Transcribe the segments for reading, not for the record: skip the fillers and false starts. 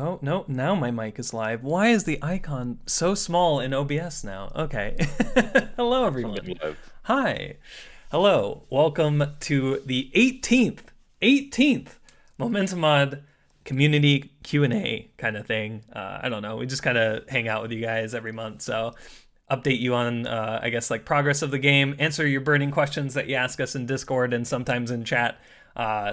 Oh, no, now my mic is live. Why is the icon so small in OBS now? Okay. Hello, From everyone. getting live. Hi. Hello. Welcome to the 18th Momentum Mod community Q&A kind of thing. I don't know. We just kind of hang out with you guys every month. So update you on, I guess, like progress of the game, answer your burning questions that you ask us in Discord and sometimes in chat.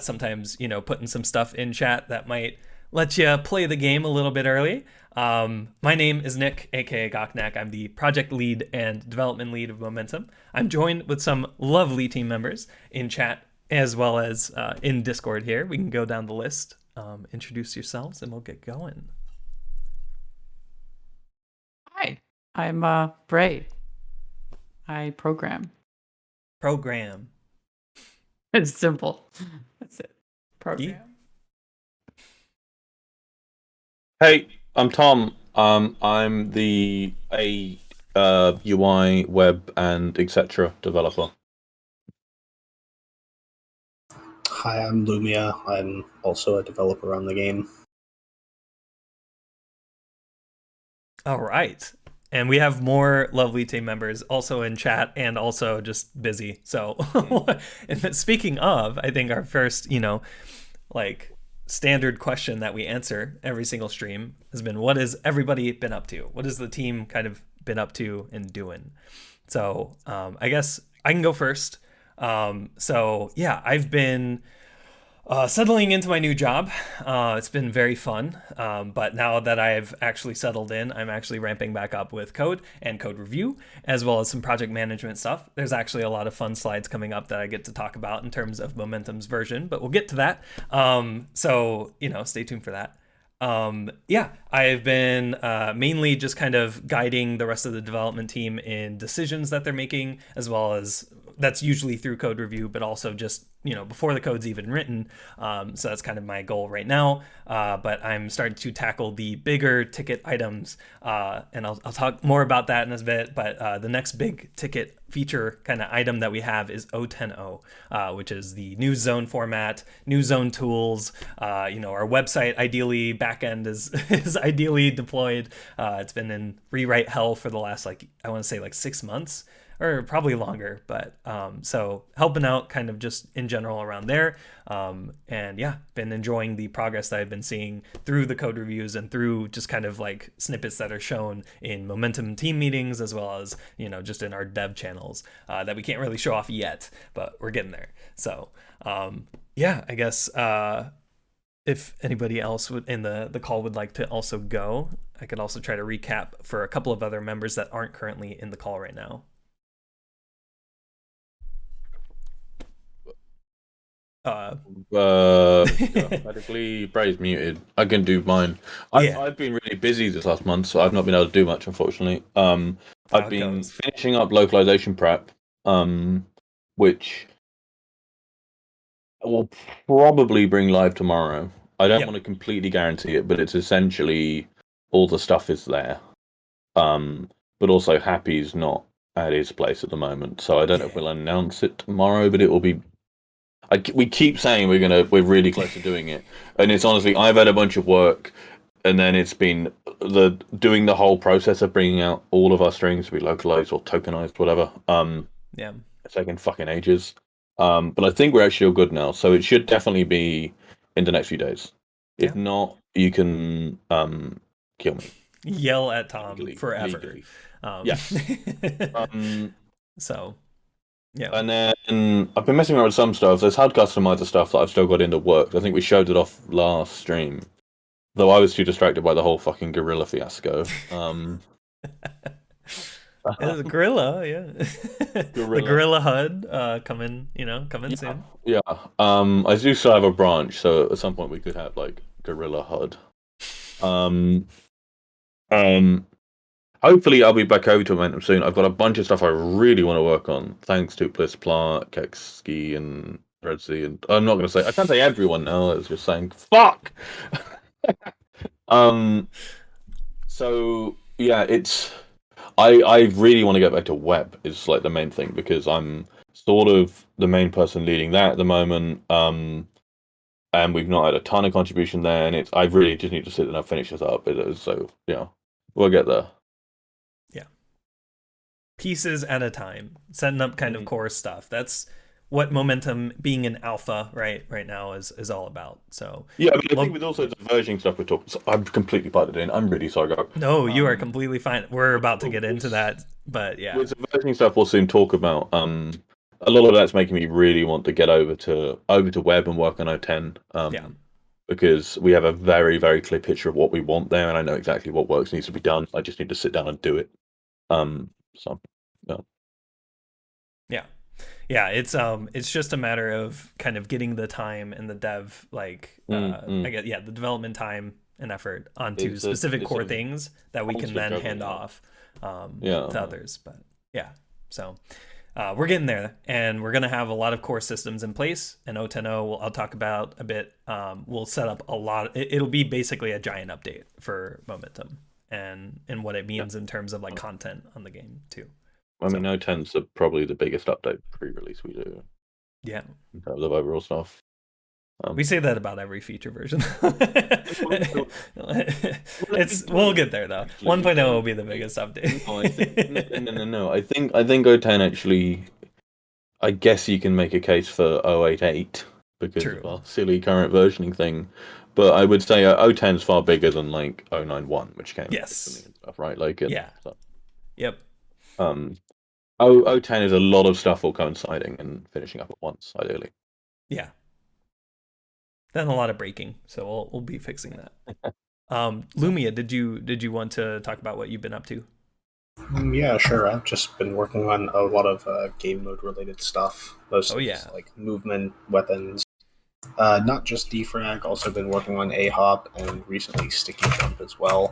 Sometimes, putting some stuff in chat that might let you play the game a little bit early. My name is Nick, aka Goknak. I'm the project lead and development lead of Momentum. I'm joined with some lovely team members in chat as well as in Discord here. We can go down the list, introduce yourselves, and we'll get going. Hi, I'm Bray. I program. Program. It's simple. That's it. Program. Yeah. Hey, I'm Tom. I'm the UI, web, and etc. developer. Hi, I'm Lumia. I'm also a developer on the game. All right. And we have more lovely team members also in chat and also just busy. So, and speaking of, I think our first, like standard question that we answer every single stream has been, what has everybody been up to? What has the team kind of been up to and doing? So I guess I can go first. So yeah, I've been settling into my new job. It's been very fun, but now that I've actually settled in, I'm actually ramping back up with code and code review, as well as some project management stuff. There's actually a lot of fun slides coming up that I get to talk about in terms of Momentum's version, but we'll get to that. So, stay tuned for that. Yeah, I've been mainly just kind of guiding the rest of the development team in decisions that they're making, as well as that's usually through code review, but also just before the code's even written. So that's kind of my goal right now. But I'm starting to tackle the bigger ticket items, and I'll talk more about that in a bit. But the next big ticket feature kind of item that we have is O10O, which is the new zone format, new zone tools. Our website ideally backend is is ideally deployed. It's been in rewrite hell for the last I want to say 6 months or probably longer, but so helping out kind of just in general around there. And yeah, been enjoying the progress that I've been seeing through the code reviews and through just kind of like snippets that are shown in Momentum team meetings, as well as just in our dev channels that we can't really show off yet, but we're getting there. So yeah, I guess if anybody else in the call would like to also go, I could also try to recap for a couple of other members that aren't currently in the call right now. Medically, Bray's muted. I can do mine. I've been really busy this last month, so I've not been able to do much, unfortunately. I've been finishing up localization prep, which will probably bring live tomorrow. I don't want to completely guarantee it, but it's essentially all the stuff is there. But also Happy's not at his place at the moment, so I don't know if we'll announce it tomorrow, but it will be. We keep saying we're really close to doing it, and it's honestly I've had a bunch of work, and then it's been doing the whole process of bringing out all of our strings to be localized or tokenized, whatever. It's taken fucking ages. But I think we're actually all good now, so it should definitely be in the next few days. If not, you can kill me. Yell at Tom forever. Legally. Yes. So. Yeah. And then I've been messing around with some stuff. There's HUD customizer stuff that I've still got in the works. I think we showed it off last stream. Though I was too distracted by the whole fucking gorilla fiasco. It's a gorilla, yeah. The gorilla HUD coming soon. Yeah. I do still have a branch, so at some point we could have gorilla HUD. Hopefully, I'll be back over to Momentum soon. I've got a bunch of stuff I really want to work on, thanks to Plissplar, Kekski, and Redsy. And I'm not going to say, I can't say everyone now. It's just saying, fuck! So, yeah, I really want to get back to web, is the main thing, because I'm sort of the main person leading that at the moment. and we've not had a ton of contribution there, and I really just need to sit and finish this up. So yeah, we'll get there. Yeah, pieces at a time, setting up kind of core stuff. That's what Momentum being in alpha right now is all about. So yeah, I mean, I think with also the versioning stuff we're talking, so I'm completely butted in. I'm really sorry, guys. No, you are completely fine. We're about to get into that, but yeah, with the versioning stuff we'll soon talk about. A lot of that's making me really want to get over to web and work on O10. Yeah. Because we have a very, very clear picture of what we want there, and I know exactly what works needs to be done. I just need to sit down and do it. So yeah, it's just a matter of kind of getting the time and the dev, like I guess, the development time and effort onto specific core things that we can then hand off to others. But yeah, so we're getting there, and we're gonna have a lot of core systems in place. And O10.0, I'll talk about a bit. We'll set up a lot. It'll be basically a giant update for Momentum and what it means in terms of like content on the game too. I mean, O10's probably the biggest update pre-release we do. Yeah, in terms of overall stuff. We say that about every feature version. We'll get there though. 1.0 will be the biggest update. No. I think O10 actually. I guess you can make a case for 088 because of our silly current versioning thing, but I would say O10 is far bigger than like 091, which came yes and stuff, right? Like so. Yep. O10 is a lot of stuff all coinciding and finishing up at once, ideally. Yeah. Then a lot of breaking, so we'll be fixing that. Lumia, did you want to talk about what you've been up to? Yeah, sure. I've just been working on a lot of game mode related stuff, mostly just, like movement, weapons. Not just defrag. Also been working on A-hop and recently sticky jump as well.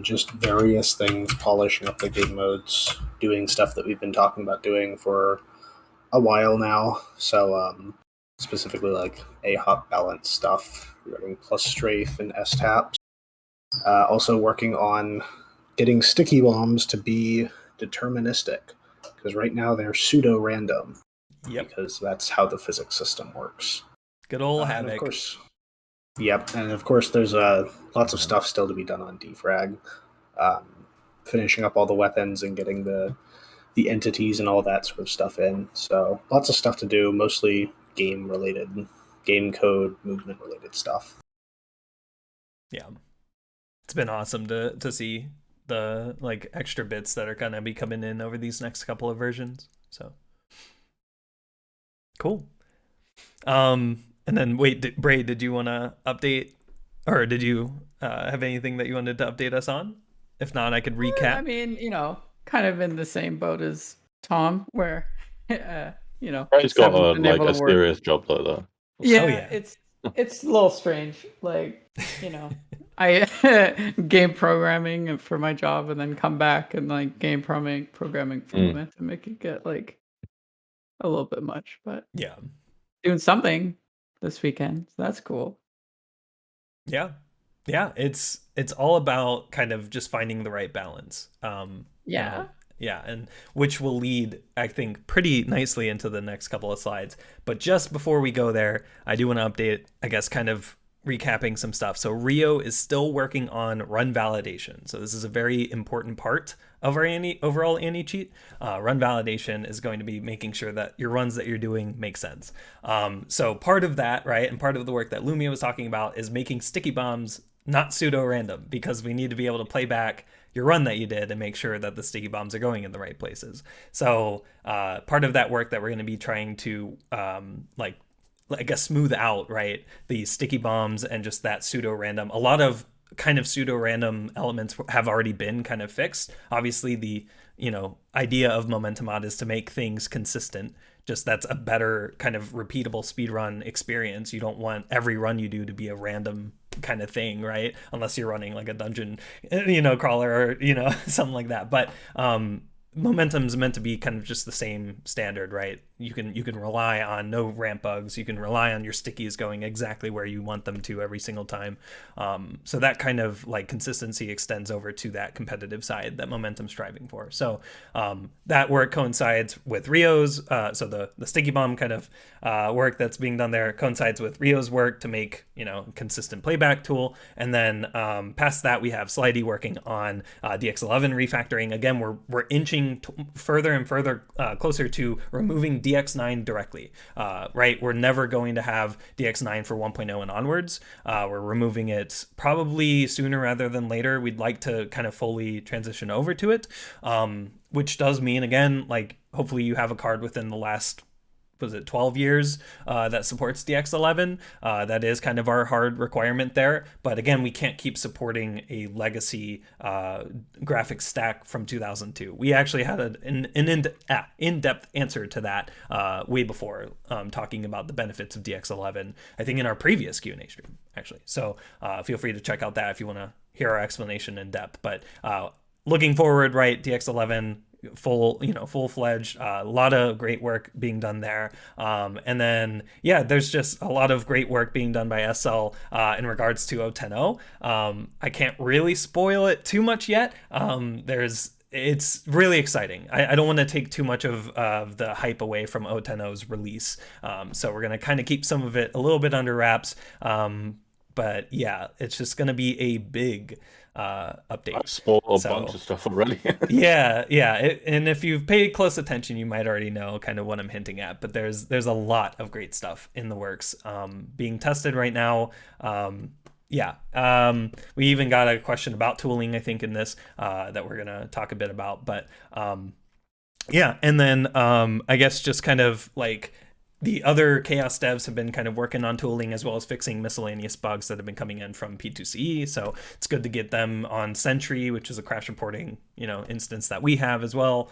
Just various things, polishing up the game modes, doing stuff that we've been talking about doing for a while now. So specifically like A-hop balance stuff, regarding plus strafe and S-taps. Also working on getting sticky bombs to be deterministic, because right now they're pseudo-random. Yep. Because that's how the physics system works. Good old Havoc. Of course, yep, and of course there's lots of stuff still to be done on defrag. Finishing up all the weapons and getting the entities and all that sort of stuff in. So lots of stuff to do, mostly game-related, game code, movement-related stuff. Yeah. It's been awesome to see the like extra bits that are gonna be coming in over these next couple of versions. So cool. And then wait, Bray, did you want to update, or did you have anything that you wanted to update us on? If not, I could recap. I mean, kind of in the same boat as Tom, where Bray's got a serious job like that. Yeah, it's a little strange. Like, I game programming for my job and then come back and like game programming for Momentum. It could get like a little bit much, but yeah, doing something this weekend, so that's cool. Yeah, it's all about kind of just finding the right balance. Yeah, and which will lead, I think, pretty nicely into the next couple of slides. But just before we go there, I do want to update, I guess, kind of recapping some stuff. So Rio is still working on run validation. So this is a very important part of our overall anti-cheat. Run validation is going to be making sure that your runs that you're doing make sense. So part of that, right, and part of the work that Lumia was talking about is making sticky bombs not pseudo-random, because we need to be able to play back your run that you did and make sure that the sticky bombs are going in the right places. So part of that work that we're going to be trying to I guess smooth out, right, the sticky bombs and just that pseudo-random. A lot of kind of pseudo-random elements have already been kind of fixed. Obviously, the idea of Momentum Mod is to make things consistent. Just that's a better kind of repeatable speedrun experience. You don't want every run you do to be a random kind of thing, right? Unless you're running like a dungeon, crawler or something like that. But Momentum's meant to be kind of just the same standard, right? you can rely on no ramp bugs. You can rely on your stickies going exactly where you want them to every single time. So that kind of like consistency extends over to that competitive side that Momentum's striving for. So that work coincides with Rio's. So the sticky bomb kind of work that's being done there coincides with Rio's work to make, consistent playback tool. And then past that, we have Slidey working on DX11 refactoring. Again, we're inching further and further closer to removing DX9 directly, right? We're never going to have DX9 for 1.0 and onwards. We're removing it probably sooner rather than later. We'd like to kind of fully transition over to it, which does mean, again, like hopefully you have a card within the last 12 years that supports DX11. That is kind of our hard requirement there. But again, we can't keep supporting a legacy graphics stack from 2002. We actually had an in-depth answer to that way before, talking about the benefits of DX11, I think in our previous Q&A stream, actually. So feel free to check out that if you want to hear our explanation in depth. But looking forward, right, DX11, full-fledged, a lot of great work being done there, and then there's just a lot of great work being done by SL in regards to 0.10.0. I can't really spoil it too much yet. It's really exciting. I don't want to take too much of the hype away from 0.10.0's release, so we're going to kind of keep some of it a little bit under wraps, but yeah, it's just going to be a big update. I've spoiled a bunch of stuff already. And if you've paid close attention, you might already know kind of what I'm hinting at, but there's a lot of great stuff in the works being tested right now. We even got a question about tooling, I think, in this that we're gonna talk a bit about, but and then I guess just kind of like the other Chaos devs have been kind of working on tooling as well as fixing miscellaneous bugs that have been coming in from P2CE. So it's good to get them on Sentry, which is a crash reporting, instance that we have as well.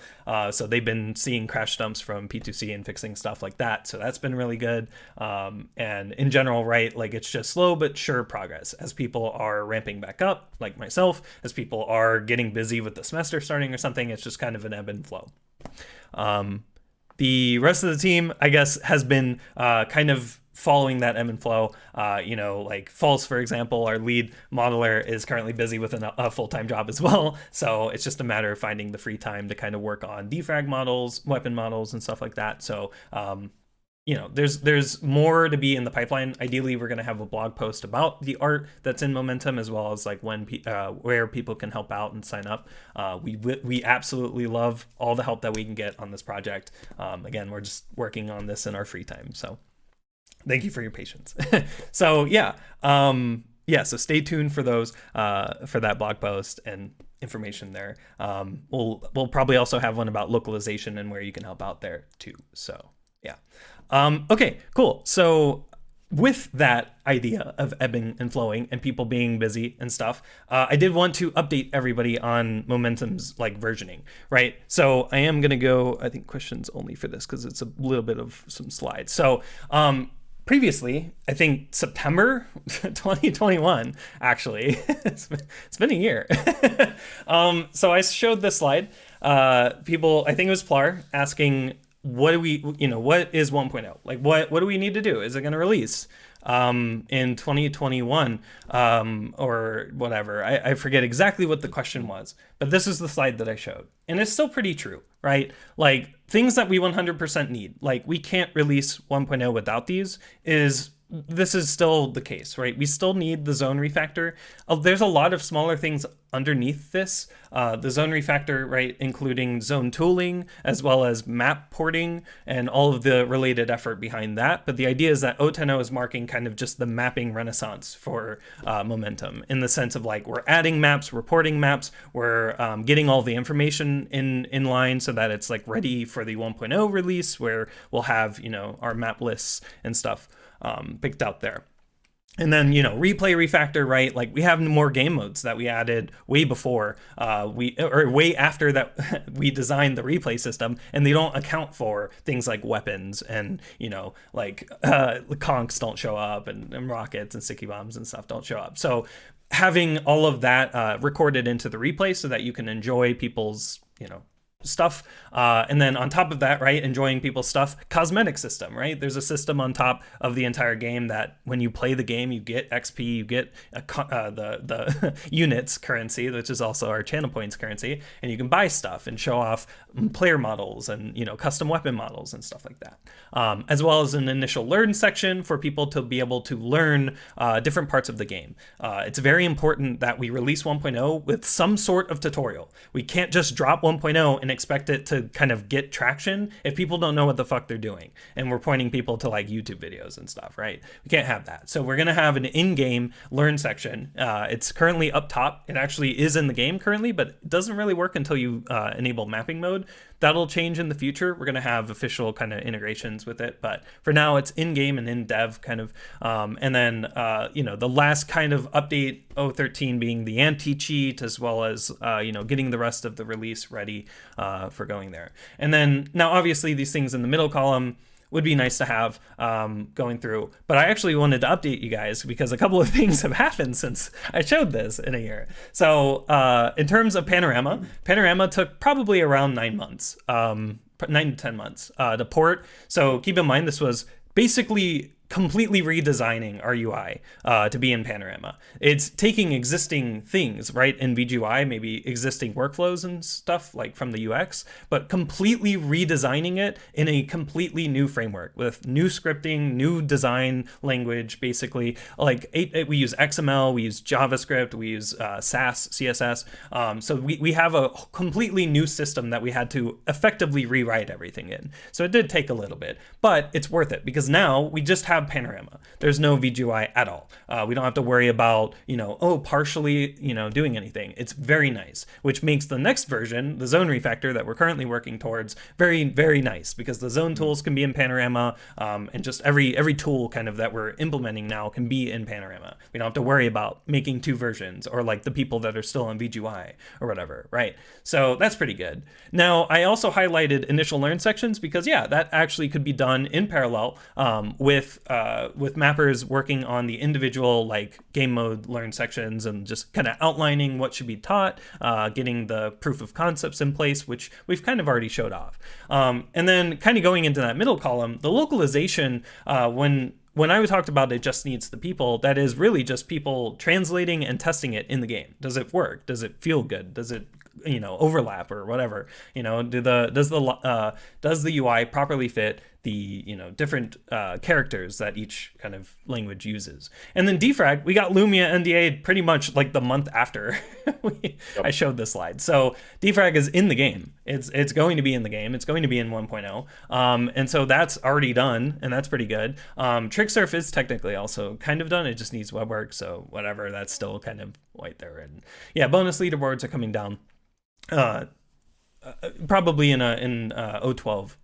So they've been seeing crash dumps from P2C and fixing stuff like that. So that's been really good. And in general, right, like it's just slow but sure progress as people are ramping back up, like myself, as people are getting busy with the semester starting or something. It's just kind of an ebb and flow. The rest of the team, I guess, has been kind of following that ebb and flow. Like False, for example, our lead modeler is currently busy with a full-time job as well. So it's just a matter of finding the free time to kind of work on defrag models, weapon models, and stuff like that. So, there's more to be in the pipeline. Ideally, we're going to have a blog post about the art that's in Momentum, as well as like where people can help out and sign up. We absolutely love all the help that we can get on this project. Again, we're just working on this in our free time. So thank you for your patience. So so stay tuned for those, for that blog post and information there. We'll probably also have one about localization and where you can help out there too. So okay, cool. So with that idea of ebbing and flowing and people being busy and stuff, I did want to update everybody on Momentum's like versioning, right? So I am going to go, I think questions only for this because it's a little bit of some slides. So previously, I think September 2021, actually, it's been a year. So I showed this slide. People, I think it was Plar, asking, what do we, what is 1.0? Like, what do we need to do? Is it going to release in 2021 or whatever? I forget exactly what the question was, but this is the slide that I showed. And it's still pretty true, right? Like, things that we 100% need, like we can't release 1.0 without these, this is still the case, right? We still need the zone refactor. There's a lot of smaller things underneath this. The zone refactor, right, including zone tooling, as well as map porting and all of the related effort behind that. But the idea is that 0.10.0 is marking kind of just the mapping renaissance for Momentum, in the sense of like, we're adding maps, we're porting maps, we're getting all the information in line so that it's like ready for the 1.0 release, where we'll have, our map lists and stuff picked out there. And then, replay refactor, right? Like, we have more game modes that we added way before way after that we designed the replay system, and they don't account for things like weapons and, like conks don't show up and rockets and sticky bombs and stuff don't show up. So having all of that recorded into the replay so that you can enjoy people's, stuff. And then on top of that, right, enjoying people's stuff, cosmetic system, right? There's a system on top of the entire game that when you play the game, you get XP, you get the units currency, which is also our channel points currency, and you can buy stuff and show off player models and, you know, custom weapon models and stuff like that. As well as an initial learn section for people to be able to learn different parts of the game. It's very important that we release 1.0 with some sort of tutorial. We can't just drop 1.0 and expect it to kind of get traction if people don't know what the fuck they're doing. And we're pointing people to like YouTube videos and stuff, right? We can't have that. So we're going to have an in-game learn section. It's currently up top. It actually is in the game currently, but it doesn't really work until you enable mapping mode. That'll change in the future. We're going to have official kind of integrations with it, but for now it's in-game and in dev kind of. And then, you know, the last kind of update 013 being the anti-cheat, as well as, you know, getting the rest of the release ready for going there. And then now obviously these things in the middle column would be nice to have going through. But I actually wanted to update you guys because a couple of things have happened since I showed this in a year. So in terms of Panorama took probably around 9 months, 9 to 10 months to port. So keep in mind, this was basically completely redesigning our UI to be in Panorama. It's taking existing things, right, in VGUI, maybe existing workflows and stuff like from the UX, but completely redesigning it in a completely new framework with new scripting, new design language, basically. Like we use XML, we use JavaScript, we use SAS, CSS. So we have a completely new system that we had to effectively rewrite everything in. So it did take a little bit, but it's worth it because now we just have Panorama. There's no VGUI at all. We don't have to worry about, you know, partially, you know, doing anything. It's very nice, which makes the next version, the zone refactor that we're currently working towards, very, very nice because the zone tools can be in Panorama, and just every tool kind of that we're implementing now can be in Panorama. We don't have to worry about making 2 versions or like the people that are still on VGUI or whatever, right? So that's pretty good. Now, I also highlighted initial learn sections because, yeah, that actually could be done in parallel with mappers working on the individual like game mode learn sections and just kind of outlining what should be taught, getting the proof of concepts in place, which we've kind of already showed off. And then kind of going into that middle column, the localization, when I talked about it just needs the people, that is really just people translating and testing it in the game. Does it work? Does it feel good? Does it, you know, overlap or whatever? You know, does the UI properly fit the, you know, different characters that each kind of language uses? And then defrag, we got Lumia NDA pretty much like the month after I showed this slide. So defrag is in the game. It's going to be in the game. It's going to be in 1.0. And so that's already done, and that's pretty good. Tricksurf is technically also kind of done. It just needs web work, so whatever. That's still kind of white there. And yeah, bonus leaderboards are coming down. Probably in 012,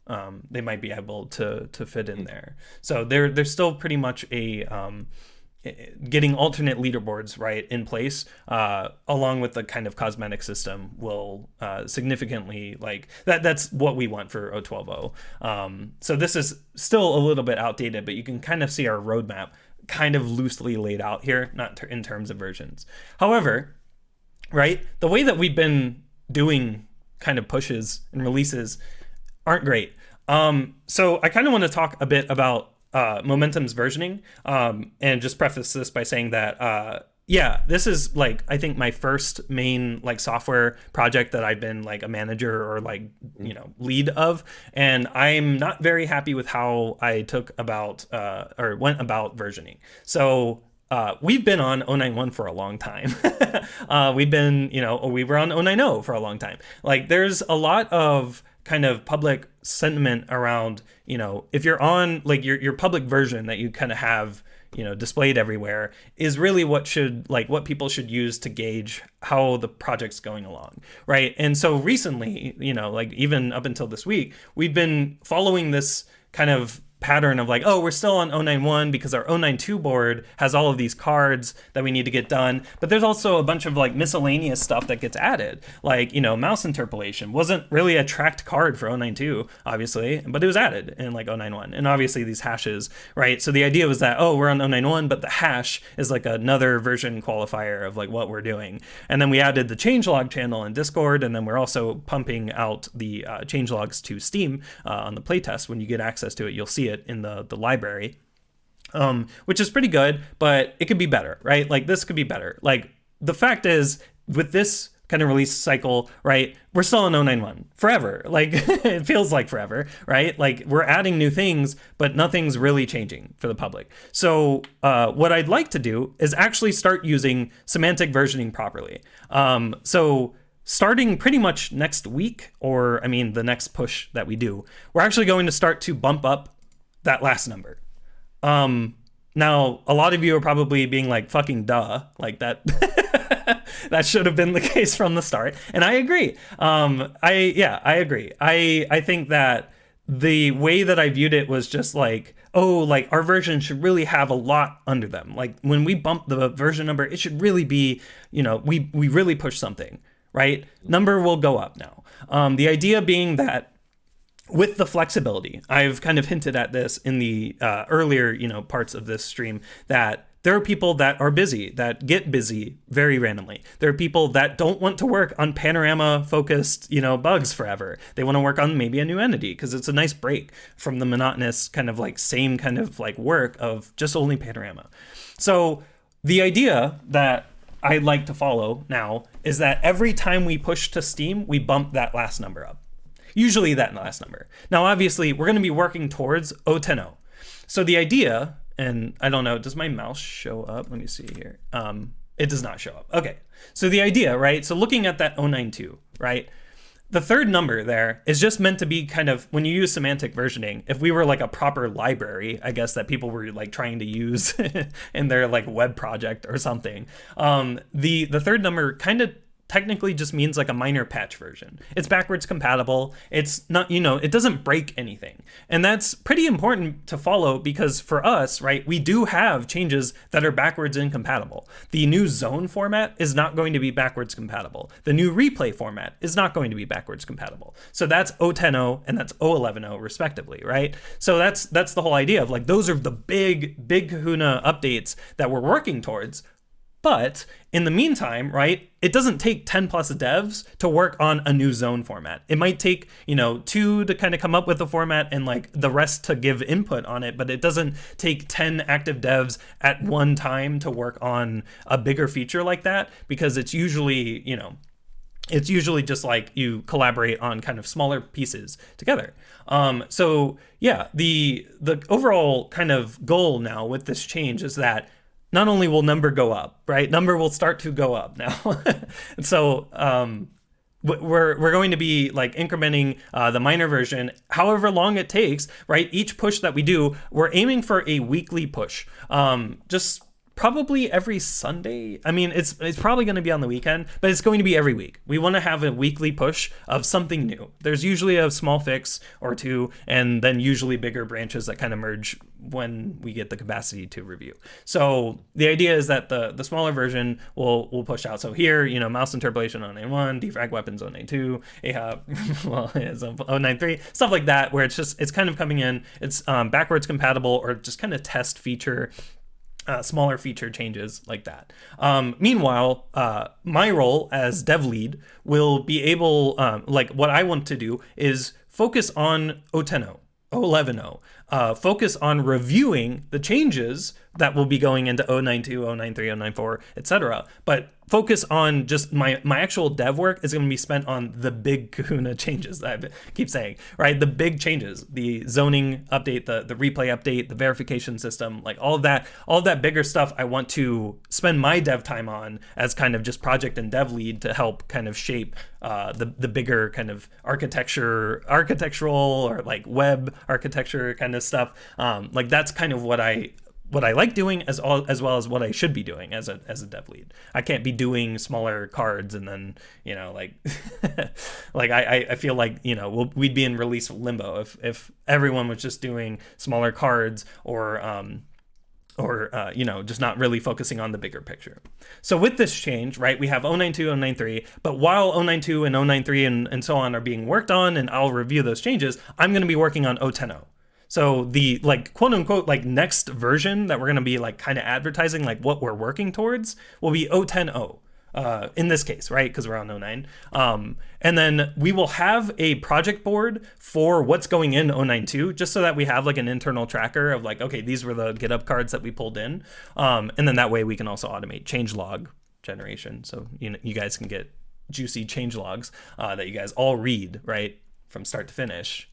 they might be able to fit in there. So they're still pretty much getting alternate leaderboards right in place, along with the kind of cosmetic system will significantly like that. That's what we want for 012.0. So this is still a little bit outdated, but you can kind of see our roadmap kind of loosely laid out here, not in terms of versions. However, right, the way that we've been doing kind of pushes and releases aren't great. So I kind of want to talk a bit about Momentum's versioning, and just preface this by saying that yeah, this is like I think my first main like software project that I've been like a manager or like, you know, lead of, and I'm not very happy with how I took about or went about versioning. So we've been on 091 for a long time. We've been, you know, we were on 090 for a long time. Like there's a lot of kind of public sentiment around, you know, if you're on like your public version that you kind of have, you know, displayed everywhere is really what people should use to gauge how the project's going along, right? And so recently, you know, like even up until this week, we've been following this kind of pattern of like, oh, we're still on 091 because our 092 board has all of these cards that we need to get done. But there's also a bunch of like miscellaneous stuff that gets added. Like, mouse interpolation wasn't really a tracked card for 092, obviously, but it was added in like 091. And obviously these hashes, right? So the idea was that, oh, we're on 091, but the hash is like another version qualifier of like what we're doing. And then we added the changelog channel in Discord, and then we're also pumping out the changelogs to Steam on the playtest. When you get access to it, you'll see it in the library, which is pretty good, but it could be better, right? Like this could be better. Like the fact is, with this kind of release cycle, right, we're still in 091 forever. Like it feels like forever, right? Like we're adding new things, but nothing's really changing for the public. So what I'd like to do is actually start using semantic versioning properly. So starting pretty much next week, or I mean the next push that we do, we're actually going to start to bump up that last number. Now, a lot of you are probably being like, fucking duh, like that. That should have been the case from the start. And I agree. I agree. I think that the way that I viewed it was just like, oh, like our version should really have a lot under them. Like when we bump the version number, it should really be, we really push something, right? Number will go up now. The idea being that with the flexibility, I've kind of hinted at this in the earlier, parts of this stream, that there are people that are busy, that get busy very randomly. There are people that don't want to work on panorama-focused, bugs forever. They want to work on maybe a new entity because it's a nice break from the monotonous kind of like same kind of like work of just only panorama. So the idea that I like to follow now is that every time we push to Steam, we bump that last number up. Usually that last number. Now, obviously, we're going to be working towards 010. So the idea, and I don't know, does my mouse show up? Let me see here. It does not show up. Okay. So the idea, right? So looking at that 092, right? The third number there is just meant to be kind of, when you use semantic versioning, if we were like a proper library, I guess, that people were like trying to use in their like web project or something, the third number kind of technically just means like a minor patch version. It's backwards compatible. It's not, it doesn't break anything. And that's pretty important to follow because for us, right, we do have changes that are backwards incompatible. The new zone format is not going to be backwards compatible. The new replay format is not going to be backwards compatible. So that's 010 and that's 011 respectively, right? So that's the whole idea of like, those are the big kahuna updates that we're working towards. But in the meantime, right, it doesn't take 10 plus devs to work on a new zone format. It might take, 2 to kind of come up with a format and like the rest to give input on it, but it doesn't take 10 active devs at one time to work on a bigger feature like that, because it's usually, it's usually just like you collaborate on kind of smaller pieces together. So yeah, the overall kind of goal now with this change is that not only will number go up, right? Number will start to go up now. And so we're going to be like incrementing the minor version, however long it takes, right? Each push that we do, we're aiming for a weekly push. Just probably every Sunday. I mean, it's probably going to be on the weekend, but it's going to be every week. We want to have a weekly push of something new. There's usually a small fix or two, and then usually bigger branches that kind of merge when we get the capacity to review. So the idea is that the smaller version will push out. So here, mouse interpolation 091, defrag weapons 092, AHOP, well, it's 093, stuff like that, where it's kind of coming in. It's backwards compatible or just kind of test feature. Smaller feature changes like that. Meanwhile, my role as dev lead will be able, like what I want to do is focus on 010, 011, focus on reviewing the changes that will be going into 092, 093, 094, etc. But focus on just my actual dev work is going to be spent on the big kahuna changes that I keep saying, right? The big changes, the zoning update, the replay update, the verification system, like all of that bigger stuff I want to spend my dev time on as kind of just project and dev lead to help kind of shape the bigger kind of architectural or like web architecture kind of stuff. Like that's kind of what I what I like doing as well as what I should be doing as a dev lead. I can't be doing smaller cards and then, you know, like like I feel like, you know, we'd be in release limbo if everyone was just doing smaller cards or you know, just not really focusing on the bigger picture. So with this change, right, we have 092, 093, but while 092 and 093 and so on are being worked on, and I'll review those changes, I'm going to be working on 010. So the like quote unquote like next version that we're going to be like kind of advertising like what we're working towards will be 010. In this case, right? Because we're on 09. And then we will have a project board for what's going in 092, just so that we have like an internal tracker of like, okay, these were the GitHub cards that we pulled in. And then that way we can also automate changelog generation. So you guys can get juicy changelogs that you guys all read, right? From start to finish.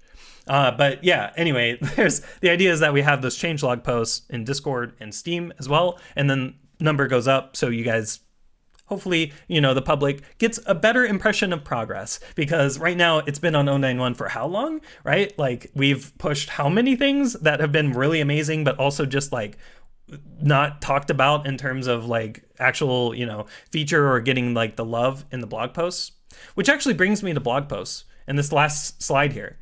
But yeah, anyway, the idea is that we have those changelog posts in Discord and Steam as well. And then number goes up. So you guys, hopefully, you know, the public gets a better impression of progress, because right now it's been on 091 for how long, right? Like we've pushed how many things that have been really amazing, but also just like not talked about in terms of like actual, you know, feature or getting like the love in the blog posts, which actually brings me to blog posts and this last slide here.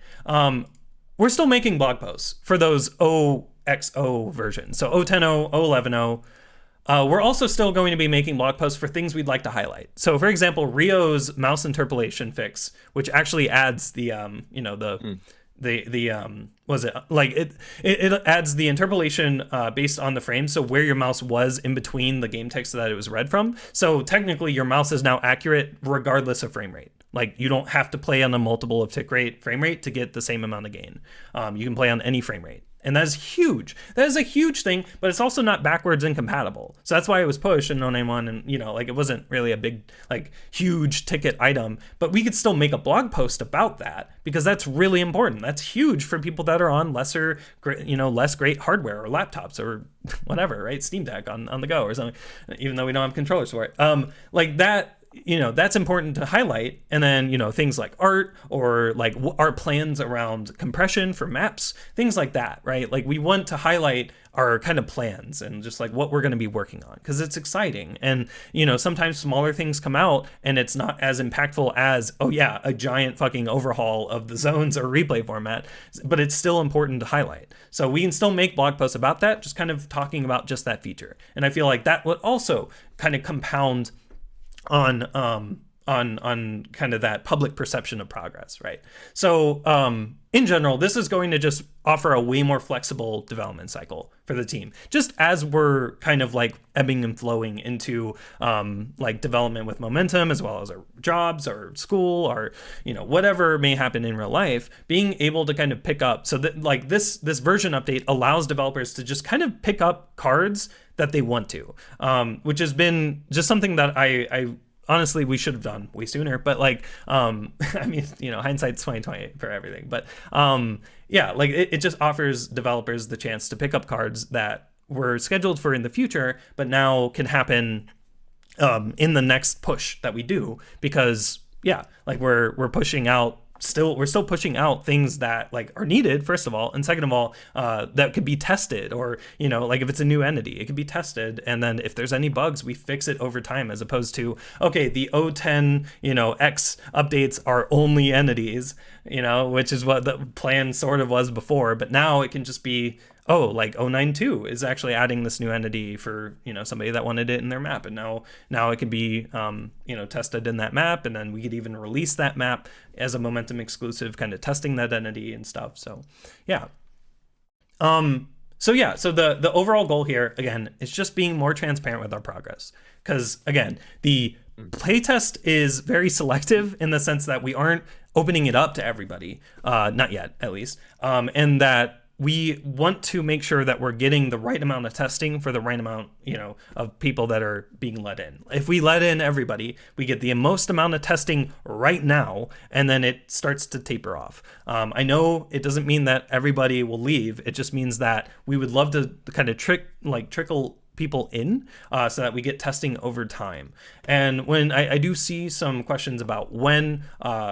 We're still making blog posts for those OXO versions. So 010, 011, we're also still going to be making blog posts for things we'd like to highlight. So for example, Rio's mouse interpolation fix, which actually adds the, you know, it adds the interpolation based on the frame, so where your mouse was in between the game text that it was read from. So technically your mouse is now accurate regardless of frame rate. Like you don't have to play on a multiple of tick rate frame rate to get the same amount of gain. You can play on any frame rate. And that is huge. That is a huge thing, but it's also not backwards incompatible. So that's why it was pushed in 091, and you know, like it wasn't really a big, like huge ticket item, but we could still make a blog post about that because that's really important. That's huge for people that are on lesser, you know, less great hardware or laptops or whatever, right? Steam Deck on the go or something, even though we don't have controllers for it. Like that, you know, that's important to highlight. And then, you know, things like art or like our plans around compression for maps, things like that, right? Like we want to highlight our kind of plans and just like what we're going to be working on because it's exciting. And, you know, sometimes smaller things come out and it's not as impactful as, oh yeah, a giant fucking overhaul of the zones or replay format, but it's still important to highlight. So we can still make blog posts about that, just kind of talking about just that feature. And I feel like that would also kind of compound on kind of that public perception of progress, right? So in general, this is going to just offer a way more flexible development cycle for the team, just as we're kind of like ebbing and flowing into like development with momentum, as well as our jobs or school or, you know, whatever may happen in real life, being able to kind of pick up. So that like this version update allows developers to just kind of pick up cards that they want to, which has been just something that I honestly, we should have done way sooner, but like, I mean, you know, hindsight's 2020 for everything, but yeah, like it just offers developers the chance to pick up cards that were scheduled for in the future, but now can happen in the next push that we do, because yeah, like we're pushing out we're still pushing out things that like are needed, first of all, and second of all, that could be tested, or, you know, like if it's a new entity, it could be tested, and then if there's any bugs, we fix it over time, as opposed to, okay, the 010, you know, X updates are only entities, you know, which is what the plan sort of was before, but now it can just be, oh, like 092 is actually adding this new entity for, you know, somebody that wanted it in their map, and now it can be you know, tested in that map, and then we could even release that map as a momentum exclusive, kind of testing that entity and stuff. So yeah. So the overall goal here, again, is just being more transparent with our progress, because again, the playtest is very selective in the sense that we aren't opening it up to everybody, not yet at least, and that we want to make sure that we're getting the right amount of testing for the right amount, you know, of people that are being let in. If we let in everybody, we get the most amount of testing right now, and then it starts to taper off. I know it doesn't mean that everybody will leave. It just means that we would love to kind of trickle people in so that we get testing over time. And when I do see some questions about when,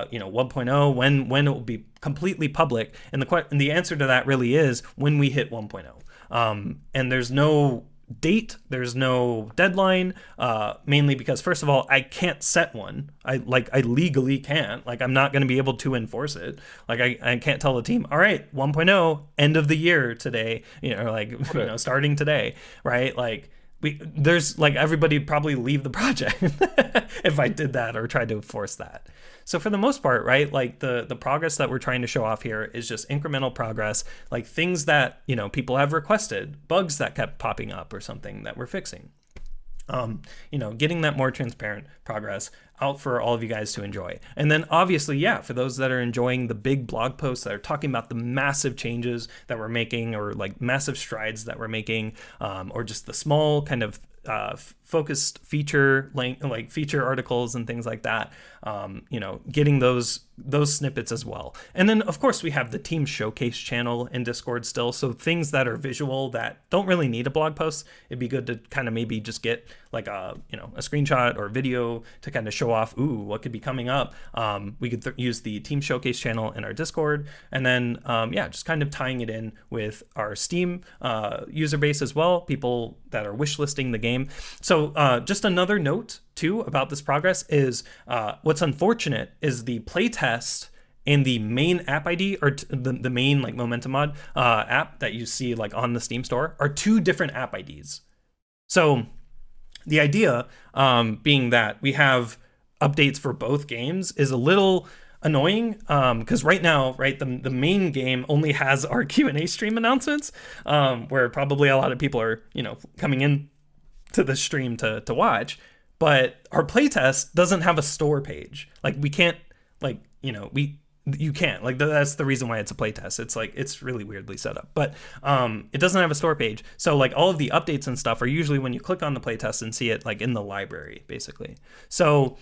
you know, 1.0, when it will be completely public, and the answer to that really is when we hit 1.0. And there's no date, there's no deadline, mainly because, first of all, I can't set one. I legally can't. Like, I'm not going to be able to enforce it. Like, I can't tell the team, all right, 1.0 end of the year today, starting today, right? Like, there's like, everybody would probably leave the project if I did that or tried to force that. So for the most part, right, like the progress that we're trying to show off here is just incremental progress, like things that, people have requested, bugs that kept popping up or something that we're fixing. Getting that more transparent progress out for all of you guys to enjoy. And then obviously, for those that are enjoying the big blog posts that are talking about the massive changes that we're making, or like massive strides that we're making, or just the small kind of focused feature like feature articles and things like that, getting those snippets as well. And then of course we have the team showcase channel in Discord still, so things that are visual that don't really need a blog post, it'd be good to kind of maybe just get like a screenshot or video to kind of show off what could be coming up. We could use the team showcase channel in our Discord, and then just kind of tying it in with our Steam user base as well, people that are wishlisting the game. So just another note too about this progress is what's unfortunate is the playtest and the main app ID, or the main like Momentum Mod app that you see like on the Steam store, are two different app IDs. So the idea being that we have updates for both games is a little annoying, because right now, right, the main game only has our Q&A stream announcements, where probably a lot of people are coming in to the stream to watch, but our playtest doesn't have a store page. Like, we can't, like, you can't, like, that's the reason why it's a playtest. It's like, it's really weirdly set up, but it doesn't have a store page. So like all of the updates and stuff are usually when you click on the playtest and see it like in the library, basically. So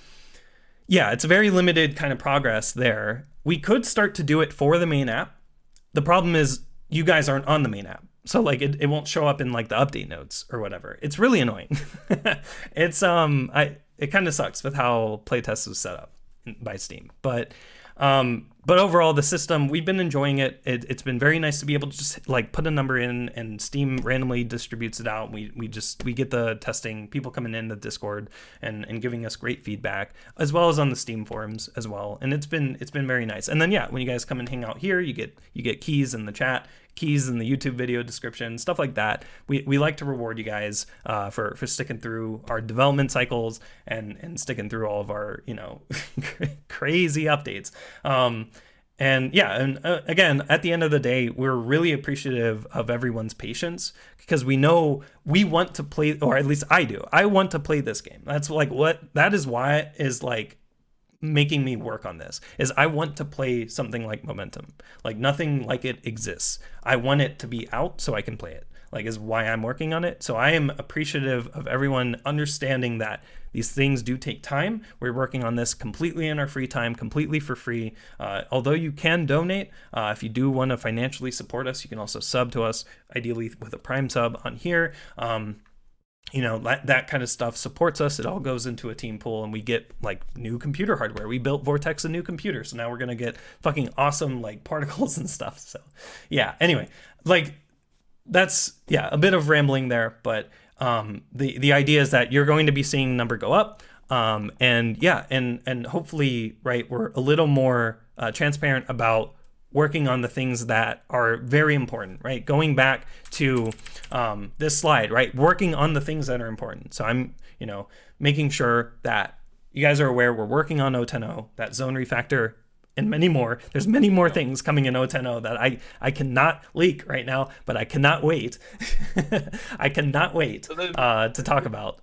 yeah, it's a very limited kind of progress there. We could start to do it for the main app. The problem is you guys aren't on the main app. So like it won't show up in like the update notes or whatever. It's really annoying. It's it kind of sucks with how playtest was set up by Steam. But overall, the system, we've been enjoying it. It's been very nice to be able to just like put a number in, and Steam randomly distributes it out. We get the testing, people coming in the Discord and giving us great feedback, as well as on the Steam forums as well. And it's been very nice. And then when you guys come and hang out here, you get keys in the chat, keys in the YouTube video description, stuff like that. We like to reward you guys for sticking through our development cycles and sticking through all of our crazy updates. Again, at the end of the day, we're really appreciative of everyone's patience, because we know we want to play, or at least I do. I want to play this game. That is why it is like making me work on this, is I want to play something like Momentum. Like, nothing like it exists. I want it to be out so I can play it, like, is why I'm working on it. So I am appreciative of everyone understanding that these things do take time. We're working on this completely in our free time, completely for free. Although you can donate, if you do want to financially support us, you can also sub to us, ideally with a Prime sub on here. That kind of stuff supports us. It all goes into a team pool, and we get like new computer hardware. We built Vortex a new computer, so now we're gonna get fucking awesome like particles and stuff. So yeah, anyway, like, that's a bit of rambling there, but the idea is that you're going to be seeing number go up, and hopefully, right, we're a little more transparent about working on the things that are very important, right? Going back to this slide, right? Working on the things that are important. So I'm, making sure that you guys are aware we're working on 0.10, that zone refactor, and many more. There's many more things coming in 0.10 that I cannot leak right now, but I cannot wait. I cannot wait to talk about.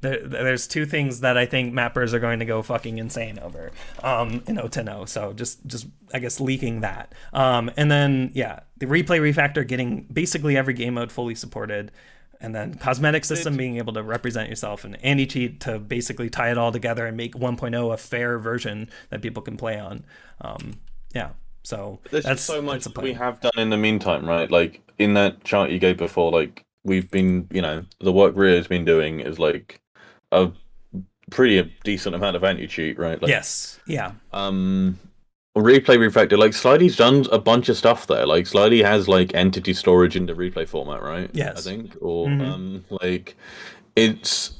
There's two things that I think mappers are going to go fucking insane over in 0.10. So just I guess leaking that. And then the replay refactor getting basically every game mode fully supported. And then cosmetic system being able to represent yourself, and anti-cheat to basically tie it all together and make 1.0 a fair version that people can play on. So there's that's so much that we have done in the meantime, right? Like in that chart you gave before, like we've been, the work Rio's been doing is like a pretty decent amount of anti-cheat, right? Like, yes. Yeah. Replay Refactor, like Slidy's done a bunch of stuff there. Like Slidy has like entity storage in the replay format, right? Yes. I think. Or like it's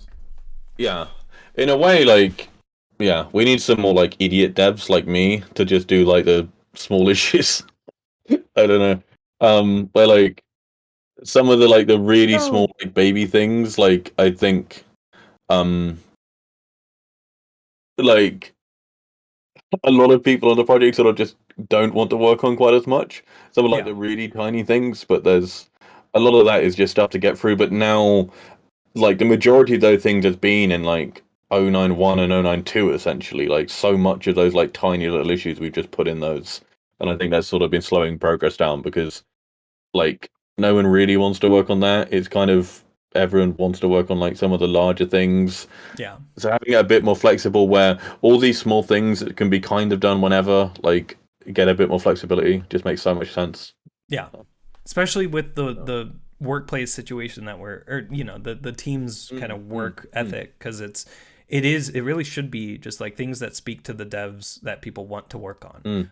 yeah. In a way, like yeah, we need some more like idiot devs like me to just do like the small issues. I don't know. Where like some of the like the really small like baby things, like I think like a lot of people on the project sort of just don't want to work on quite as much. Some of like the really tiny things, but there's a lot of that is just stuff to get through. But now, like the majority of those things has been in like 091 and 092 essentially. Like so much of those like tiny little issues we've just put in those, and I think that's sort of been slowing progress down because like no one really wants to work on that. It's kind of everyone wants to work on like some of the larger things. Yeah. So having it a bit more flexible where all these small things that can be kind of done whenever, like get a bit more flexibility, just makes so much sense. Yeah. Especially with the workplace situation that we're, or you know, the team's kind of work ethic, because it really should be just like things that speak to the devs that people want to work on.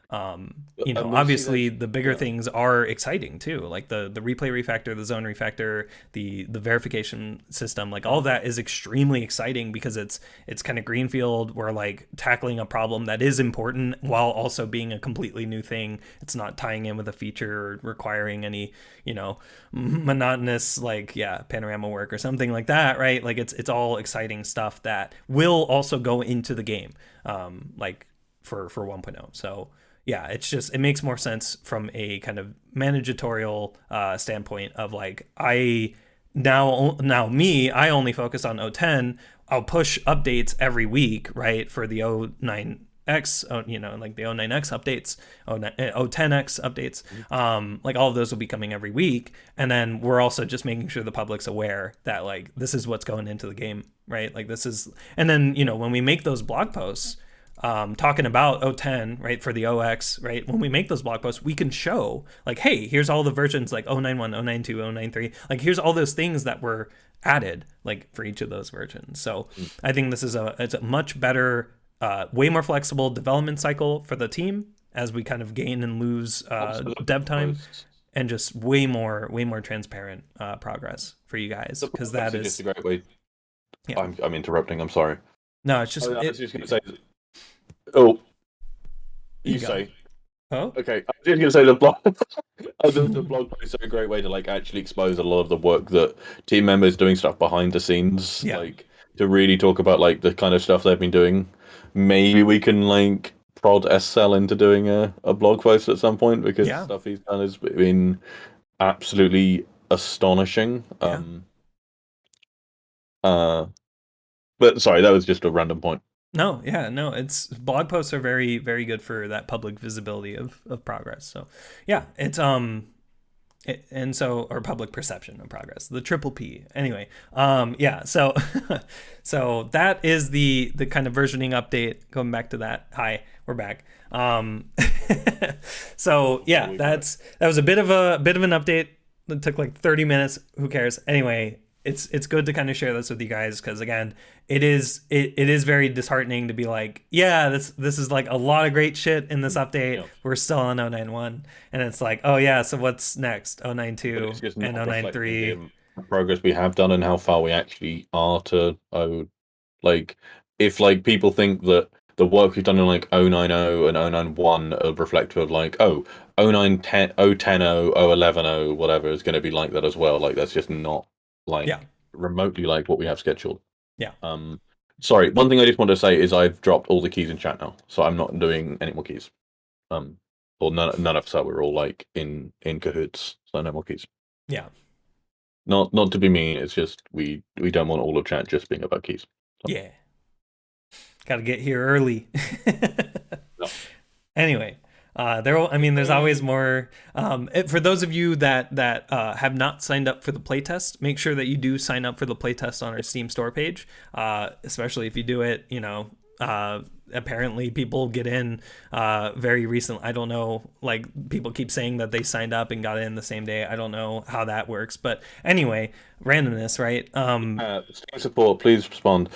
You know, obviously the bigger things are exciting too, like the replay refactor, the zone refactor, the verification system, like all of that is extremely exciting because it's kind of greenfield. We're like tackling a problem that is important while also being a completely new thing. It's not tying in with a feature or requiring any, you know, monotonous like panorama work or something like that, right? Like it's all exciting stuff that will also go into the game, like for 1.0. So yeah, it makes more sense from a kind of managerial standpoint of like I only focus on 010. I'll push updates every week, right, for the 09X, you know, like the 09X updates, 010X updates, like all of those will be coming every week. And then we're also just making sure the public's aware that like this is what's going into the game, right? Like this is, and then, you know, when we make those blog posts, talking about 010, right, for the OX, right, when we make those blog posts, we can show like, hey, here's all the versions like 091, 092, 093, like here's all those things that were added like for each of those versions. So I think this is it's a much better, way more flexible development cycle for the team as we kind of gain and lose dev time, and just way more transparent progress for you guys, because that is just a great way. Yeah. I'm interrupting. I'm sorry. No, it's just. I was just going to say. Oh, you say. Oh, okay. I was just going to say the blog. The blog post is a great way to like actually expose a lot of the work that team members doing stuff behind the scenes, like to really talk about like the kind of stuff they've been doing. Maybe we can like prod SL into doing a blog post at some point, because stuff he's done has been absolutely astonishing. But sorry, that was just a random point. No, it's blog posts are very, very good for that public visibility of progress. So yeah, it's and so, or public perception of progress, the triple P. Anyway, so so that is the kind of versioning update. Going back to that. Hi, we're back. So yeah, that was a bit of an update. It took like 30 minutes. Who cares? Anyway, it's good to kind of share this with you guys, because again, it is very disheartening to be like, yeah, this is like a lot of great shit in this update. We're still on 091, and it's like, oh yeah, so what's next? 092 and 093. The progress we have done and how far we actually are to like, if like people think that the work we've done in like 090 and 091 are reflective of like 010, 010, whatever is going to be like that as well. Like that's just not like remotely like what we have scheduled. Sorry, one thing I just want to say is I've dropped all the keys in chat now, so I'm not doing any more keys. Or none of us are. We're all like in cahoots, so no more keys. Not to be mean, it's just we don't want all of chat just being about keys. So. Gotta get here early. Anyway, there's always more. For those of you that have not signed up for the playtest, make sure that you do sign up for the playtest on our Steam store page. Especially if you do it, you know, apparently people get in very recently. I don't know, like people keep saying that they signed up and got in the same day. I don't know how that works, but anyway, randomness, right? Steam support, please respond.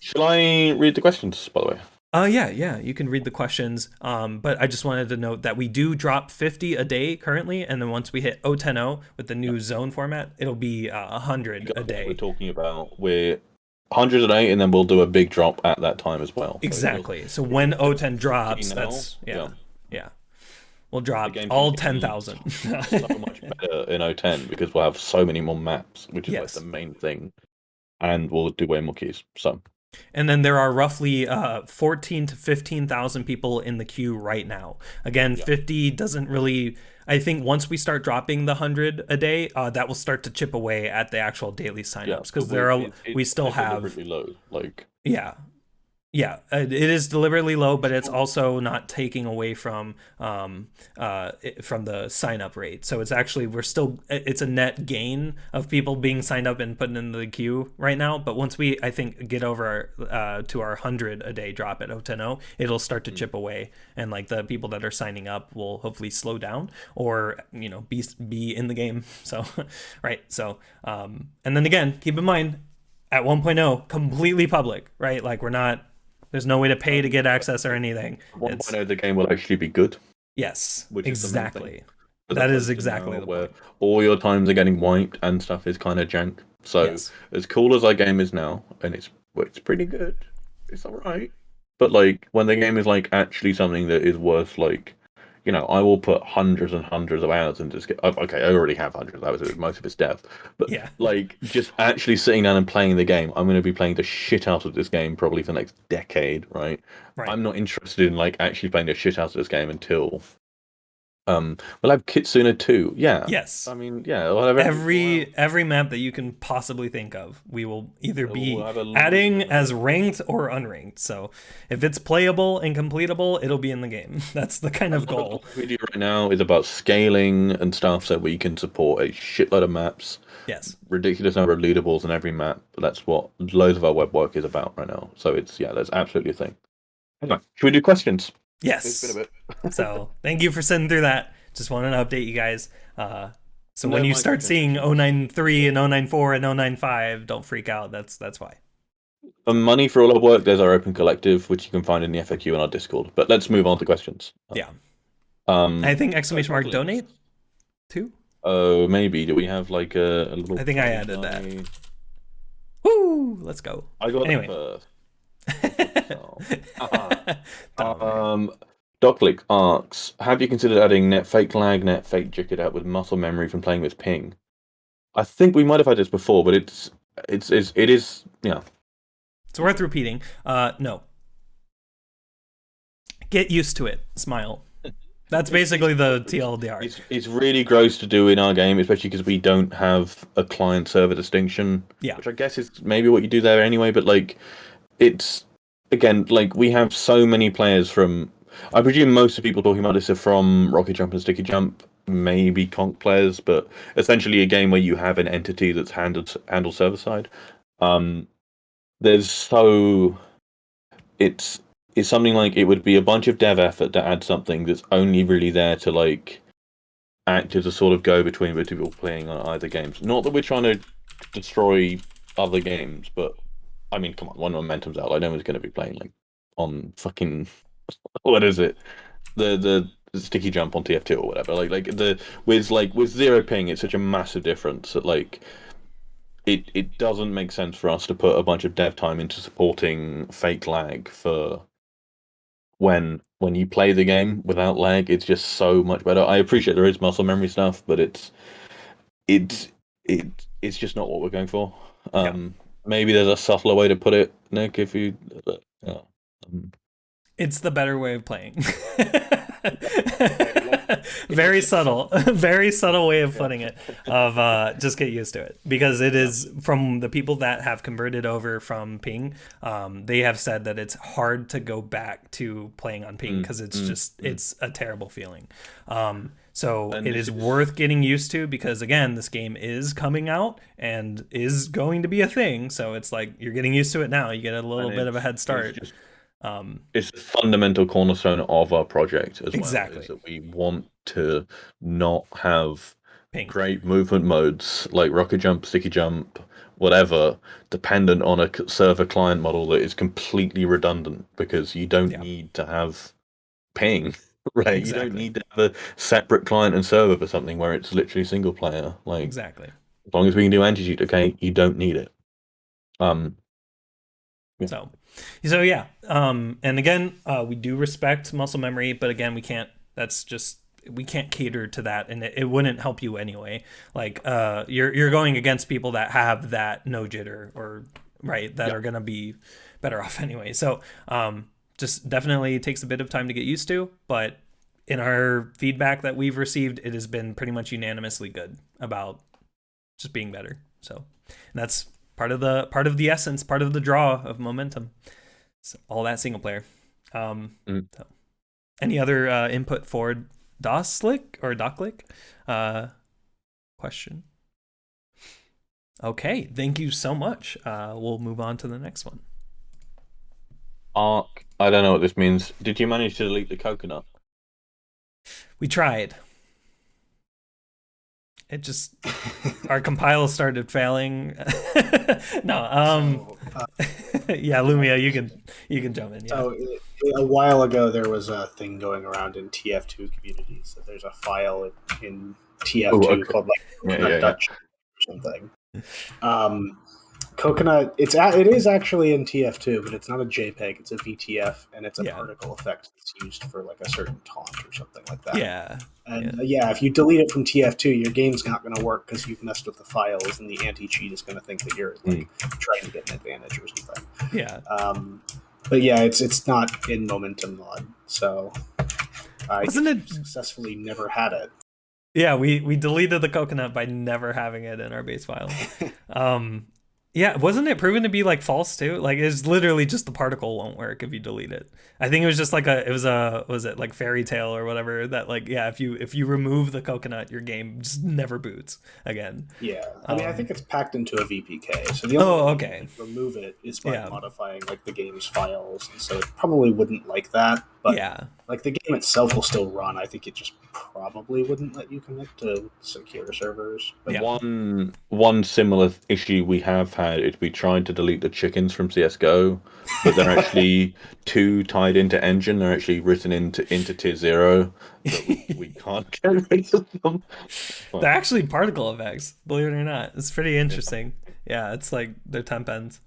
Shall I read the questions, by the way? Yeah, you can read the questions. But I just wanted to note that we do drop 50 a day currently, and then once we hit 010 with the new zone format, it'll be 100 a day. We're talking about 100 a day, and then we'll do a big drop at that time as well. Exactly. So when 010 drops, that's yeah. We'll drop all 10,000. So much better in 010 because we'll have so many more maps, which is like the main thing, and we'll do way more queues. So. And then there are roughly 14 to 15,000 people in the queue right now. Again, 50 doesn't really. I think once we start dropping the 100 a day, that will start to chip away at the actual daily signups because we still have low, like Yeah, it is deliberately low, but it's also not taking away from the sign up rate. So it's actually it's a net gain of people being signed up and put into the queue right now. But once we, I think, get over to our 100 a day drop at 010, it'll start to chip away, and like the people that are signing up will hopefully slow down or be in the game. So right, so and then again, keep in mind at 1.0 completely public, right? Like there's no way to pay to get access or anything. 1.0, the game will actually be good. Yes, which exactly. That is exactly the where point. all your times are getting wiped and stuff is kind of jank. So as cool as our game is now, and it's pretty good, it's all right. But like when the game is like actually something that is worth like, I will put hundreds and hundreds of hours into this game. Okay, I already have hundreds of hours. Most of it's dev, but like just actually sitting down and playing the game, I'm going to be playing the shit out of this game probably for the next decade, right? I'm not interested in like actually playing the shit out of this game until we'll have Kitsuna too. Yeah. Yes. I mean, yeah. We'll have every map that you can possibly think of, we will either be adding as ranked or unranked. So if it's playable and completable, it'll be in the game. That's the kind of goal. What we do right now is about scaling and stuff so we can support a shitload of maps. Yes. Ridiculous number of leaderboards in every map. But that's what loads of our web work is about right now. So that's absolutely a thing. Anyway, should we do questions? Yes. It's been a bit. So thank you for sitting through that. Just wanted to update you guys. So when you start seeing 093 and 094 and 095, don't freak out. That's why. For money for all our work, there's our open collective, which you can find in the FAQ in our Discord. But let's move on to questions. Yeah. I think ! Donate too. Oh, maybe. Do we have like a little? I think I added that. Woo! Let's go. I got anyway. First. Doclic asks, have you considered adding net fake lag, net fake jicket out with muscle memory from playing with ping? I think we might have had this before, but it is yeah. It's worth repeating. No. Get used to it. Smile. That's basically the TLDR. It's really gross to do in our game, especially because we don't have a client-server distinction. Yeah. Which I guess is maybe what you do there anyway, but like, it's, again, like, we have so many players from... I presume most of the people talking about this are from Rocket Jump and Sticky Jump, maybe Conk players, but essentially a game where you have an entity that's handled server-side. It's something like it would be a bunch of dev effort to add something that's only really there to like act as a sort of go-between with people playing on either games. Not that we're trying to destroy other games, but I mean, come on, when Momentum's out, like no one's going to be playing like on fucking what is it, the Sticky Jump on TF2 or whatever. With zero ping, it's such a massive difference that like. It doesn't make sense for us to put a bunch of dev time into supporting fake lag for when you play the game without lag. It's just so much better. I appreciate there is muscle memory stuff, but it's just not what we're going for. Maybe there's a subtler way to put it, Nick. If you, it's the better way of playing. Very subtle way of putting it, of just get used to it, because it is, from the people that have converted over from ping, they have said that it's hard to go back to playing on ping because it's a terrible feeling. So it is worth getting used to, because again, this game is coming out and is going to be a thing, so it's like you're getting used to it now. You get a little bit of a head start. It's a fundamental cornerstone of our project as well. Exactly. Is that we want to not have create movement modes like rocket jump, sticky jump, whatever, dependent on a server client model that is completely redundant because you don't need to have ping, right? Exactly. You don't need to have a separate client and server for something where it's literally single player. Like exactly. As long as we can do anti-cheat, okay, you don't need it. Yeah. So yeah. And again, we do respect muscle memory, but again, we can't cater to that, and it wouldn't help you anyway. Like you're going against people that have that no jitter or that are gonna be better off anyway. So just definitely takes a bit of time to get used to, but in our feedback that we've received, it has been pretty much unanimously good about just being better. So and that's part of the essence, part of the draw of Momentum. So all that single player. So. Any other input for Doclic? Question. Okay, thank you so much. We'll move on to the next one. Arc, I don't know what this means. Did you manage to delete the coconut? We tried. It just our compile started failing. No, yeah, Lumia, you can jump in. Yeah. So a while ago there was a thing going around in TF2 communities that there's a file in TF2 called like Dutch or something. Coconut, it is actually in TF2, but it's not a JPEG, it's a VTF, and it's a particle effect that's used for like a certain taunt or something like that. Yeah. And if you delete it from TF2, your game's not going to work because you've messed with the files, and the anti-cheat is going to think that you're like trying to get an advantage or something. Yeah. But yeah, it's not in Momentum mod, so I successfully never had it. Yeah, we deleted the coconut by never having it in our base file. Yeah, wasn't it proven to be like false too? Like it's literally just the particle won't work if you delete it. I think it was just like was it like fairy tale or whatever that like if you remove the coconut, your game just never boots again. Yeah, I mean I think it's packed into a VPK, so the only way you can remove it is by modifying like the game's files, and so it probably wouldn't like that. But like the game itself will still run. I think it just probably wouldn't let you connect to secure servers. But one similar issue we have had is we tried to delete the chickens from CS:GO, but they're actually too tied into engine. They're actually written into tier 0. But we can't get rid of them. They're actually particle effects, believe it or not. It's pretty interesting. Yeah, it's like they're temp ends.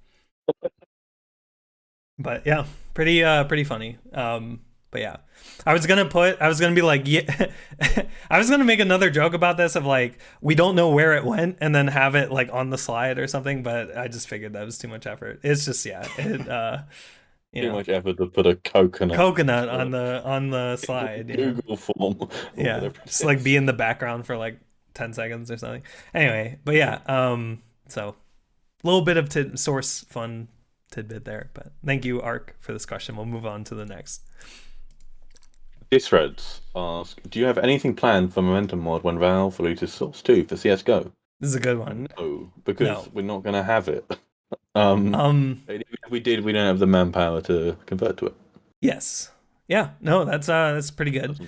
But yeah, pretty funny. But yeah, I was gonna be like, I was gonna make another joke about this of like, we don't know where it went and then have it like on the slide or something, but I just figured that was too much effort. It's just, too much effort to put a coconut on the slide. Google form. Yeah, just like be in the background for like 10 seconds or something. Anyway, but yeah, so a little bit of source fun tidbit there, but thank you, Arc, for this question. We'll move on to the next. Disres asks, do you have anything planned for Momentum mod when Valve releases Source 2 for CSGO? This is a good one. No, because we're not going to have it. If we did, we don't have the manpower to convert to it. Yes. Yeah. No, that's pretty good.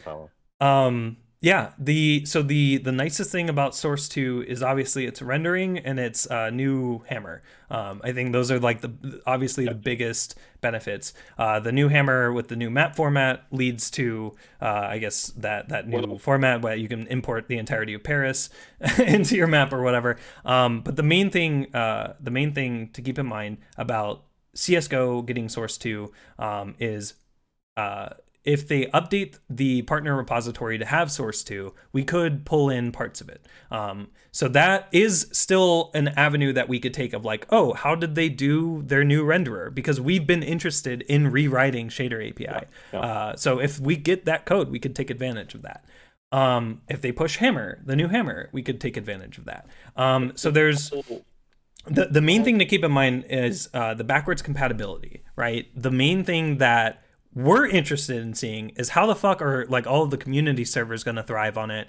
Yeah, the nicest thing about Source 2 is obviously its rendering and its new hammer. I think those are like the biggest benefits. The new hammer with the new map format leads to I guess that new format where you can import the entirety of Paris into your map or whatever. But the main thing to keep in mind about CS:GO getting Source 2 is if they update the partner repository to have Source 2, we could pull in parts of it. So that is still an avenue that we could take of like, oh, how did they do their new renderer? Because we've been interested in rewriting Shader API. So if we get that code, we could take advantage of that. If they push Hammer, the new Hammer, we could take advantage of that. So there's... The main thing to keep in mind is the backwards compatibility, right? The main thing that we're interested in seeing is how the fuck are like all of the community servers going to thrive on it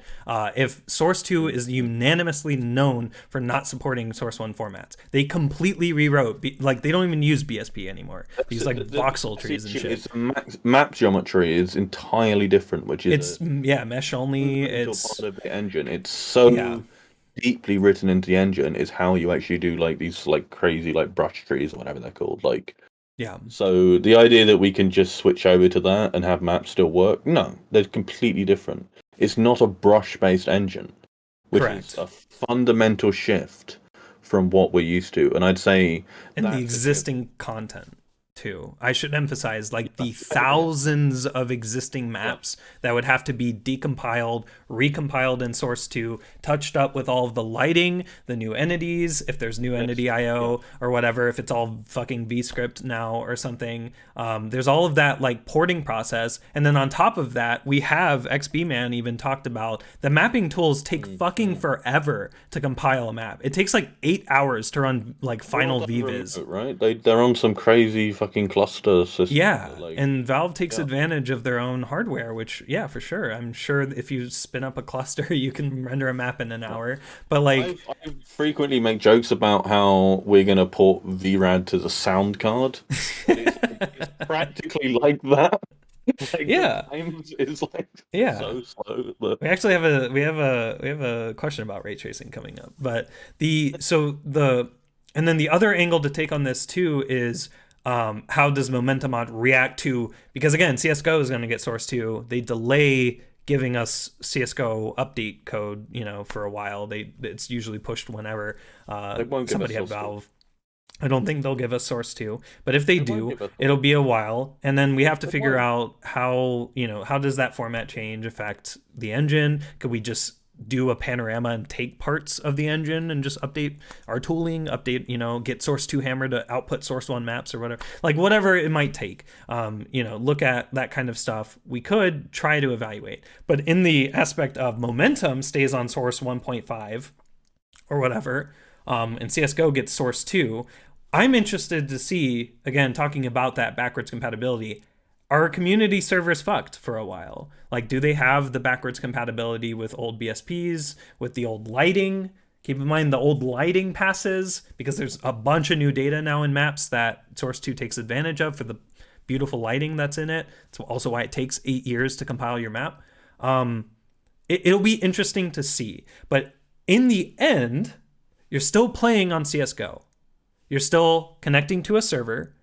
if Source 2 is unanimously known for not supporting Source 1 formats. They completely rewrote, like they don't even use BSP anymore. They use like voxel trees and shit. Map geometry is entirely different, which is mesh only. It's part of the engine. It's so deeply written into the engine is how you actually do like these like crazy like brush trees or whatever they're called. Like so the idea that we can just switch over to that and have maps still work, no, they're completely different. It's not a brush-based engine, which is a fundamental shift from what we're used to. And I'd say and the existing content too. I should emphasize like the thousands of existing maps that would have to be decompiled, recompiled in Source 2, touched up with all of the lighting, the new entities, if there's new entity IO or whatever, if it's all fucking VScript now or something. There's all of that like porting process. And then on top of that, we have XB Man even talked about the mapping tools take fucking forever to compile a map. It takes like 8 hours to run like final VViz. Right? They're on some crazy fucking cluster system. And Valve takes advantage of their own hardware, which for sure. I'm sure if you spin up a cluster you can render a map in an hour. But like I frequently make jokes about how we're gonna port VRAD to the sound card. It's practically like that. Like the times is like so slow. But... We actually have a question about ray tracing coming up. But and then the other angle to take on this too is how does Momentum Mod react to, because again, CSGO is going to get Source 2. They delay giving us CSGO update code, for a while. It's usually pushed whenever somebody at Valve. I don't think they'll give us Source 2, but if they do, it'll be a while. And then we have to figure out how does that format change affect the engine? Could we just do a panorama and take parts of the engine and just update our tooling, get Source 2 hammer to output Source 1 maps or whatever, like whatever it might take, look at that kind of stuff. We could try to evaluate, but in the aspect of Momentum stays on Source 1.5 or whatever, and CSGO gets Source 2, I'm interested to see, again, talking about that backwards compatibility, are community servers fucked for a while? Like, do they have the backwards compatibility with old BSPs, with the old lighting? Keep in mind the old lighting passes, because there's a bunch of new data now in maps that Source 2 takes advantage of for the beautiful lighting that's in it. It's also why it takes 8 years to compile your map. It'll be interesting to see. But in the end, you're still playing on CSGO. You're still connecting to a server,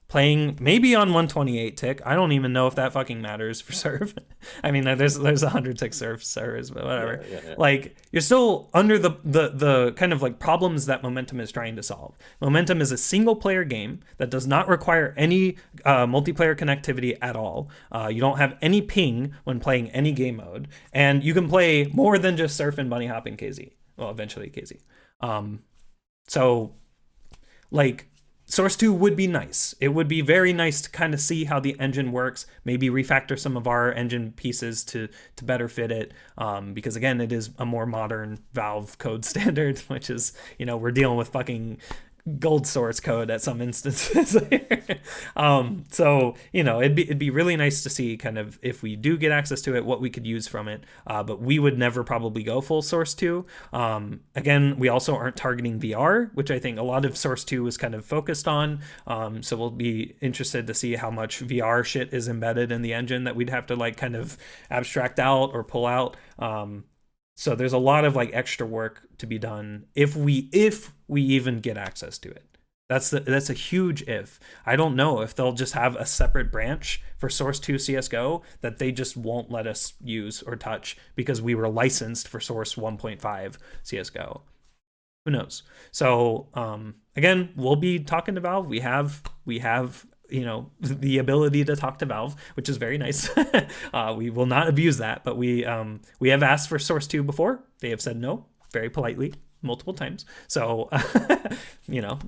playing maybe on 128 tick. I don't even know if that fucking matters for serve. I mean, there's 100 tick servers, but whatever. Like, you're still under the kind of like problems that Momentum is trying to solve. Momentum is a single player game that does not require any multiplayer connectivity at all. You don't have any ping when playing any game mode, and you can play more than just surf and bunny hop and KZ. Well, eventually KZ. So, like, Source 2 would be nice. It would be very nice to kind of see how the engine works, maybe refactor some of our engine pieces to better fit it, because, again, it is a more modern Valve code standard, which is, we're dealing with fucking gold source code at some instances. So it'd be really nice to see kind of, if we do get access to it, what we could use from it, but we would never probably go full Source 2. Again, we also aren't targeting VR, which I think a lot of Source 2 was kind of focused on, so we'll be interested to see how much VR shit is embedded in the engine that we'd have to like kind of abstract out or pull out. So there's a lot of like extra work to be done if we even get access to it. That's a huge if. I don't know if they'll just have a separate branch for Source 2 CSGO that they just won't let us use or touch because we were licensed for Source 1.5 CSGO. Who knows? So again, we'll be talking to Valve. We have the ability to talk to Valve, which is very nice. We will not abuse that, but we have asked for Source 2 before. They have said no, very politely, multiple times. So,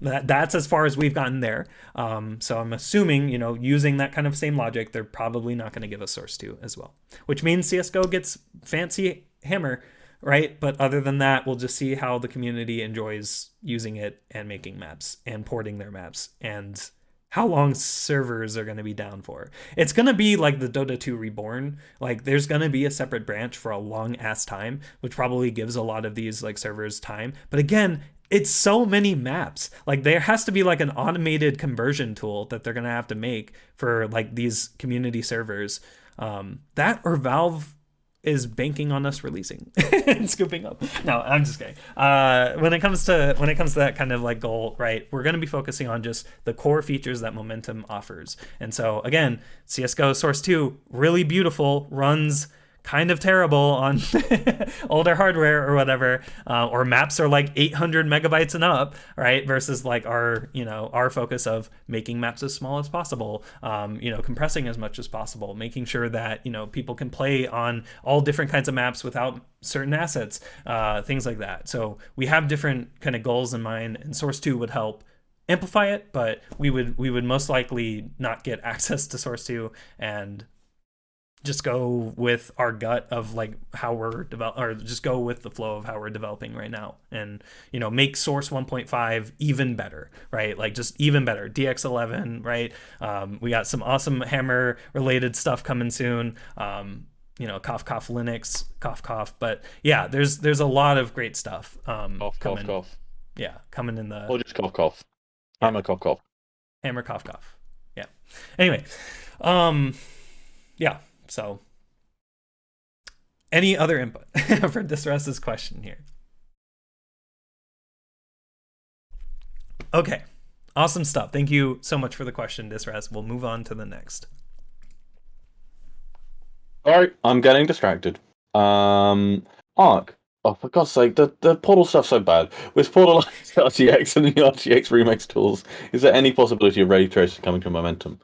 that's as far as we've gotten there. So I'm assuming, using that kind of same logic, they're probably not going to give us Source 2 as well, which means CSGO gets fancy hammer, right? But other than that, we'll just see how the community enjoys using it and making maps and porting their maps and how long servers are going to be down for. It's going to be like the Dota 2 Reborn. Like there's going to be a separate branch for a long ass time, which probably gives a lot of these like servers time. But again, it's so many maps. Like there has to be like an automated conversion tool that they're going to have to make for like these community servers. That or Valve is banking on us releasing and scooping up. No, I'm just kidding. When it comes to that kind of like goal, right, we're going to be focusing on just the core features that Momentum offers. And so again, CS:GO Source 2, really beautiful, runs kind of terrible on older hardware or whatever, or maps are like 800 megabytes and up, right? Versus like our focus of making maps as small as possible, compressing as much as possible, making sure that, people can play on all different kinds of maps without certain assets, things like that. So we have different kind of goals in mind, and Source 2 would help amplify it, but we would most likely not get access to Source 2 and just go with our gut of like how we're or just go with the flow of how we're developing right now, and make Source 1.5 even better, right? Like just even better. DX11, right? We got some awesome Hammer related stuff coming soon. Cough cough Linux, cough cough. But yeah, there's a lot of great stuff cough coming. Cough. Yeah, coming in the. Or just cough cough. Hammer cough cough. Hammer cough cough. Yeah. Anyway, yeah. So, any other input for Disres' question here? Okay, awesome stuff. Thank you so much for the question, Disres. We'll move on to the next. All right, I'm getting distracted. Ark. Oh, for God's sake, the Portal stuff's so bad. With Portal RTX and the RTX remix tools, is there any possibility of ray tracing coming to Momentum?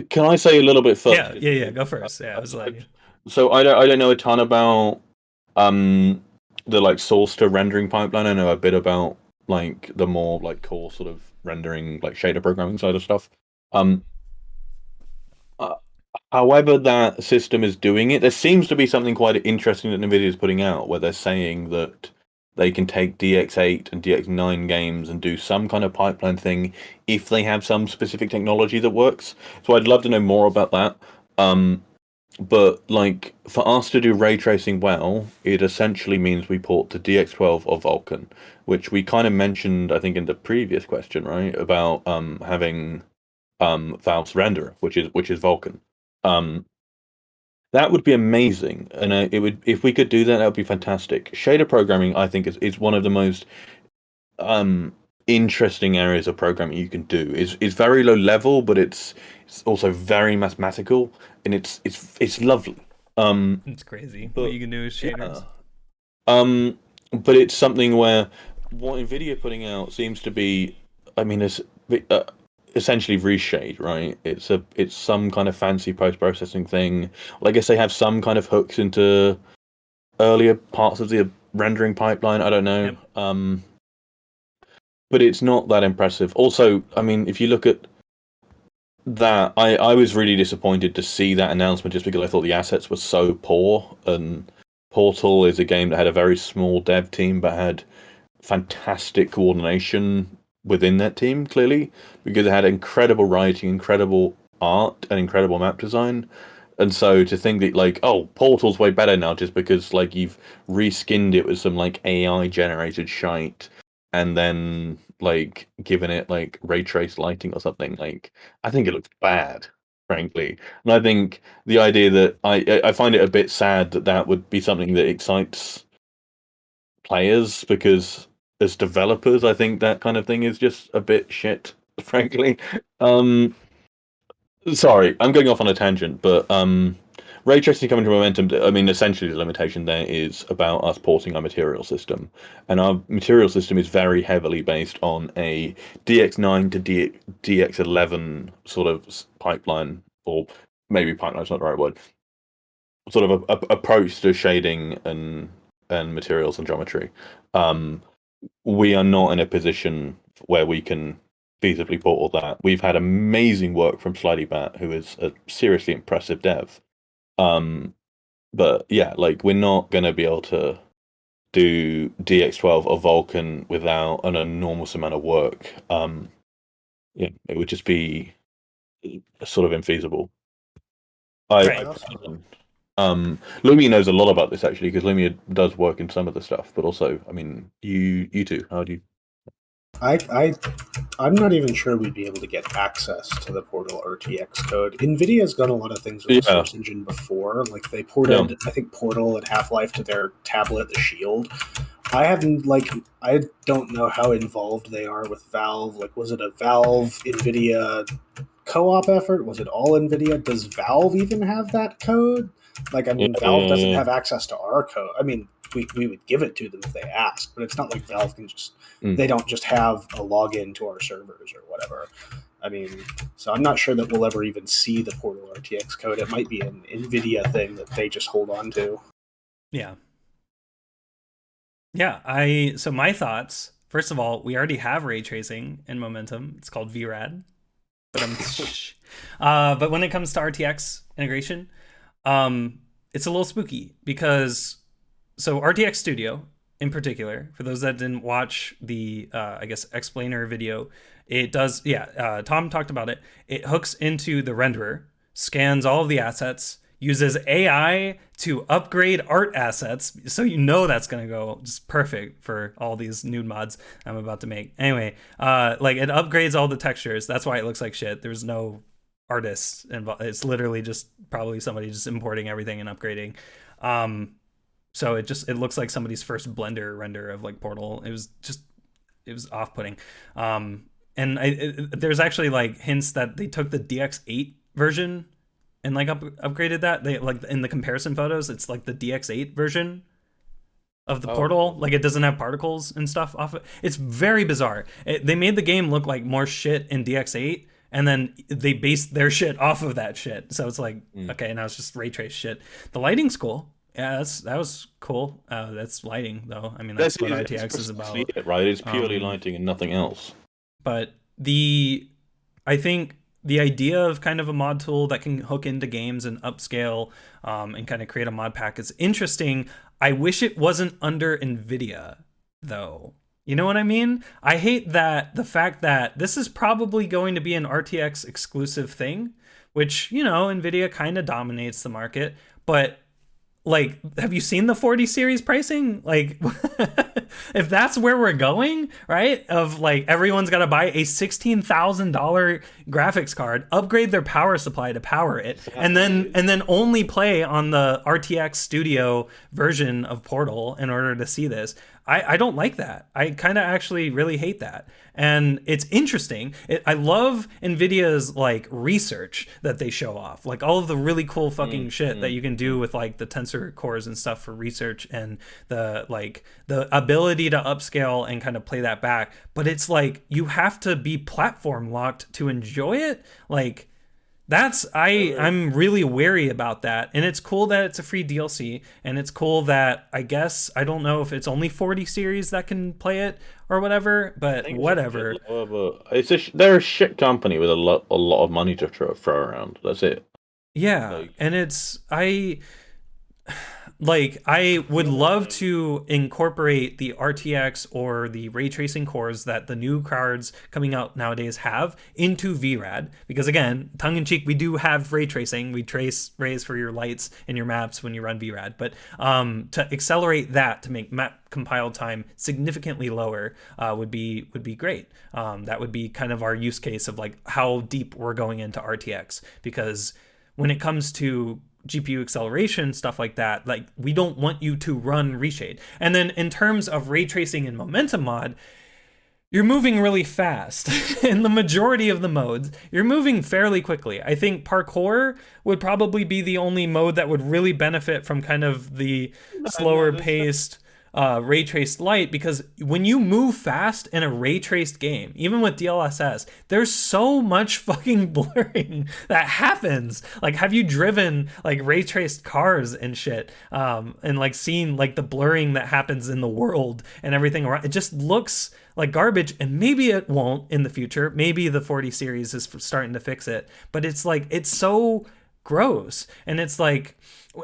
Can I say a little bit first? Yeah. Go first. Yeah, I was like. So I don't know a ton about the like source to rendering pipeline. I know a bit about like the more like core sort of rendering, like shader programming side of stuff. However that system is doing it, there seems to be something quite interesting that NVIDIA is putting out, where they're saying that they can take DX8 and DX9 games and do some kind of pipeline thing if they have some specific technology that works. So I'd love to know more about that. But like for us to do ray tracing well, it essentially means we port to DX12 or Vulkan, which we kind of mentioned, I think, in the previous question, right? About having Valve's renderer, which is Vulkan. That would be amazing, and it would, if we could do that, that would be fantastic. Shader programming, I think, is one of the most interesting areas of programming you can do. It's very low level, but it's also very mathematical, and it's lovely. It's crazy what you can do with shaders. Yeah. But it's something where what NVIDIA are putting out seems to be, I mean, it's essentially reshade, right? It's some kind of fancy post-processing thing. Well, I guess they have some kind of hooks into earlier parts of the rendering pipeline. I don't know. Yep. But it's not that impressive. Also, I mean, if you look at that, I was really disappointed to see that announcement just because I thought the assets were so poor. And Portal is a game that had a very small dev team but had fantastic coordination within that team, clearly, because it had incredible writing, incredible art, and incredible map design. And so to think that like, oh, Portal's way better now just because like you've reskinned it with some like AI generated shite and then like given it like ray trace lighting or something, like I think it looks bad, frankly. And I think the idea that I find it a bit sad that would be something that excites players, because as developers, I think that kind of thing is just a bit shit, frankly. Sorry, I'm going off on a tangent, but ray tracing coming to Momentum, I mean, essentially the limitation there is about us porting our material system. And our material system is very heavily based on a DX9 to DX11 sort of pipeline, or maybe pipeline's not the right word, sort of a approach to shading and materials and geometry. We are not in a position where we can feasibly port all that. We've had amazing work from Slidybat, who is a seriously impressive dev. But yeah, like we're not going to be able to do DX12 or Vulkan without an enormous amount of work. Yeah, it would just be sort of infeasible. Lumia knows a lot about this actually, because Lumia does work in some of the stuff, but also, I mean, you two, how do you? I'm not even sure we'd be able to get access to the Portal RTX code. NVIDIA's done a lot of things with the Source Engine before. Like they ported, I think, Portal and Half-Life to their tablet, the Shield. I don't know how involved they are with Valve. Like, was it a Valve NVIDIA co-op effort? Was it all NVIDIA? Does Valve even have that code? Like, I mean, Valve doesn't have access to our code. I mean, we would give it to them if they ask, but it's not like Valve can just they don't just have a login to our servers or whatever. I mean, so I'm not sure that we'll ever even see the Portal RTX code. It might be an NVIDIA thing that they just hold on to. Yeah. So my thoughts, first of all, we already have ray tracing in Momentum. It's called VRAD. But when it comes to RTX integration, it's a little spooky because RTX Studio in particular, for those that didn't watch the I guess explainer video, it does Tom talked about it. It hooks into the renderer, scans all of the assets, uses AI to upgrade art assets, so that's gonna go just perfect for all these nude mods I'm about to make. Anyway, like it upgrades all the textures. That's why it looks like shit. There's no artists involved. It's literally just probably somebody just importing everything and upgrading. So it looks like somebody's first Blender render of like Portal. It was off-putting. There's actually like hints that they took the DX8 version and like upgraded that. They like in the comparison photos, it's like the DX8 version of the Portal. Like it doesn't have particles and stuff off it. It's very bizarre. They made the game look like more shit in DX8, and then they based their shit off of that shit. So it's like, okay, now it's just ray trace shit. The lighting's cool. Yeah, that was cool. That's lighting, though. I mean, that's what RTX is about. Right? It's purely lighting and nothing else. But I think the idea of kind of a mod tool that can hook into games and upscale and kind of create a mod pack is interesting. I wish it wasn't under NVIDIA, though. You know what I mean? I hate the fact that this is probably going to be an RTX exclusive thing, which, NVIDIA kind of dominates the market, but like, have you seen the 40 series pricing? Like, if that's where we're going, right? Of like, everyone's got to buy a $16,000 graphics card, upgrade their power supply to power it, and then only play on the RTX Studio version of Portal in order to see this. I don't like that. I kind of actually really hate that. And it's interesting. I love NVIDIA's like research that they show off, like all of the really cool fucking shit that you can do with like the tensor cores and stuff for research, and the ability to upscale and kind of play that back. But it's like you have to be platform locked to enjoy it. Like, I'm really wary about that. And it's cool that it's a free DLC, and it's cool that I don't know if it's only 40 series that can play it or whatever, but whatever. They're a shit company with a lot of money to throw around. That's it. Yeah, and I would love to incorporate the RTX or the ray tracing cores that the new cards coming out nowadays have into VRAD, because again, tongue-in-cheek, we do have ray tracing. We trace rays for your lights and your maps when you run VRAD, but to accelerate that, to make map compile time significantly lower would be great. That would be kind of our use case of like how deep we're going into RTX, because when it comes to GPU acceleration, stuff like that, like we don't want you to run reshade. And then in terms of ray tracing and momentum mod, you're moving really fast. In the majority of the modes, you're moving fairly quickly. I think parkour would probably be the only mode that would really benefit from kind of the slower paced ray traced light, because when you move fast in a ray traced game, even with DLSS, there's so much fucking blurring that happens. Like, have you driven like ray traced cars and shit, and like seen like the blurring that happens in the world and everything around? It just looks like garbage, and maybe it won't in the future. Maybe the 40 series is starting to fix it, but it's like, it's so gross. And it's like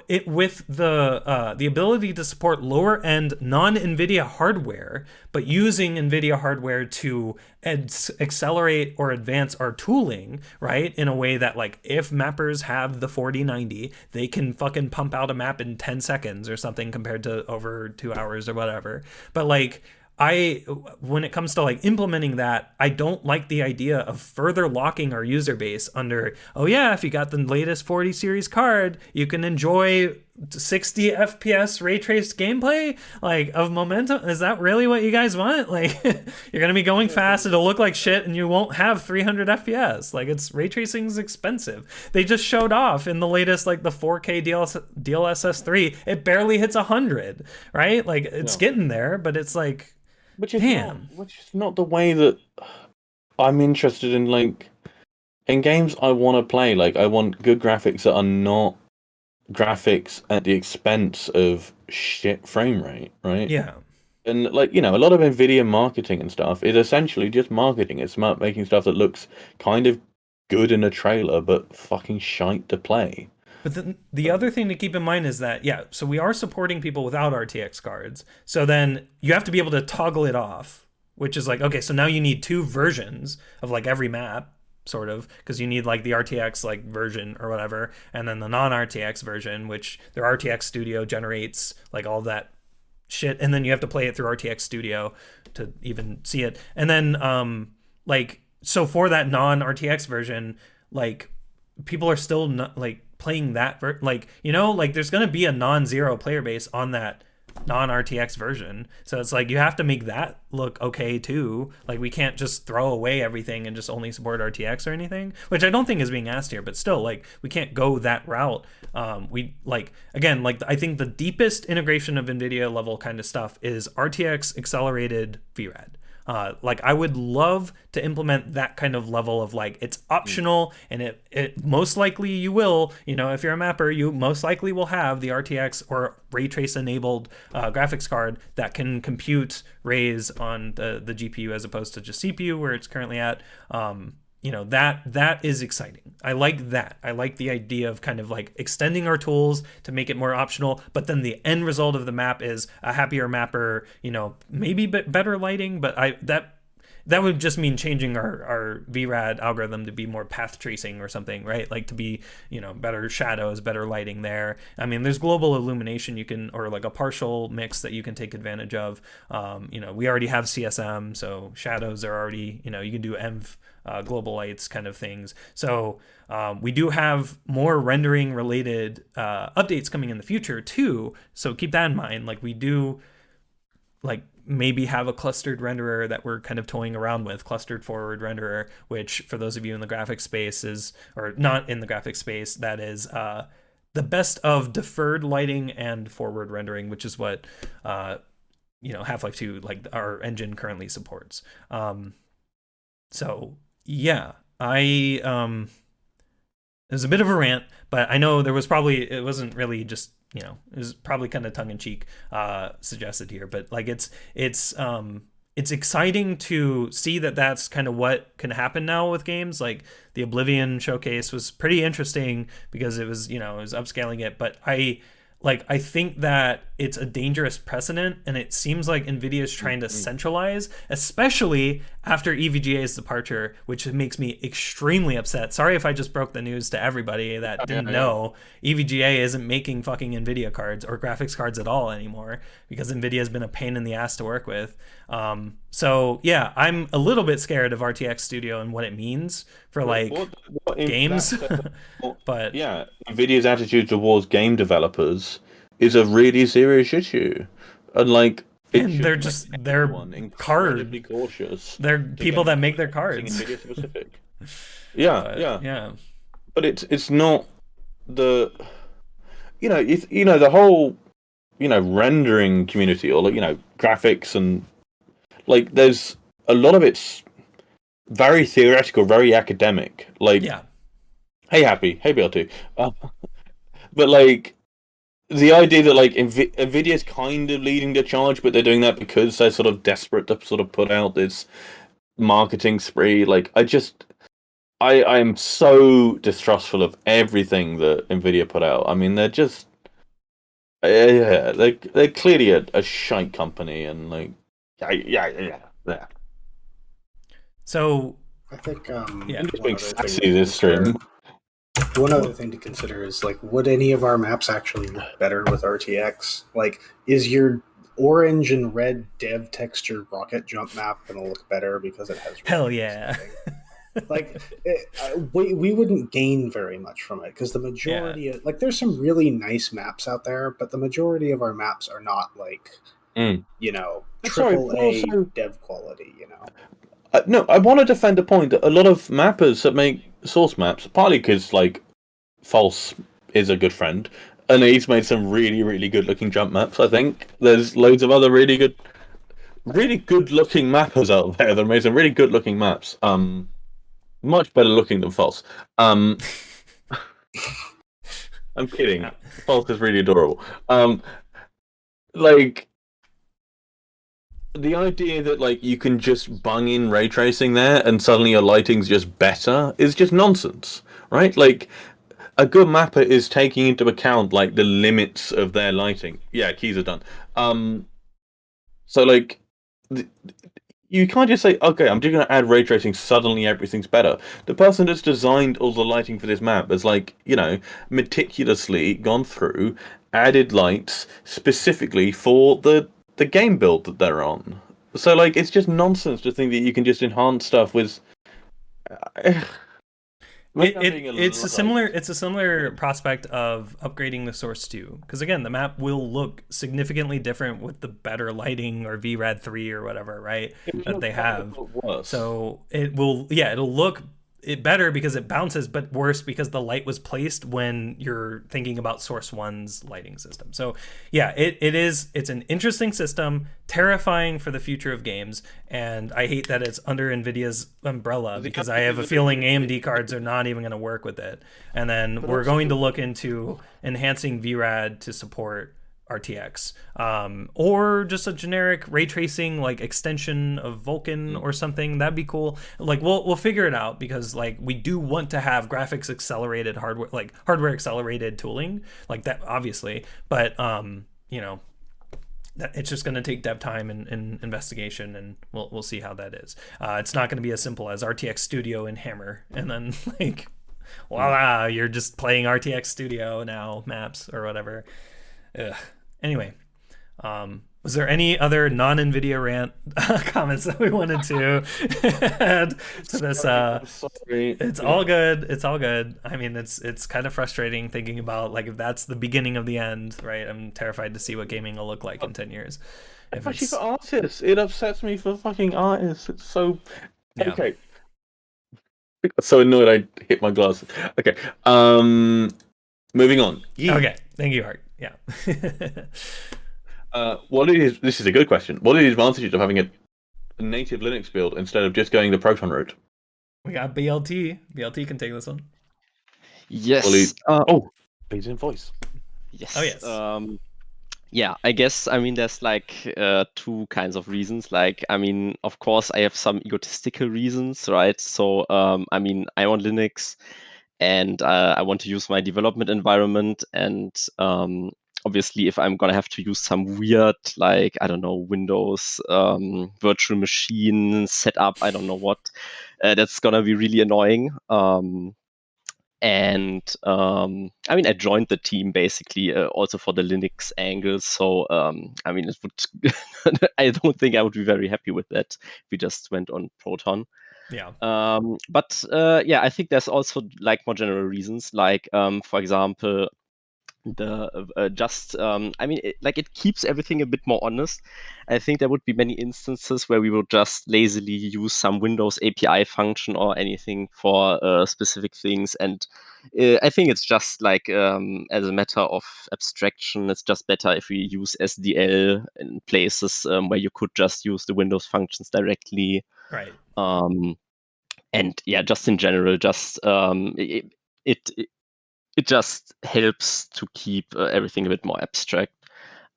it with the ability to support lower end non-NVIDIA hardware, but using NVIDIA hardware to accelerate or advance our tooling, right? In a way that, like, if mappers have the 4090, they can fucking pump out a map in 10 seconds or something compared to over 2 hours or whatever. But like, when it comes to like implementing that, I don't like the idea of further locking our user base under, oh yeah, if you got the latest 40 series card, you can enjoy 60 FPS ray traced gameplay like of Momentum. Is that really what you guys want? Like, you're gonna be going fast, it'll look like shit, and you won't have 300 FPS. Like, it's ray tracing is expensive. They just showed off in the latest, like the 4K DLSS 3, it barely hits 100, right? Like, it's getting there, but it's like, which is not the way that I'm interested in. Like, in games I want to play, like, I want good graphics that are not graphics at the expense of shit frame rate, right? Yeah. And like, you know, a lot of NVIDIA marketing and stuff is essentially just marketing. It's about making stuff that looks kind of good in a trailer, but fucking shite to play. But then the other thing to keep in mind is that, yeah, so we are supporting people without RTX cards. So then you have to be able to toggle it off, which is like, okay, so now you need 2 versions of like every map, sort of, because you need like the RTX like version or whatever, and then the non-RTX version, which their RTX Studio generates like all that shit, and then you have to play it through RTX Studio to even see it. And then like, so for that non-RTX version, like, people are still not like playing that like, you know, like there's going to be a non-zero player base on that non-RTX version. So it's like you have to make that look okay too. Like, we can't just throw away everything and just only support RTX or anything, which I don't think is being asked here, but still, like, we can't go that route. We like, again, like, I think the deepest integration of NVIDIA level kind of stuff is RTX accelerated VRAD. Like, I would love to implement that kind of level of like, it's optional, and it most likely you will, you know, if you're a mapper, you most likely will have the RTX or ray trace enabled graphics card that can compute rays on the GPU as opposed to just CPU where it's currently at. You know, that is exciting. I like that. I like the idea of kind of like extending our tools to make it more optional, but then the end result of the map is a happier mapper, you know, maybe better lighting, but that would just mean changing our VRAD algorithm to be more path tracing or something, right? Like, to be, you know, better shadows, better lighting there. I mean, there's global illumination you can, or like a partial mix that you can take advantage of. You know, we already have CSM, so shadows are already, you know, you can do ENV global lights kind of things. So we do have more rendering related updates coming in the future too. So keep that in mind. Like, we do like maybe have a clustered renderer that we're kind of toying around with, clustered forward renderer, which for those of you in the graphics space is, or not in the graphics space, that is the best of deferred lighting and forward rendering, which is what you know, Half-Life 2, like, our engine currently supports. So yeah, it was a bit of a rant, but I know there was probably, it wasn't really just, you know, it was probably kind of tongue-in-cheek suggested here, but like, it's exciting to see that that's kind of what can happen now with games. Like, the Oblivion showcase was pretty interesting because it was, you know, it was upscaling it, but I think that it's a dangerous precedent, and it seems like NVIDIA is trying to centralize, especially after EVGA's departure, which makes me extremely upset. Sorry if I just broke the news to everybody that didn't know. EVGA isn't making fucking NVIDIA cards or graphics cards at all anymore, because NVIDIA has been a pain in the ass to work with. So yeah, I'm a little bit scared of RTX Studio and what it means for like what games. But yeah, NVIDIA's attitude towards game developers is a really serious issue, and like, they're incredibly cautious. They're people that make their cards. NVIDIA specific. Yeah. But it's not the, you know, the whole, you know, rendering community, or like, you know, graphics, and like, there's a lot of it's very theoretical, very academic. Like, hey Happy, hey BL2, but like, the idea that like NVIDIA's kind of leading the charge, but they're doing that because they're sort of desperate to sort of put out this marketing spree. Like, I am so distrustful of everything that Nvidia put out. I mean, they're just they're clearly a shite company, and like yeah. So I think yeah, Just one being other sassy thing to this stream. one other thing to consider is like, would any of our maps actually look better with RTX? Like, is your orange and red dev texture rocket jump map going to look better because it has hell red yeah. like we wouldn't gain very much from it because the majority of, like, there's some really nice maps out there, but the majority of our maps are not like triple A dev quality. No, I want to defend the point that a lot of mappers that make source maps, partly because like False is a good friend, and he's made some really, really good looking jump maps. I think there's loads of other really good looking mappers out there that made some really good looking maps. Much better looking than False. I'm kidding. False is really adorable. Like the idea that like you can just bung in ray tracing there and suddenly your lighting's just better is just nonsense, right? Like a good mapper is taking into account like the limits of their lighting. Yeah, keys are done. So like you can't just say, okay, I'm just going to add ray tracing, suddenly everything's better. The person that's designed all the lighting for this map has, like, meticulously gone through, added lights specifically for the game build that they're on. So, like, it's just nonsense to think that you can just enhance stuff with. It's a similar prospect of upgrading the source too, because again, the map will look significantly different with the better lighting or VRAD 3 or whatever, right? That they have. So it'll look better because it bounces, but worse because the light was placed when you're thinking about Source 1's lighting system. So yeah, it's an interesting system, terrifying for the future of games, and I hate that it's under Nvidia's umbrella because I have a feeling AMD cards are not even going to work with it. And then we're going to look into enhancing VRAD to support RTX, or just a generic ray tracing like extension of Vulkan or something. That'd be cool. Like we'll figure it out, because like we do want to have graphics accelerated hardware, like hardware accelerated tooling like that, obviously. But it's just going to take dev time and investigation, and we'll see how that is. It's not going to be as simple as RTX Studio and Hammer, and then like voila, you're just playing RTX Studio now maps or whatever. Ugh. Anyway, was there any other non-NVIDIA rant comments that we wanted to add to this? I'm sorry. It's all good. It's all good. I mean, it's kind of frustrating thinking about like if that's the beginning of the end, right? I'm terrified to see what gaming will look like in 10 years. Especially for artists, it upsets me for fucking artists. It's so okay. I got so annoyed I hit my glass. Okay. Moving on. Okay. Thank you, Art. Yeah. This is a good question. What are the advantages of having a native Linux build instead of just going the Proton route? We got BLT. BLT can take this one. Yes. Please in voice. Yes. Oh yes. Yeah, I guess, I mean, there's like two kinds of reasons. Like, I mean, of course, I have some egotistical reasons, right? So, I mean, I'm on Linux, and I want to use my development environment. And obviously, if I'm gonna have to use some weird, like, I don't know, Windows virtual machine setup, I don't know what, that's gonna be really annoying. And I mean, I joined the team basically also for the Linux angle. So I mean, it would. I don't think I would be very happy with that if we just went on Proton. Yeah. But yeah, I think there's also like more general reasons, like for example, the I mean, it keeps everything a bit more honest. I think there would be many instances where we would just lazily use some Windows API function or anything for specific things, and I think it's just like as a matter of abstraction, it's just better if we use SDL in places where you could just use the Windows functions directly. Right. And yeah, just in general, just it just helps to keep everything a bit more abstract.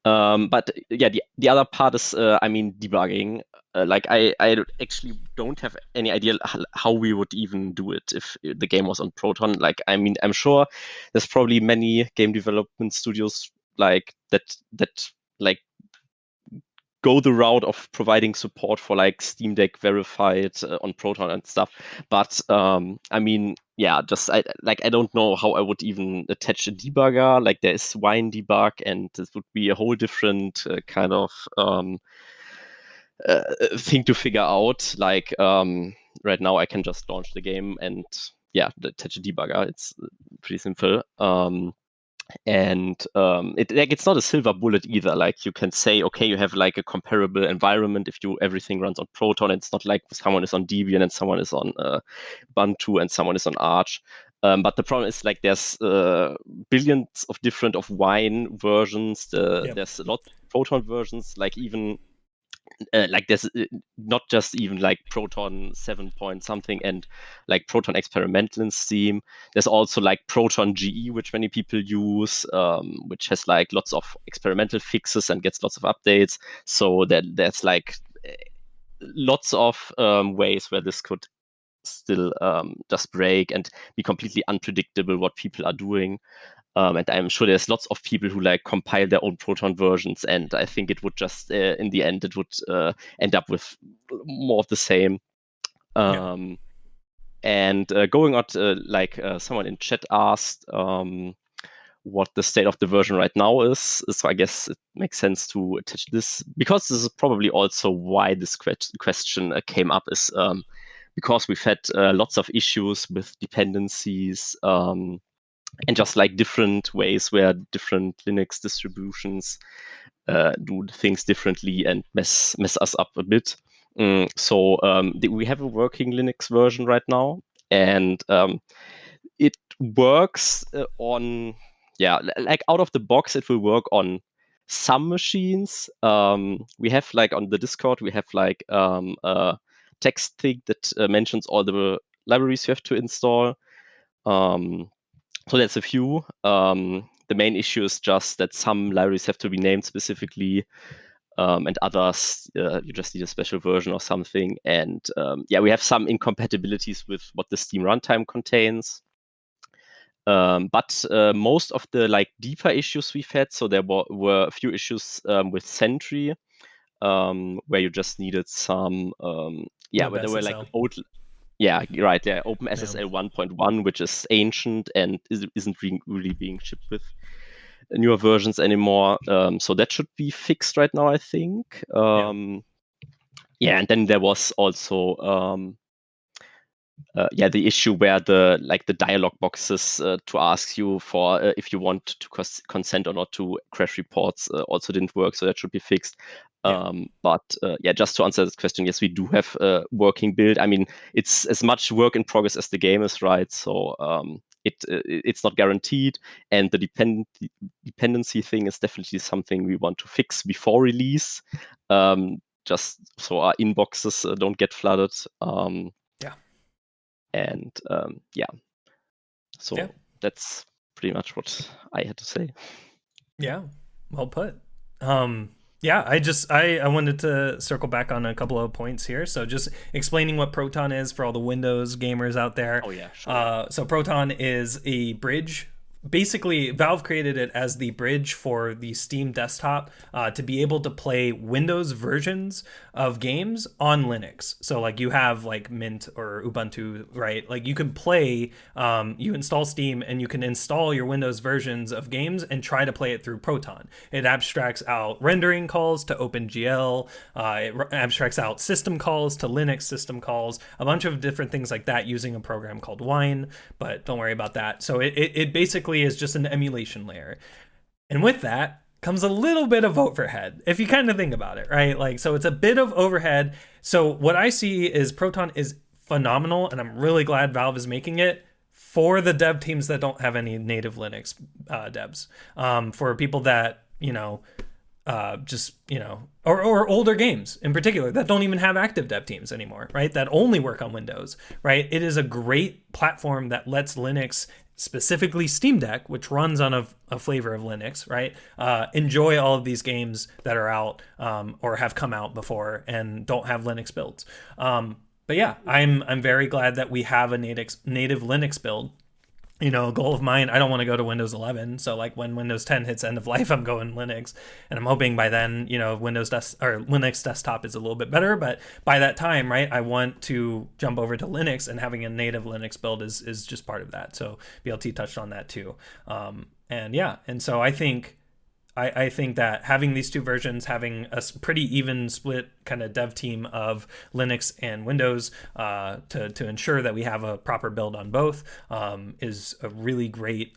But yeah, the other part is, I mean, debugging. Like I actually don't have any idea how we would even do it if the game was on Proton. Like, I mean, I'm sure there's probably many game development studios like that like go the route of providing support for like Steam Deck verified on Proton and stuff. But I mean, yeah, just I don't know how I would even attach a debugger. Like there is Wine debug, and this would be a whole different kind of thing to figure out. Like right now, I can just launch the game and yeah, attach a debugger. It's pretty simple. And it's not a silver bullet either. Like you can say, okay, you have like a comparable environment if everything runs on Proton. It's not like someone is on Debian and someone is on Ubuntu and someone is on Arch. But the problem is like there's billions of different of Wine versions. There's a lot of Proton versions. Like even like there's not just even like Proton 7 point something and like Proton experimental in Steam. There's also like Proton GE, which many people use, which has like lots of experimental fixes and gets lots of updates. So there's like lots of ways where this could still just break and be completely unpredictable what people are doing. And I'm sure there's lots of people who like compile their own Proton versions, and I think it would just in the end it would end up with more of the same. And going on like someone in chat asked what the state of the version right now is. So I guess it makes sense to attach this, because this is probably also why this question came up, is because we've had lots of issues with dependencies. And just like different ways where different Linux distributions do things differently and mess us up a bit. So we have a working Linux version right now, and it works on, yeah, like out of the box, it will work on some machines. We have like on the Discord, we have like a text thing that mentions all the libraries you have to install. So that's a few. The main issue is just that some libraries have to be named specifically, and others you just need a special version or something. And yeah, we have some incompatibilities with what the Steam runtime contains. But most of the like deeper issues we've had, so there were a few issues with Sentry, where you just needed some, yeah, where there were like old. Yeah, right. Yeah, OpenSSL 1.1, which is ancient and isn't really being shipped with newer versions anymore. So that should be fixed right now, I think. Yeah, and then there was also the issue where the dialog boxes to ask you for if you want to consent or not to crash reports also didn't work, so that should be fixed. But just to answer this question, yes, we do have a working build. I mean, it's as much work in progress as the game is, right? So it's not guaranteed, and the dependency thing is definitely something we want to fix before release, just so our inboxes don't get flooded. And so that's pretty much what I had to say. Yeah, well put. Yeah, I wanted to circle back on a couple of points here. So just explaining what Proton is for all the Windows gamers out there. Oh yeah, sure. So Proton is a bridge. Basically, Valve created it as the bridge for the Steam desktop to be able to play Windows versions of games on Linux. So like you have like Mint or Ubuntu, right? Like you can play, you install Steam and you can install your Windows versions of games and try to play it through Proton. It abstracts out rendering calls to OpenGL. It abstracts out system calls to Linux system calls, a bunch of different things like that using a program called Wine, but don't worry about that. So it basically is just an emulation layer. And with that comes a little bit of overhead, if you kind of think about it, right? Like, so it's a bit of overhead. So what I see is Proton is phenomenal, and I'm really glad Valve is making it for the dev teams that don't have any native Linux devs. For people that, or older games in particular that don't even have active dev teams anymore, right? That only work on Windows, right? It is a great platform that lets Linux specifically Steam Deck, which runs on a flavor of Linux, right? Enjoy all of these games that are out or have come out before and don't have Linux builds. But yeah, I'm very glad that we have a native Linux build. You know, a goal of mine, I don't want to go to Windows 11. So like when Windows 10 hits end of life, I'm going Linux, and I'm hoping by then, you know, Linux desktop is a little bit better. But by that time, right, I want to jump over to Linux, and having a native Linux build is just part of that. So BLT touched on that too. And yeah, and so I think that having these two versions, having a pretty even split kind of dev team of Linux and Windows to ensure that we have a proper build on both is a really great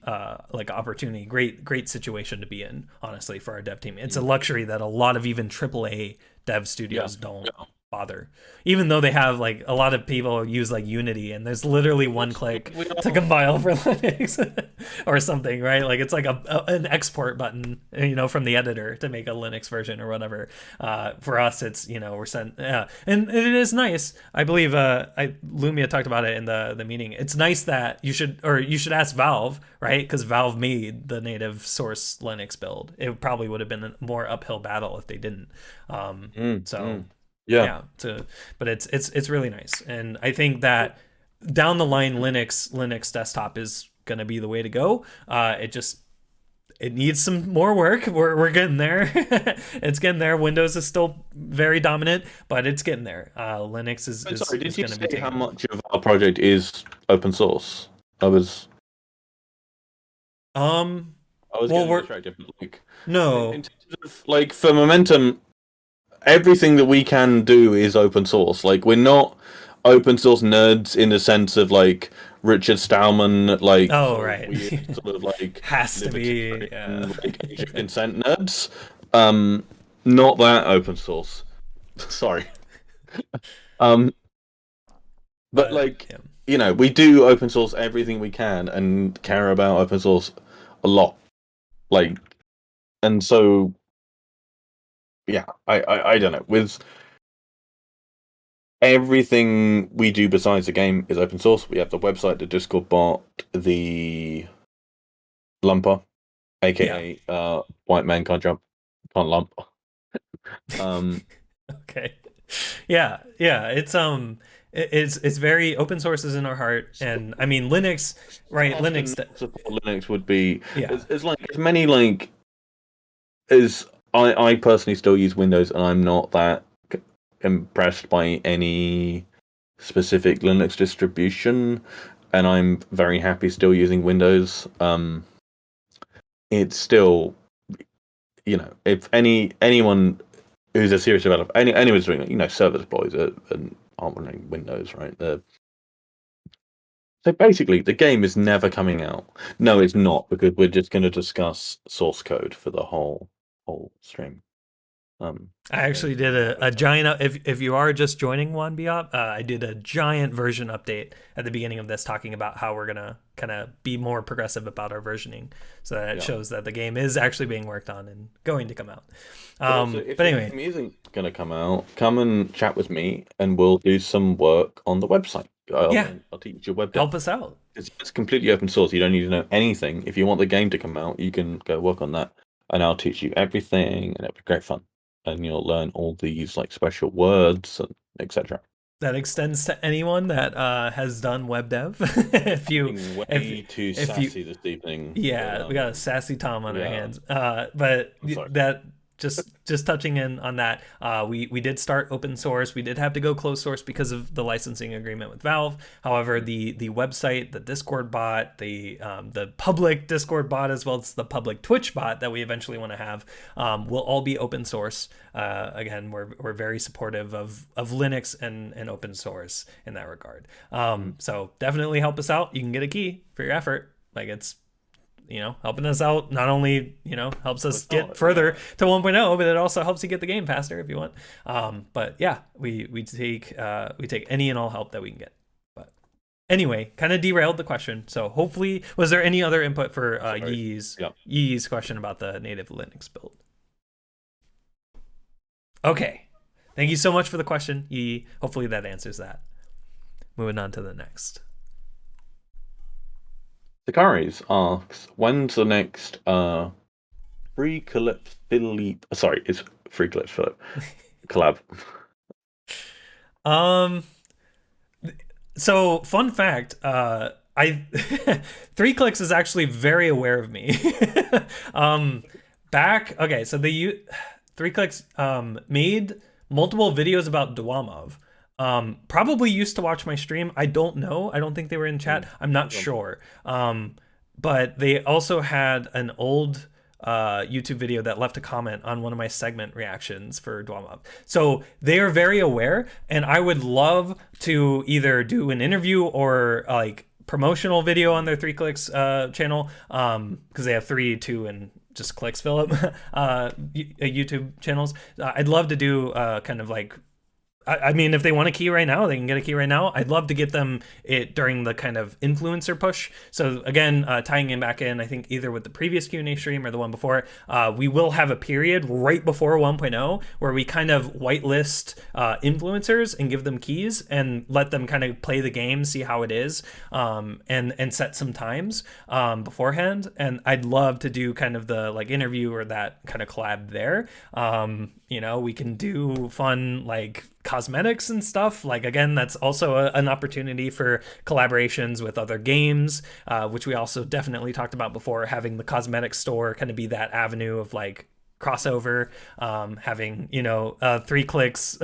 like opportunity, great situation to be in, honestly, for our dev team. It's a luxury that a lot of even AAA dev studios don't bother, even though they have like a lot of people use like Unity, and there's literally one click to compile for Linux or something, right? Like it's like an export button, you know, from the editor to make a Linux version or whatever. For us, it's, you know, we're sent, and it is nice. I believe Lumia talked about it in the meeting. It's nice that you should ask Valve, right? Because Valve made the native source Linux build. It probably would have been a more uphill battle if they didn't. Yeah. But it's really nice, and I think that down the line, Linux desktop is gonna be the way to go. It needs some more work. We're getting there. It's getting there. Windows is still very dominant, but it's getting there. Linux is. Sorry, did you going to be say how much of our project is open source? I was getting distracted. Like, no. In terms of, like, for Momentum, everything that we can do is open source. Like, we're not open source nerds in the sense of like Richard Stallman, like right, weird, sort of like has to be like age of consent nerds. Not that open source. Sorry. But like, you know, we do open source everything we can and care about open source a lot. Like, and so yeah, I don't know. With everything we do besides the game is open source. We have the website, the Discord bot, the lumper, aka white man can't jump, can't lump. Okay. Yeah. It's very open source is in our heart, and I mean Linux, right? Linux support Linux would be it's like as many like as I personally still use Windows, and I'm not that impressed by any specific Linux distribution, and I'm very happy still using Windows. It's still, you know, if anyone who's a serious developer, anyone's doing it, you know, server deploys and aren't running Windows, right? So basically, the game is never coming out. No, it's not, because we're just going to discuss source code for the whole stream. I actually did a giant. If you are just joining Juan Biop, I did a giant version update at the beginning of this, talking about how we're gonna kind of be more progressive about our versioning, so that it shows that the game is actually being worked on and going to come out. But anyway, if the game isn't going to come out, come and chat with me, and we'll do some work on the website. I'll teach you web dev. Help us out. It's completely open source. You don't need to know anything. If you want the game to come out, you can go work on that, and I'll teach you everything, and it'll be great fun. And you'll learn all these like special words and etc. That extends to anyone that has done web dev. Too sassy this evening. Yeah, we got a sassy Tom on our hands. But that just touching in on that, we did start open source. We did have to go closed source because of the licensing agreement with Valve. However, the website, the Discord bot, the public Discord bot, as well as the public Twitch bot that we eventually want to have, will all be open source. Again, we're very supportive of Linux and open source in that regard. So definitely help us out. You can get a key for your effort. Like, it's, you know, helping us out not only, you know, helps us get further to 1.0, but it also helps you get the game faster if you want. But yeah, we take any and all help that we can get. But anyway, kind of derailed the question. So hopefully, was there any other input for Yi's question about the native Linux build? Okay, thank you so much for the question, Yi. Hopefully that answers that. Moving on to the next. Sokaries asks, when's the next Free Clip Philip? Sorry, it's Free Clip Philip collab. So fun fact, I 3Clicks is actually very aware of me. Okay, so they 3Clicks made multiple videos about Dwamov. Probably used to watch my stream. I don't know. I don't think they were in chat. I'm not sure. But they also had an old YouTube video that left a comment on one of my segment reactions for Dwamov. So they are very aware, and I would love to either do an interview or like promotional video on their 3Clicks channel, because they have 3, 2, and just Clicks Philip YouTube channels. I'd love to do kind of like, I mean, if they want a key right now, they can get a key right now. I'd love to get them it during the kind of influencer push. So again, tying in back in, I think either with the previous Q&A stream or the one before, we will have a period right before 1.0 where we kind of whitelist influencers and give them keys and let them kind of play the game, see how it is, and set some times beforehand. And I'd love to do kind of the like interview or that kind of collab there. You know, we can do fun like cosmetics and stuff. Like, again, that's also an opportunity for collaborations with other games, which we also definitely talked about before, having the cosmetic store kind of be that avenue of like crossover, having, you know, 3Clicks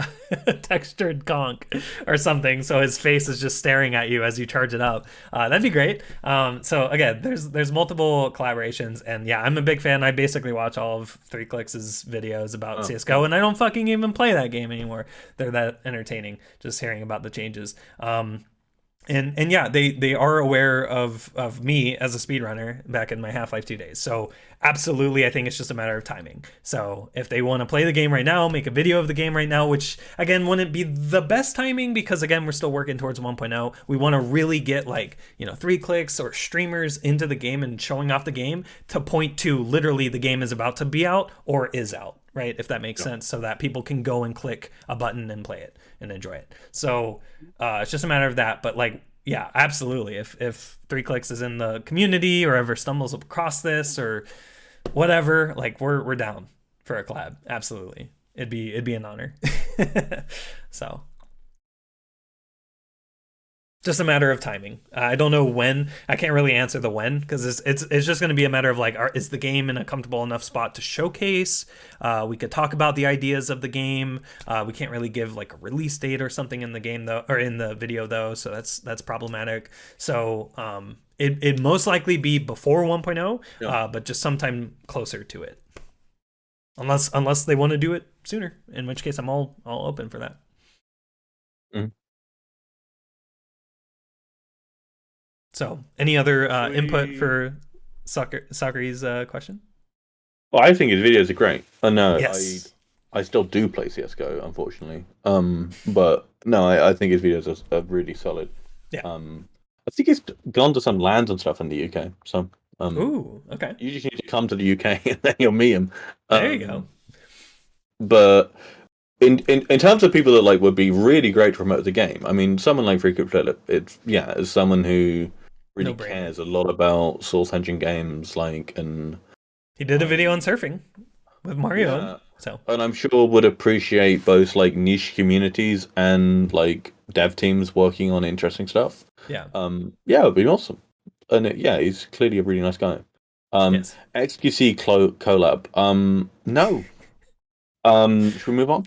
textured conch or something, so his face is just staring at you as you charge it up. That'd be great. So again, there's multiple collaborations, and yeah, I'm a big fan. I basically watch all of 3Clicks' videos about CSGO, and I don't fucking even play that game anymore. They're that entertaining, just hearing about the changes. And yeah, they are aware of me as a speedrunner back in my Half-Life 2 days. So absolutely, I think it's just a matter of timing. So if they want to play the game right now, make a video of the game right now, which again wouldn't be the best timing because again, we're still working towards 1.0. We want to really get like, you know, 3Clicks or streamers into the game and showing off the game to point to literally the game is about to be out or is out, right? If that makes sense, so that people can go and click a button and play it and enjoy it. So it's just a matter of that. But like, yeah, absolutely. If 3Clicks is in the community or ever stumbles across this or whatever, like we're down for a collab. Absolutely, it'd be an honor. So just a matter of timing. I don't know when. I can't really answer the when because it's just going to be a matter of like, is the game in a comfortable enough spot to showcase? We could talk about the ideas of the game. We can't really give like a release date or something in the game though, or in the video though. So that's problematic. So it most likely be before 1.0, but just sometime closer to it. Unless they want to do it sooner, in which case I'm all open for that. Mm. So, any other input for Sokaries' question? Well, I think his videos are great. No, yes. I still do play CS:GO, unfortunately. But no, I think his videos are really solid. Yeah. I think he's gone to some lands and stuff in the UK. So, ooh, okay. You just need to come to the UK and then you'll meet him. There you go. But in terms of people that like would be really great to promote the game, I mean, someone like Freakup Philip, is someone who really cares a lot about Source Engine games, like, and he did a video on surfing with Mariowned, so, and I'm sure would appreciate both like niche communities and like dev teams working on interesting stuff. Yeah. Yeah, it'd be awesome. And he's clearly a really nice guy. Yes. XQC collab. No. Should we move on?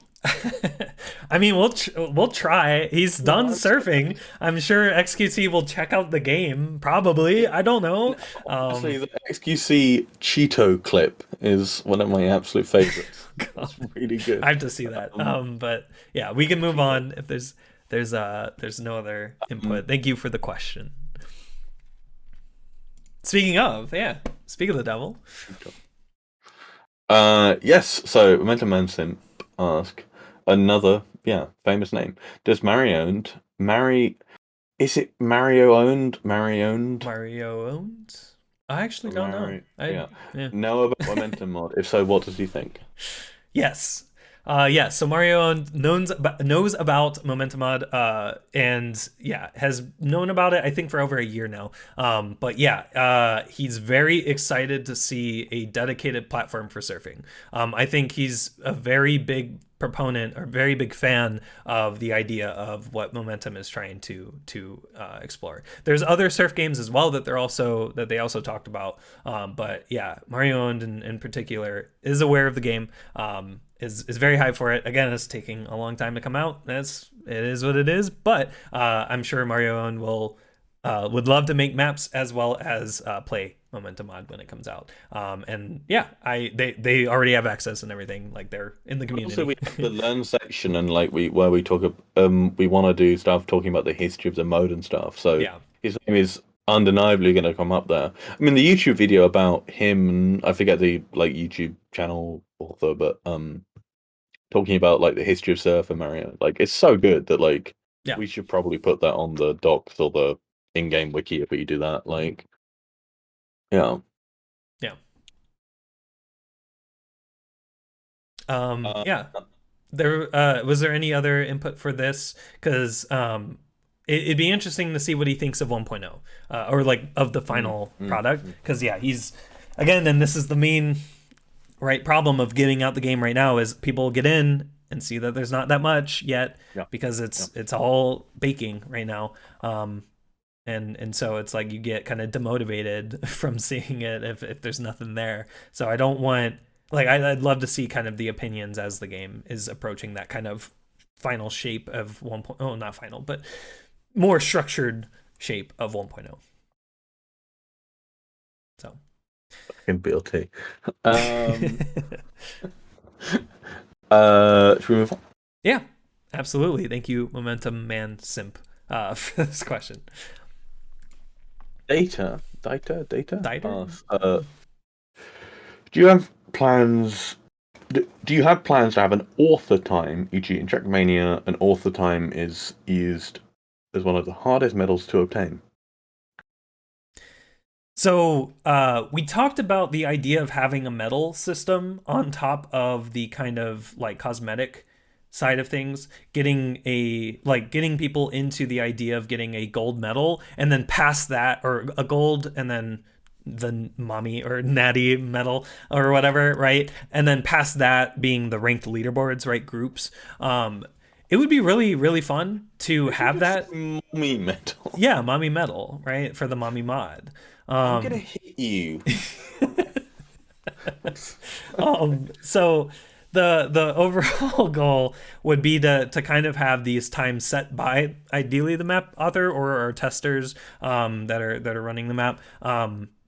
I mean, we'll try. He's done surfing. I'm sure XQC will check out the game. Probably. I don't know. Honestly, the XQC Cheeto clip is one of my absolute favorites. That's really good. I have to see that. But yeah, we can move on if there's no other input. Thank you for the question. Speaking of the devil. Yes. So Man Simp ask another famous name. Does Mariowned is it Mariowned? Mariowned? I actually don't know. Know about Momentum mod? If so, what does he think? Yes. Yeah, so Mario knows about Momentum Mod, and yeah, has known about it I think for over a year now. But yeah, he's very excited to see a dedicated platform for surfing. I think he's a very big proponent or very big fan of the idea of what Momentum is trying to explore. There's other surf games as well that they also talked about, but yeah, Mariowned in particular is aware of the game. Is very hyped for it. Again, it's taking a long time to come out. It is what it is. But I'm sure Mariowned would love to make maps as well as play Momentum Mod when it comes out. And yeah, they already have access and everything. Like they're in the community. Also, we have the learn section and like we talk. We want to do stuff talking about the history of the mode and stuff. So yeah, his name is undeniably going to come up there. I mean, the YouTube video about him. I forget the like YouTube channel author, but talking about like the history of surf and Mario, like it's so good that like we should probably put that on the docs or the in-game wiki if we do that. Like, yeah. Yeah. There was there any other input for this? Because it'd be interesting to see what he thinks of 1.0 or like of the final product. Because yeah, he's again, and this is the main problem of getting out the game right now is people get in and see that there's not that much yet because it's all baking right now. And so it's like you get kind of demotivated from seeing it if there's nothing there. So I don't want I'd love to see kind of the opinions as the game is approaching that kind of final shape of 1.0. Oh, not final, but more structured shape of 1.0. So fucking BLT. Should we move on? Yeah, absolutely. Thank you, Momentum Man Simp, for this question. Daiter. Daiter? Do you have plans? Do you have plans to have an author time? E.g., in Trackmania, an author time is used as one of the hardest medals to obtain. So we talked about the idea of having a medal system on top of the kind of like cosmetic side of things, getting people into the idea of getting a gold medal and then past that, or a gold and then the mommy or natty medal or whatever, right? And then past that being the ranked leaderboards, right? Groups. It would be really, really fun to have that. Mommy medal. Yeah, mommy medal, right? For the mommy mod. I'm gonna hit you. So the overall goal would be to kind of have these times set by ideally the map author or our testers that are running the map,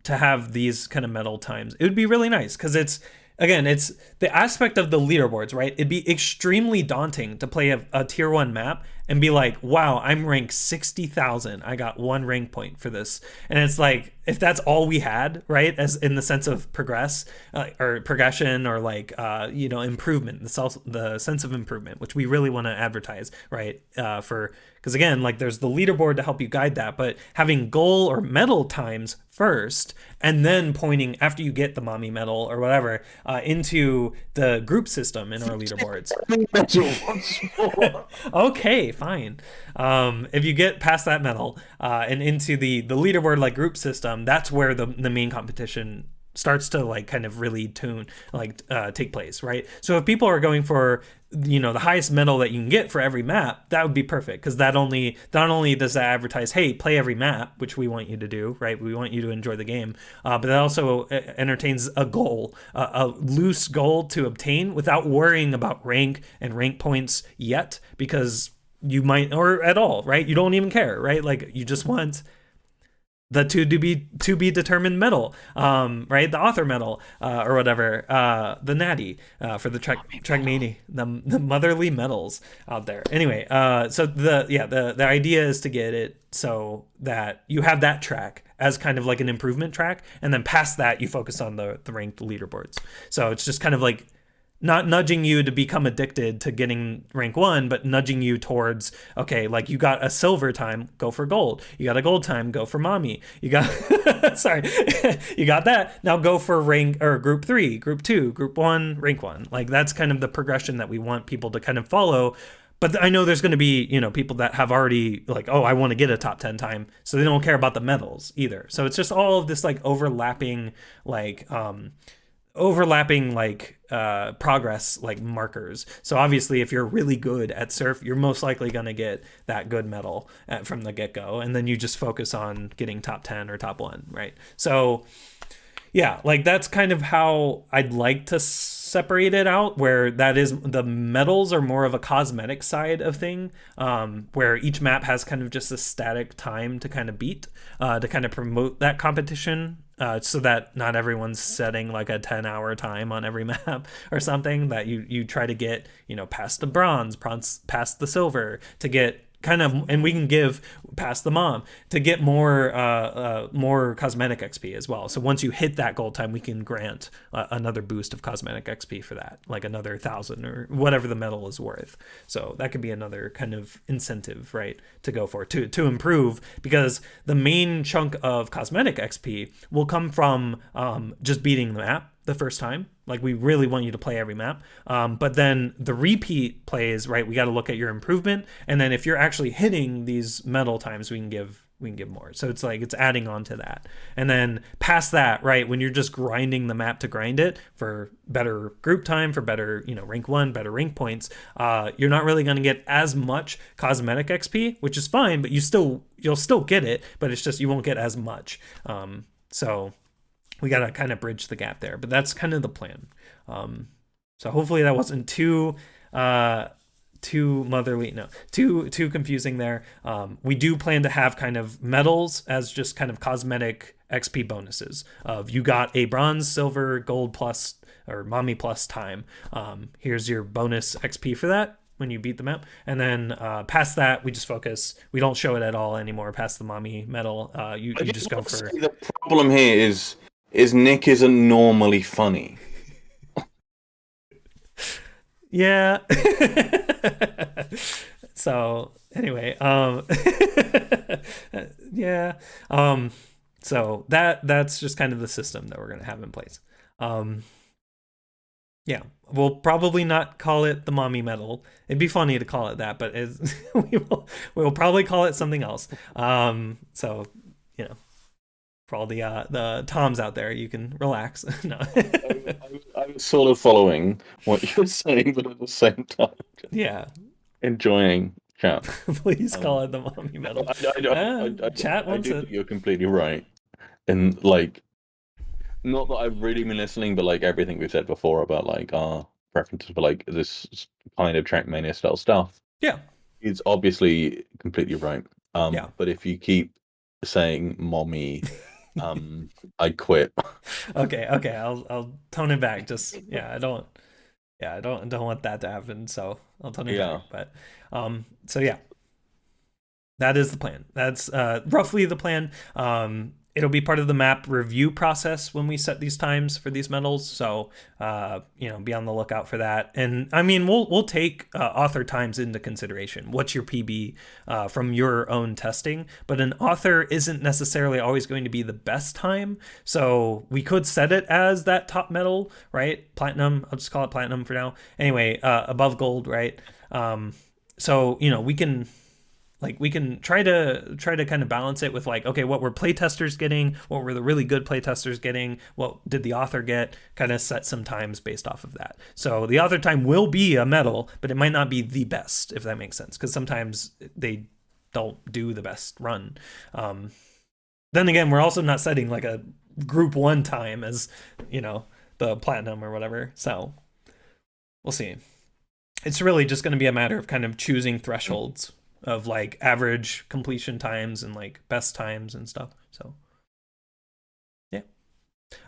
to have these kind of medal times. It would be really nice because it's the aspect of the leaderboards, right? It'd be extremely daunting to play a tier 1 map and be like, wow, I'm ranked 60,000. I got 1 rank point for this. And it's like, if that's all we had, right? As in the sense of or progression or like, improvement, the sense of improvement, which we really want to advertise, right? Because again, like there's the leaderboard to help you guide that, but having goal or medal times first, and then pointing after you get the mommy medal or whatever into the group system in our leaderboards. Okay, fine. If you get past that medal and into the leaderboard like group system, that's where the main competition starts to like kind of really take place, right? So if people are going for the highest medal that you can get for every map, that would be perfect, because not only does that advertise, hey, play every map, which we want you to do, right? We want you to enjoy the game, but that also entertains a goal, a loose goal to obtain without worrying about rank and rank points yet, because you might, or at all, right? You don't even care, right? Like you just want the to be determined medal, right? The author medal, or whatever, the natty, for the Trackmania, the motherly medals out there. Anyway, so the idea is to get it so that you have that track as kind of like an improvement track, and then past that you focus on the ranked leaderboards. So it's just kind of like not nudging you to become addicted to getting rank 1, but nudging you towards, okay, like you got a silver time, go for gold. You got a gold time, go for mommy. You got sorry. You got that. Now go for rank or group 3, group 2, group 1, rank 1. Like that's kind of the progression that we want people to kind of follow. But I know there's going to be, people that have already like, oh, I want to get a top 10 time. So they don't care about the medals either. So it's just all of this like overlapping progress like markers. So obviously if you're really good at surf, you're most likely going to get that good medal from the get-go. And then you just focus on getting top 10 or top 1, right? So yeah, like that's kind of how I'd like to separate it out, where that is the medals are more of a cosmetic side of thing, where each map has kind of just a static time to kind of beat, to kind of promote that competition, so that not everyone's setting like a 10-hour time on every map or something, that you try to get, past the bronze, past the silver, to get kind of, and we can give past the mom to get more cosmetic XP as well. So once you hit that gold time, we can grant another boost of cosmetic XP for that, like another 1,000 or whatever the medal is worth. So that could be another kind of incentive, right, to go for to improve, because the main chunk of cosmetic XP will come from just beating the map the first time. Like we really want you to play every map, but then the repeat plays, right, we got to look at your improvement, and then if you're actually hitting these medal times, we can give more. So it's like it's adding on to that. And then past that, right, when you're just grinding the map to grind it for better group time, for better rank 1, better rank points, you're not really going to get as much cosmetic XP, which is fine, but you'll still get it, but it's just you won't get as much. So we got to kind of bridge the gap there, but that's kind of the plan. So hopefully that wasn't too motherly, too confusing there. We do plan to have kind of medals as just kind of cosmetic XP bonuses of you got a bronze, silver, gold plus, or mommy plus time. Here's your bonus XP for that when you beat the map. And then past that, we just focus. We don't show it at all anymore past the mommy medal. You just go for... The problem here is Nick isn't normally funny. Yeah. So anyway, yeah. So that's just kind of the system that we're gonna have in place. Yeah, we'll probably not call it the mommy medal. It'd be funny to call it that, but we'll probably call it something else. So for all the Toms out there, you can relax. No. I was sort of following what you were saying, but at the same time, yeah, enjoying chat. Please call it the mommy medal. Chat wants it. You're completely right, and like, not that I've really been listening, but like everything we've said before about like our preferences for like this kind of Trackmania style stuff. Yeah, it's obviously completely right. Yeah. But if you keep saying mommy, I quit. Okay, I'll tone it back. Just I don't want that to happen. So I'll tone it back. But so yeah, that is the plan. That's roughly the plan. It'll be part of the map review process when we set these times for these medals. So, be on the lookout for that. And I mean, we'll take author times into consideration. What's your PB from your own testing? But an author isn't necessarily always going to be the best time. So we could set it as that top medal, right? Platinum. I'll just call it platinum for now. Anyway, above gold, right? So, we can try to kind of balance it with like, okay, what were playtesters getting? What were the really good playtesters getting? What did the author get? Kind of set some times based off of that. So the author time will be a medal, but it might not be the best, if that makes sense, because sometimes they don't do the best run. Then again, we're also not setting like a group 1 time as, the platinum or whatever. So we'll see. It's really just going to be a matter of kind of choosing thresholds of like average completion times and like best times and stuff. So yeah.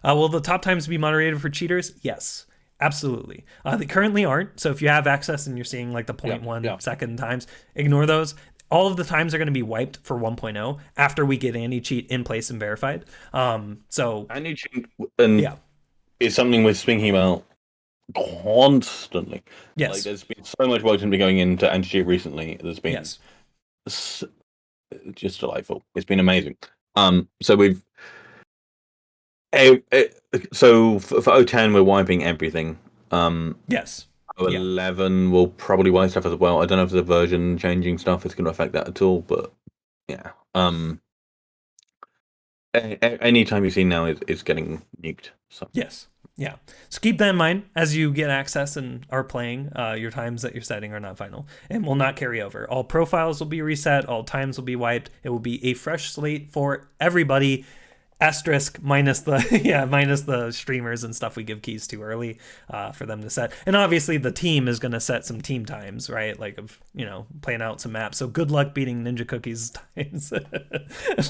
Will the top times be moderated for cheaters? Yes, absolutely. They currently aren't. So if you have access and you're seeing like the 0.1 second times, ignore those. All of the times are going to be wiped for 1.0 after we get anti-cheat in place and verified. So anti-cheat is something we're thinking about constantly. Yes. Like, there's been so much work been going into anti-cheat recently. There's been just delightful. It's been amazing. So we've so for O10 we're wiping everything. Yes. 11 will probably wipe stuff as well. I don't know if the version changing stuff is going to affect that at all, but yeah. Any time you see now is getting nuked. So yes. Yeah. So keep that in mind as you get access and are playing. Your times that you're setting are not final and will not carry over. All profiles will be reset. All times will be wiped. It will be a fresh slate for everybody. Asterisk minus the streamers and stuff we give keys to early for them to set. And obviously the team is going to set some team times, right? Like, of playing out some maps. So good luck beating Ninja Cookie's times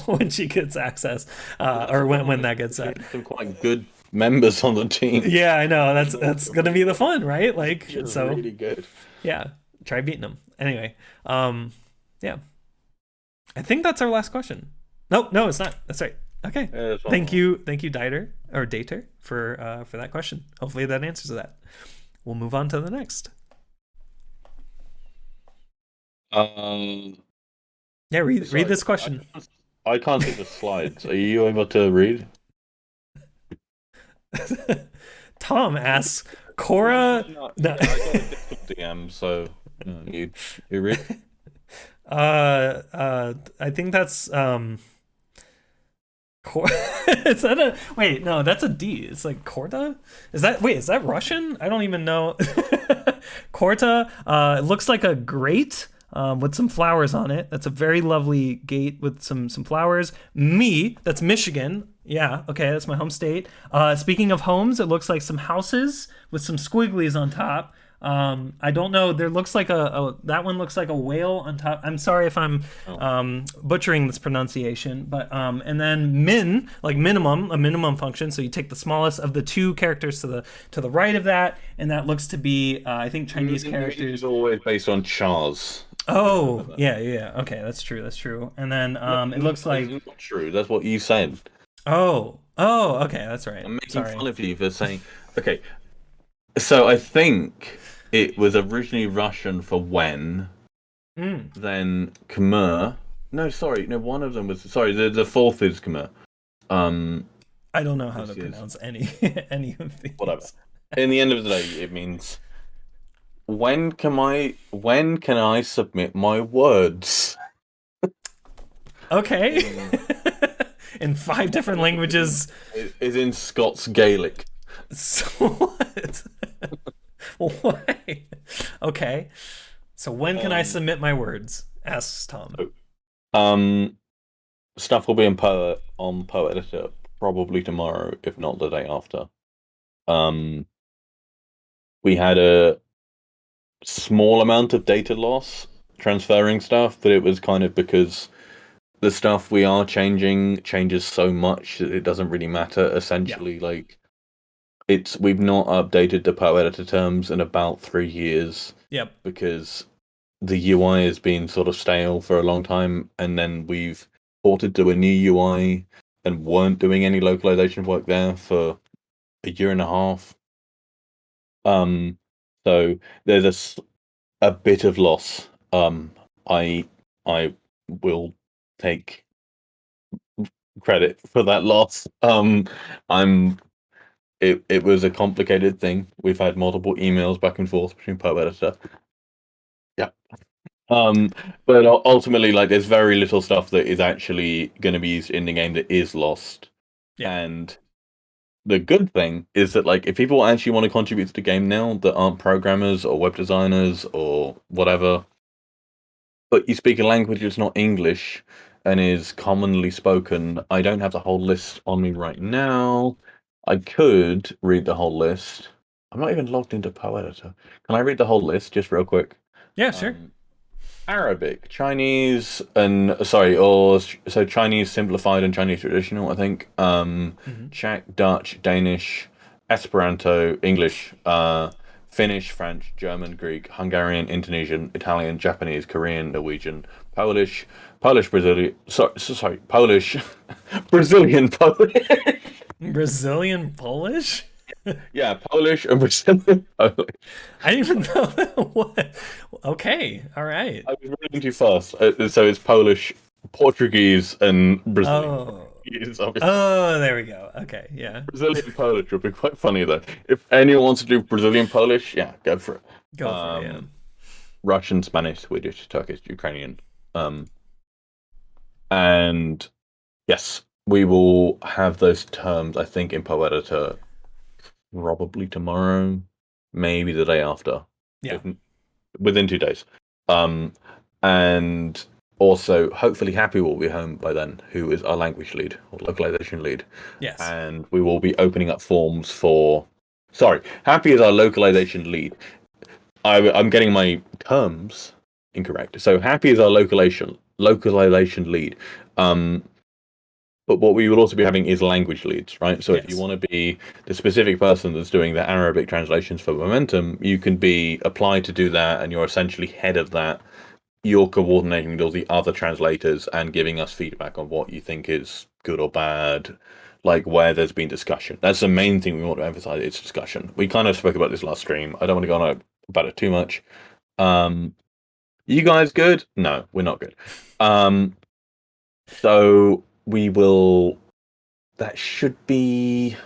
when she gets access, or when that gets set. Some quite good members on the team. Yeah, I know. That's going to be the fun, right? Like, so really good. Yeah, try beating them. Anyway, yeah. I think that's our last question. No, it's not. That's right. Okay. Thank you, Daiter for that question. Hopefully that answers that. We'll move on to the next. Yeah, read this question. I can't see the slides. Are you able to read? Tom asks, Cora. I got a difficult DM, so you read. I think that's is that a wait? No, that's a D. It's like Korta. Is that Russian? I don't even know. Korta. It looks like a grate with some flowers on it. That's a very lovely gate with some flowers. That's Michigan. Yeah, okay, that's my home state. Speaking of homes, it looks like some houses with some squigglies on top. I don't know. There looks like that one looks like a whale on top. I'm sorry if I'm butchering this pronunciation, but and then min, like minimum, a minimum function. So you take the smallest of the two characters to the right of that, and that looks to be I think Chinese characters. It's always based on chars. Oh yeah. Okay, that's true. And then it looks like it's not true. That's what you said. Oh, okay, that's right. I'm making fun of you for saying. Okay, so I think it was originally Russian for when, then Khmer. No, one of them was. Sorry, the fourth is Khmer. I don't know how to pronounce any of these. Whatever. In the end of the day, it means when can I submit my words? Okay. In 5 different languages. It's in Scots Gaelic. So what? Why? Okay. So when can I submit my words? Asks Tom. Stuff will be on Poe Editor probably tomorrow, if not the day after. We had a small amount of data loss transferring stuff, but it was kind of because the stuff we are changing changes so much that it doesn't really matter. Essentially, like we've not updated the Poe Editor terms in about 3 years. Yep. Because the UI has been sort of stale for a long time, and then we've ported to a new UI and weren't doing any localization work there for a year and a half. So there's a bit of loss. I will take credit for that loss. It was a complicated thing. We've had multiple emails back and forth between Poe Editor. Yeah. But ultimately, like, there's very little stuff that is actually going to be used in the game that is lost. Yeah. And the good thing is that, like, if people actually want to contribute to the game now that aren't programmers or web designers or whatever, but you speak a language that's not English and is commonly spoken, I don't have the whole list on me right now. I could read the whole list. I'm not even logged into Poe Editor. Can I read the whole list just real quick? Yeah, sure. Arabic, Chinese, so Chinese simplified and Chinese traditional, I think. Czech, Dutch, Danish, Esperanto, English, Finnish, French, German, Greek, Hungarian, Indonesian, Italian, Japanese, Korean, Norwegian, Polish, Brazilian, Polish, Brazilian, Polish. Brazilian Polish? Yeah, Polish and Brazilian Polish. I didn't even know what. Okay, all right. I was reading too fast. So it's Polish, Portuguese, and Brazilian Oh, Portuguese, obviously. oh, there we go. Okay, yeah. Brazilian Polish would be quite funny though. If anyone wants to do Brazilian Polish, yeah, go for it. Go for it. Yeah. Russian, Spanish, Swedish, Turkish, Ukrainian. And yes, we will have those terms, I think, in Poe Editor probably tomorrow, maybe the day after. Yeah. Within 2 days. And also, hopefully, Happy will be home by then, who is our language lead or localization lead. Yes. And we will be opening up forms for. Sorry, Happy is our localization lead. I'm getting my terms incorrect. So Happy is our localization lead. But what we will also be having is language leads, right? So if you want to be the specific person that's doing the Arabic translations for Momentum, you can be applied to do that, and you're essentially head of that. You're coordinating with all the other translators and giving us feedback on what you think is good or bad, like where there's been discussion. That's the main thing we want to emphasize. It's discussion. We kind of spoke about this last stream. I don't want to go on about it too much. You guys good? No, we're not good. So we will. That should be.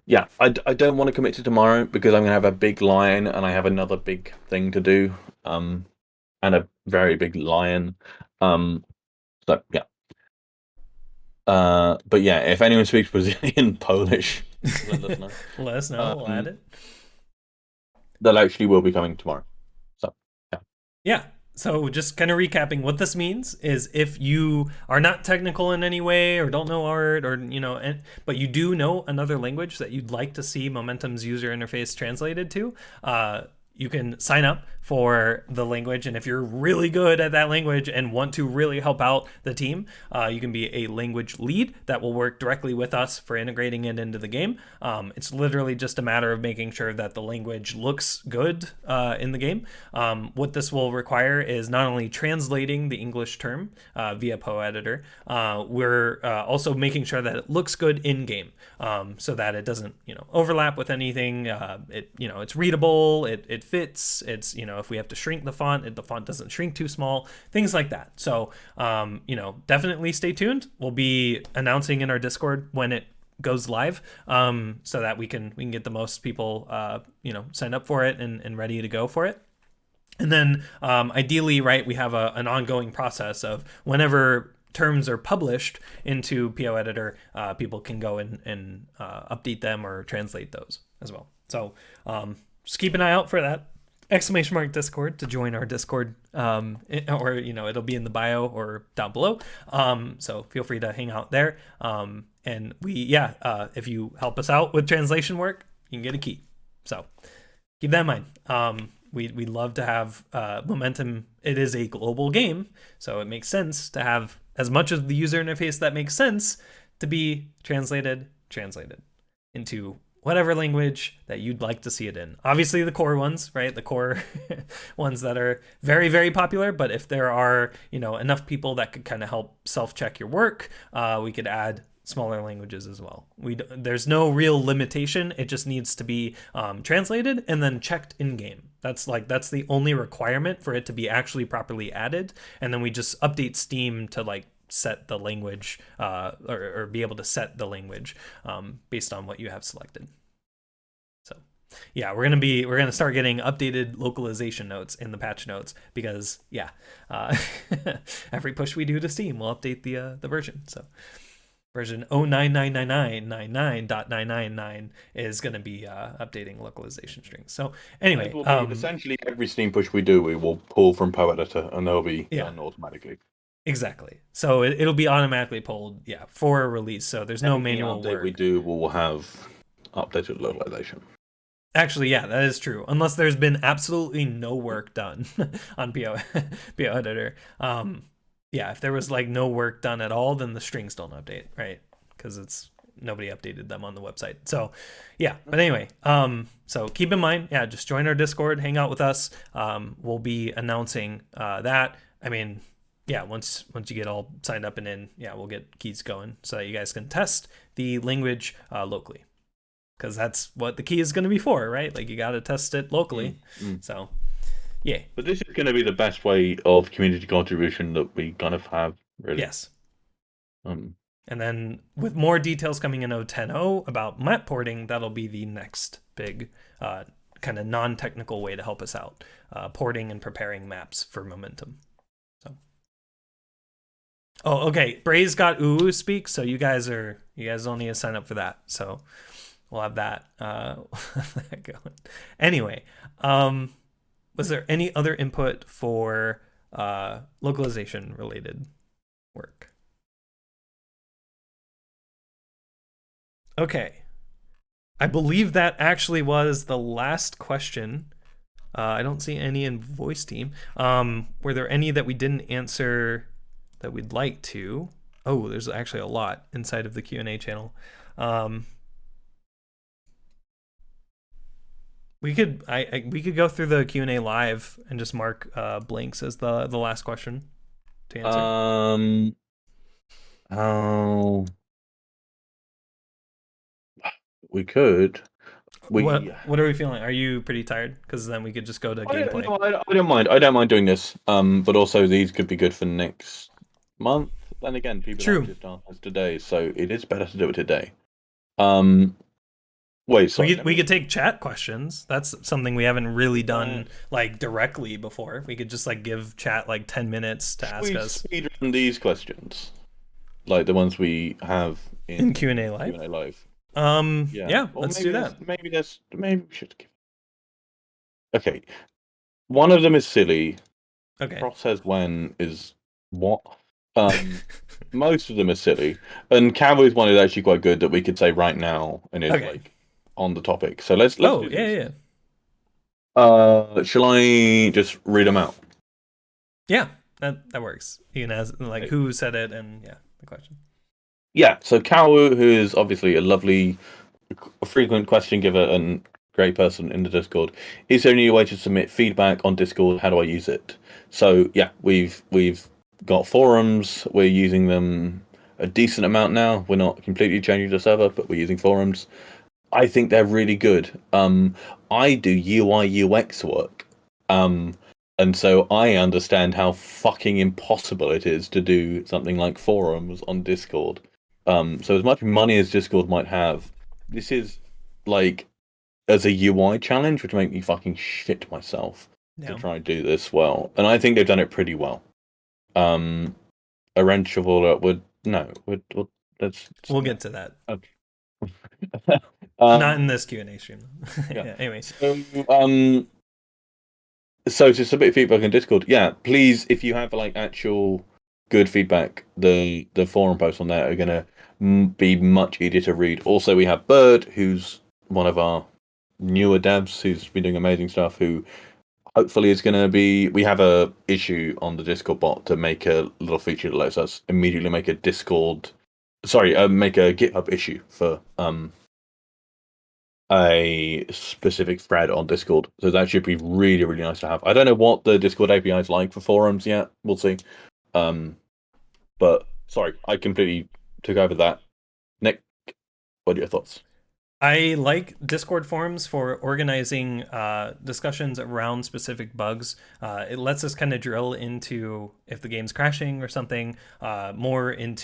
Yeah, I don't want to commit to tomorrow because I'm gonna have a big lion and I have another big thing to do. And a very big lion. So yeah. But yeah, if anyone speaks Brazilian, Polish, let us know. Let us know. We'll add it. That actually will be coming tomorrow. So yeah. Yeah. So just kind of recapping, what this means is if you are not technical in any way or don't know art or, but you do know another language that you'd like to see Momentum's user interface translated to, you can sign up for the language. And if you're really good at that language and want to really help out the team, you can be a language lead that will work directly with us for integrating it into the game. It's literally just a matter of making sure that the language looks good in the game. What this will require is not only translating the English term via Poe Editor, we're also making sure that it looks good in game, so that it doesn't overlap with anything. It's readable. It fits. It's if we have to shrink the font doesn't shrink too small, things like that. So definitely stay tuned. We'll be announcing in our Discord when it goes live, so that we can get the most people signed up for it and ready to go for it. And then ideally, right, we have an ongoing process of whenever terms are published into PO Editor, people can go and update them or translate those as well. So just keep an eye out for that ! Discord to join our Discord, or it'll be in the bio or down below. So feel free to hang out there. And if you help us out with translation work, you can get a key. So keep that in mind. We'd love to have Momentum. It is a global game, so it makes sense to have as much of the user interface that makes sense to be translated into whatever language that you'd like to see it in. Obviously the core ones, right? The core ones that are very, very popular. But if there are, enough people that could kind of help self-check your work, we could add smaller languages as well. There's no real limitation. It just needs to be translated and then checked in game. That's the only requirement for it to be actually properly added. And then we just update Steam to set the language or be able to set the language based on what you have selected. So yeah, we're gonna start getting updated localization notes in the patch notes because every push we do to Steam will update the version. So version 0.99999.999 is going to be updating localization strings. So anyway, essentially every Steam push we do, we will pull from Poe Editor and they'll be done automatically. Exactly. So it'll be automatically pulled, for a release. So there's no manual update work. We do will have updated localization. Actually, that is true. Unless there's been absolutely no work done on PO Editor. If there was no work done at all, then the strings don't update, right? Because nobody updated them on the website. So but anyway, so keep in mind, just join our Discord, hang out with us. We'll be announcing that. I mean, once you get all signed up and in, we'll get keys going so that you guys can test the language locally. because that's what the key is going to be for, right? Like you got to test it locally. So, yeah. But this is going to be the best way of community contribution that we kind of have, really. Yes. And then with more details coming in 0.10.0 about map porting, that'll be the next big kind of non-technical way to help us out, porting and preparing maps for momentum. So, oh, okay. Bray's got UU speak, so you guys don't need to sign up for that. So we'll have that going. Anyway, was there any other input for localization related work? Okay. I believe that actually was the last question. I don't see any in voice team. Were there any that we didn't answer that we'd like to? Oh, there's actually a lot inside of the Q&A channel. We could go through the Q&A live and just mark blanks as the last question to answer. We could. What are we feeling? Are you pretty tired? Because then we could just go to gameplay. I don't mind. I don't mind doing this. But also these could be good for next month. Then again, people have just asked us today, so it is better to do it today. Wait, sorry. We could take chat questions. That's something we haven't really done like directly before. We could just like give chat like 10 minutes to ask us. Speed run these questions, like the ones we have in Q&A live. Q&A live. Yeah, let's do that. Maybe we should give. Okay, one of them is silly. Okay. Cross says when is what? Most of them are silly, and CaWU's one is actually quite good that we could say right now and is like on the topic. So let's do this. Shall I just read them out? Yeah, that works. Even as like who said it and the question. Yeah, so CaWU, who is obviously a lovely, frequent question giver and great person in the Discord, is there any way to submit feedback on Discord? How do I use it? So yeah, we've got forums. We're using them a decent amount now. We're not completely changing the server, but we're using forums. I think they're really good. I do UI UX work, and so I understand how fucking impossible it is to do something like forums on Discord. So as much money as Discord might have, this is like as a UI challenge, which make me fucking shit myself to try and do this well. And I think they've done it pretty well. A wrench of all would we'll get to that. Okay. Not in this Q&A stream. Anyway. So to submit feedback on Discord, please, if you have like actual good feedback, the forum posts on there are gonna be much easier to read. Also, we have Bird, who's one of our newer devs, who's been doing amazing stuff, who hopefully is gonna be. We have a issue on the Discord bot to make a little feature that lets us immediately make a make a GitHub issue for a specific thread on Discord. So that should be really, really nice to have. I don't know what the Discord API is like for forums yet. We'll see. But sorry, I completely took over that. Nick, what are your thoughts? I like Discord forums for organizing discussions around specific bugs. It lets us kind of drill into if the game's crashing or something, more in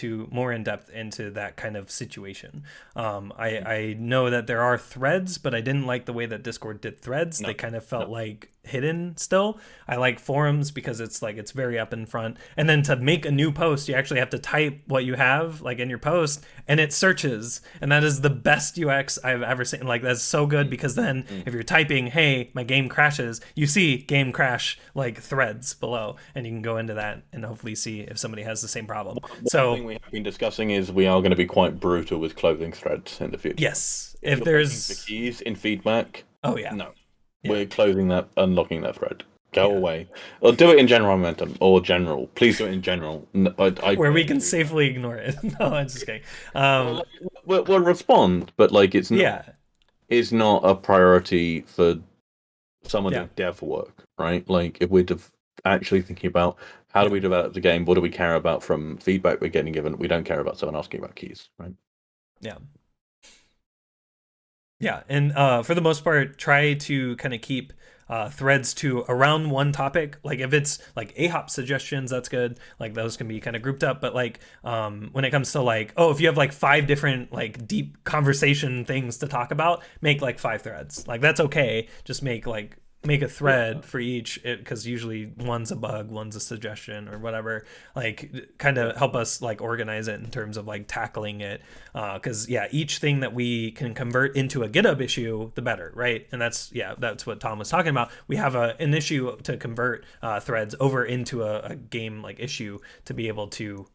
depth into that kind of situation. I know that there are threads, but I didn't like the way that Discord did threads. They kind of felt like hidden still. I like forums because it's very up in front. And then to make a new post, you actually have to type what you have like in your post and it searches. And that is the best UX I've ever seen. Like that's so good because then if you're typing, hey, my game crashes, you see game crash like threads below and you can go into that and hopefully see if somebody has the same problem. One thing we have been discussing is we are going to be quite brutal with closing threads in the future. Yes. If there's the keys in feedback. Oh yeah. No. Yeah. We're closing that, unlocking that thread. Go away. Or do it in general momentum, or general. Please do it in general. Where we can safely ignore it. No, I'm just kidding. We'll respond, but like it's not. It's not a priority for someone doing dev work, right? Like if we're actually thinking about how do we develop the game, what do we care about from feedback we're getting given? We don't care about someone asking about keys, right? Yeah. Yeah, and for the most part, try to kind of keep threads to around one topic. Like if it's like AHOP suggestions, that's good. Like those can be kind of grouped up. But like when it comes to like, oh, if you have like 5 different like deep conversation things to talk about, make like 5 threads. Like that's okay. Just make a thread for each, because usually one's a bug, one's a suggestion or whatever. Like kind of help us like organize it in terms of like tackling it, because each thing that we can convert into a GitHub issue, the better, right? And that's what Tom was talking about. We have an issue to convert threads over into a game like issue to be able to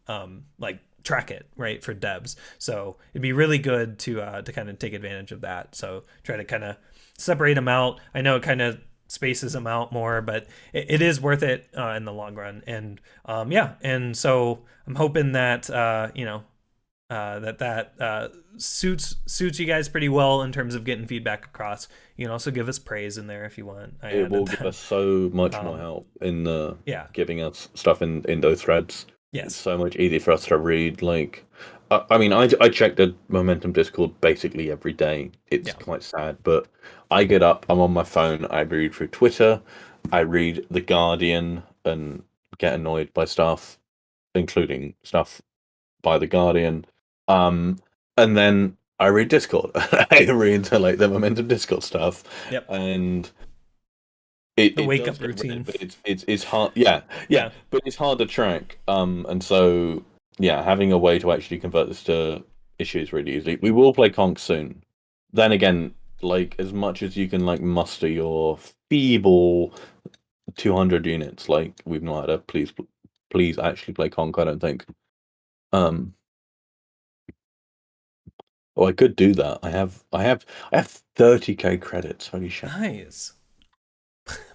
like track it, right, for devs. So it'd be really good to kind of take advantage of that. So try to kind of separate them out. I know it kind of spaces them out more, but it is worth it in the long run. And and so I'm hoping that that suits you guys pretty well in terms of getting feedback across. You can also give us praise in there if you want. It will give us so much more help in giving us stuff in those threads. Yes. It's so much easier for us to read. Like, I mean, I check the Momentum Discord basically every day. It's quite sad, but I get up, I'm on my phone, I read through Twitter, I read The Guardian and get annoyed by stuff, including stuff by The Guardian. And then I read Discord. I read like the Momentum Discord stuff. Yep. And the wake up routine. But it's hard. Yeah. But it's hard to track. And so having a way to actually convert this to issues really easily. We will play Conk soon. Then again, like as much as you can like muster your feeble 200 units, like we've not had a please actually play Conk, I don't think. I could do that. I have 30k credits. Holy shit. Nice.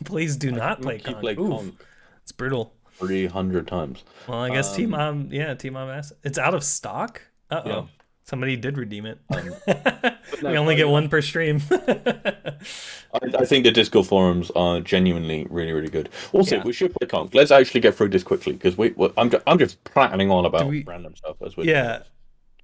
Please do not play Conk. Play Conk. It's brutal. 300 times. Well, I guess Team Mom asked. It's out of stock? Uh-oh. Yeah. Somebody did redeem it. We only get one per stream. I think the Discord forums are genuinely really, really good. Also, we should play Conk. Let's actually get through this quickly, because I'm just prattling on about random stuff as we. Yeah.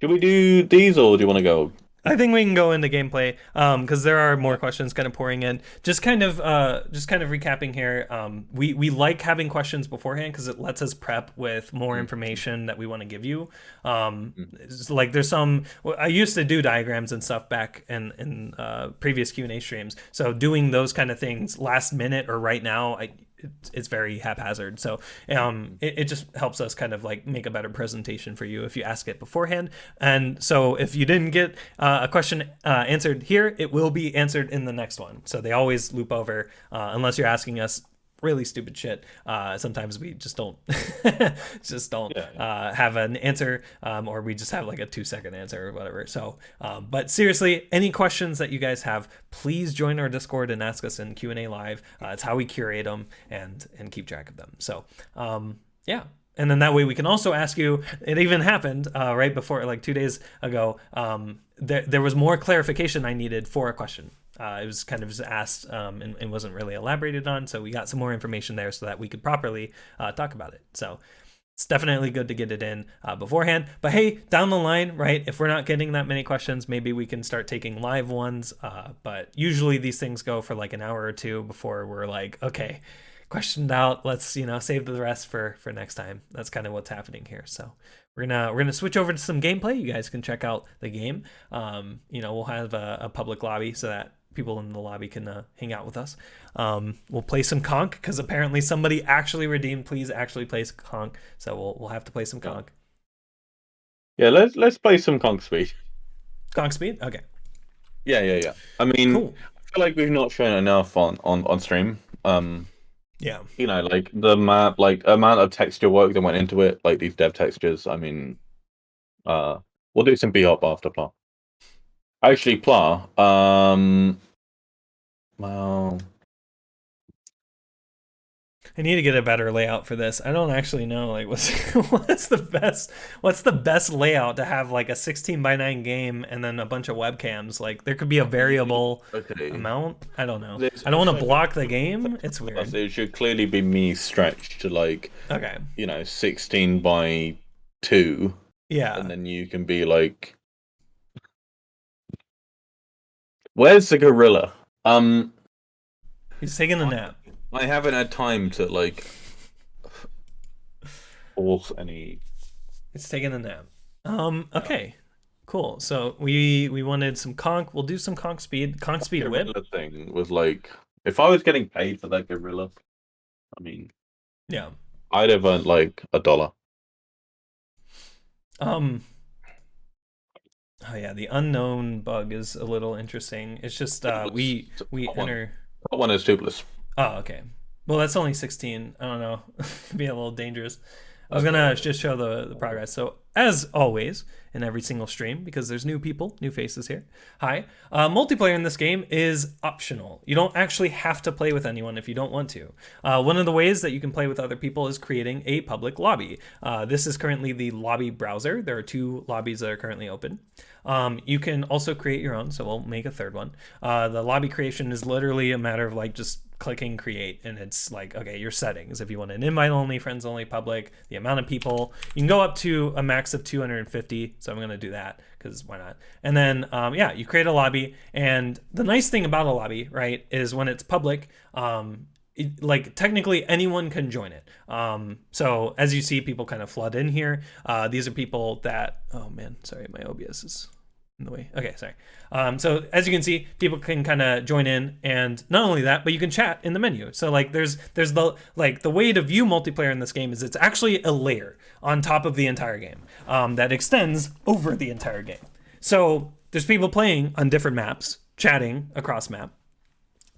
Should we do these, or do you want to go? I think we can go into gameplay, because there are more questions kind of pouring in. Just kind of recapping here. We like having questions beforehand because it lets us prep with more information that we want to give you. Like there's some. I used to do diagrams and stuff back in previous Q&A streams. So doing those kind of things last minute or right now, it's very haphazard. So it just helps us kind of like make a better presentation for you if you ask it beforehand. And so if you didn't get a question answered here, it will be answered in the next one. So they always loop over unless you're asking us really stupid shit. Sometimes we just don't have an answer, or we just have like a 2-second answer or whatever. So but seriously, any questions that you guys have, please join our Discord and ask us in Q&A live. It's how we curate them and keep track of them. So and then that way we can also ask you. It even happened right before, like 2 days ago, there was more clarification I needed for a question. It was kind of just asked and wasn't really elaborated on, so we got some more information there so that we could properly talk about it. So it's definitely good to get it in beforehand. But hey, down the line, right, if we're not getting that many questions, maybe we can start taking live ones. But usually these things go for like an hour or two before we're like, okay, questioned out, let's save the rest for next time. That's kind of what's happening here. So we're gonna switch over to some gameplay. You guys can check out the game. We'll have a public lobby so that people in the lobby can hang out with us. We'll play some Conk because apparently somebody actually redeemed please actually play Conk, so we'll have to play some Conk. Yeah, let's play some Conk Speed. Conk Speed? Okay. Yeah. I mean, cool. I feel like we've not shown enough on stream. Yeah. Like the map, like amount of texture work that went into it, like these dev textures. I mean, we'll do some B-hop after Pla. Actually, Pla, well, I need to get a better layout for this. I don't actually know like what's the best layout to have like a 16:9 game and then a bunch of webcams. Like there could be a variable amount. I don't know. I don't want to block the game. It's weird. It should clearly be me stretched to like 16:2. Yeah. And then you can be like Where's the gorilla? He's taking a nap. I haven't had time to like force any. It's taking a nap. Okay. Cool. So we wanted some conch. We'll do some conch speed. Conch speed whip. The thing was like, if I was getting paid for that gorilla, I mean, yeah, I'd have earned like $1. Oh yeah, the unknown bug is a little interesting. It's just we enter. That one is tubeless. Oh, okay. Well, that's only 16. I don't know. It'd be a little dangerous. I was gonna just show the progress. So as always, in every single stream, because there's new people, new faces here. Hi. Multiplayer in this game is optional. You don't actually have to play with anyone if you don't want to. One of the ways that you can play with other people is creating a public lobby. This is currently the lobby browser. There are 2 lobbies that are currently open. You can also create your own, so we'll make a third one. The lobby creation is literally a matter of like just clicking create, and it's like, okay, your settings. If you want an invite only, friends only, public, the amount of people, you can go up to a max of 250. So I'm going to do that because why not? And then, yeah, you create a lobby. And the nice thing about a lobby, right, is when it's public, like technically anyone can join it. So as you see, people kind of flood in here. These are people that, oh man, sorry, my OBS is in the way. Okay, sorry. So as you can see, people can kind of join in, and not only that, but you can chat in the menu. So like there's the the way to view multiplayer in this game is it's actually a layer on top of the entire game that extends over the entire game. So there's people playing on different maps, chatting across map.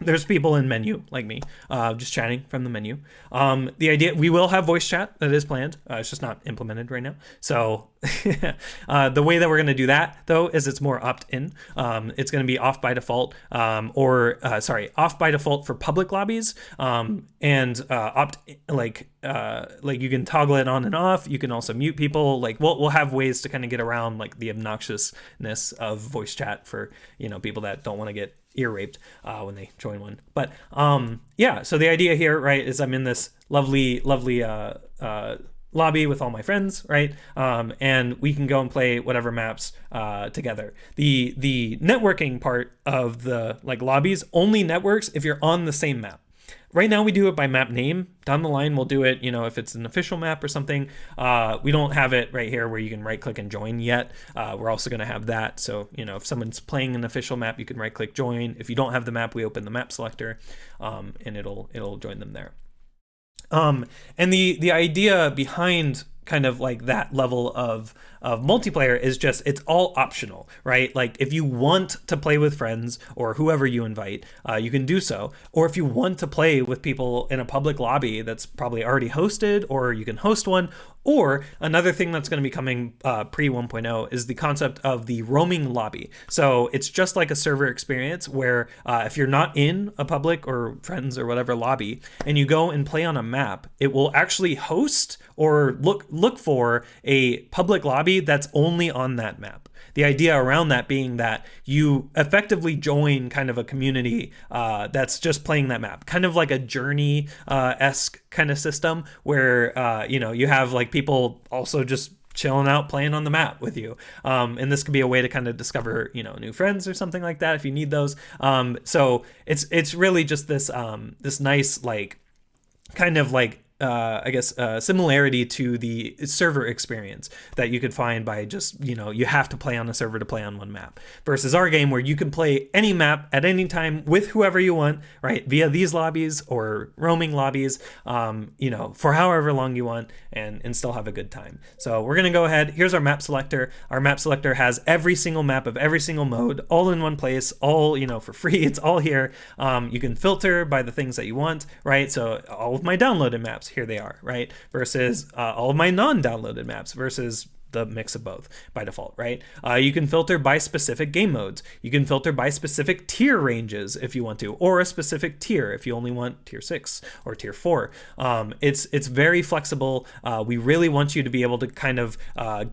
There's people in menu like me, just chatting from the menu. The idea, we will have voice chat that is planned. It's just not implemented right now. So the way that we're going to do that though is it's more opt-in. It's going to be off by default, off by default for public lobbies, and opt like you can toggle it on and off. You can also mute people. Like we'll have ways to kind of get around like the obnoxiousness of voice chat for people that don't want to get ear raped when they join one. But yeah, so the idea here, right, is I'm in this lovely lobby with all my friends, right, and we can go and play whatever maps together. The networking part of the lobbies only networks if you're on the same map. Right now we do it by map name. Down the line we'll do it, if it's an official map or something. We don't have it right here where you can right click and join yet. We're also going to have that. So, if someone's playing an official map, you can right click join. If you don't have the map, we open the map selector, and it'll join them there. And the idea behind kind of like that level of multiplayer is just, it's all optional, right? Like if you want to play with friends or whoever you invite, you can do so. Or if you want to play with people in a public lobby that's probably already hosted, or you can host one. Or another thing that's going to be coming pre 1.0 is the concept of the roaming lobby. So it's just like a server experience where if you're not in a public or friends or whatever lobby and you go and play on a map, it will actually host or look for a public lobby that's only on that map. The idea around that being that you effectively join kind of a community that's just playing that map, kind of like a Journey-esque kind of system where, you have like people also just chilling out playing on the map with you. And this could be a way to kind of discover, new friends or something like that if you need those. So it's really just this this nice kind of similarity to the server experience that you could find by just, you have to play on a server to play on one map, versus our game where you can play any map at any time with whoever you want, right? Via these lobbies or roaming lobbies, for however long you want and still have a good time. So we're going to go ahead. Here's our map selector. Our map selector has every single map of every single mode all in one place, all, for free. It's all here. You can filter by the things that you want, right? So all of my downloaded maps, here they are, right? Versus all of my non-downloaded maps versus the mix of both by default, right? You can filter by specific game modes. You can filter by specific tier ranges if you want to, or a specific tier if you only want tier 6 or tier 4. It's very flexible. We really want you to be able to kind of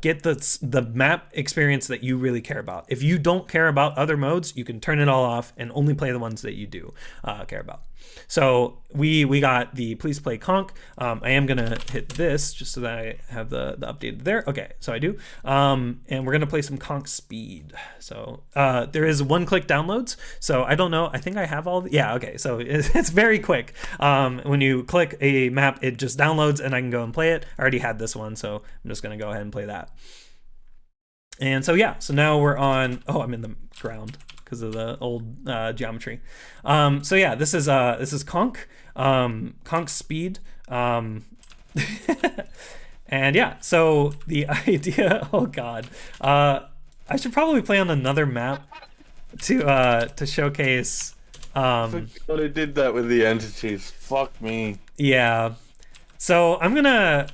get the map experience that you really care about. If you don't care about other modes, you can turn it all off and only play the ones that you do care about. So we got the please play conch. I am gonna hit this just so that I have the updated there. Okay, so I do. And we're gonna play some conch speed. So there is one-click downloads. So I don't know. I think I have all. Yeah. Okay. So it's very quick. When you click a map, it just downloads, and I can go and play it. I already had this one, so I'm just gonna go ahead and play that. And so yeah. So now we're on. Oh, I'm in the ground because of the old geometry. So yeah, this is conch, conch speed, and yeah. So the idea, oh god, I should probably play on another map to showcase. I forgot I did that with the entities. Fuck me. Yeah. So I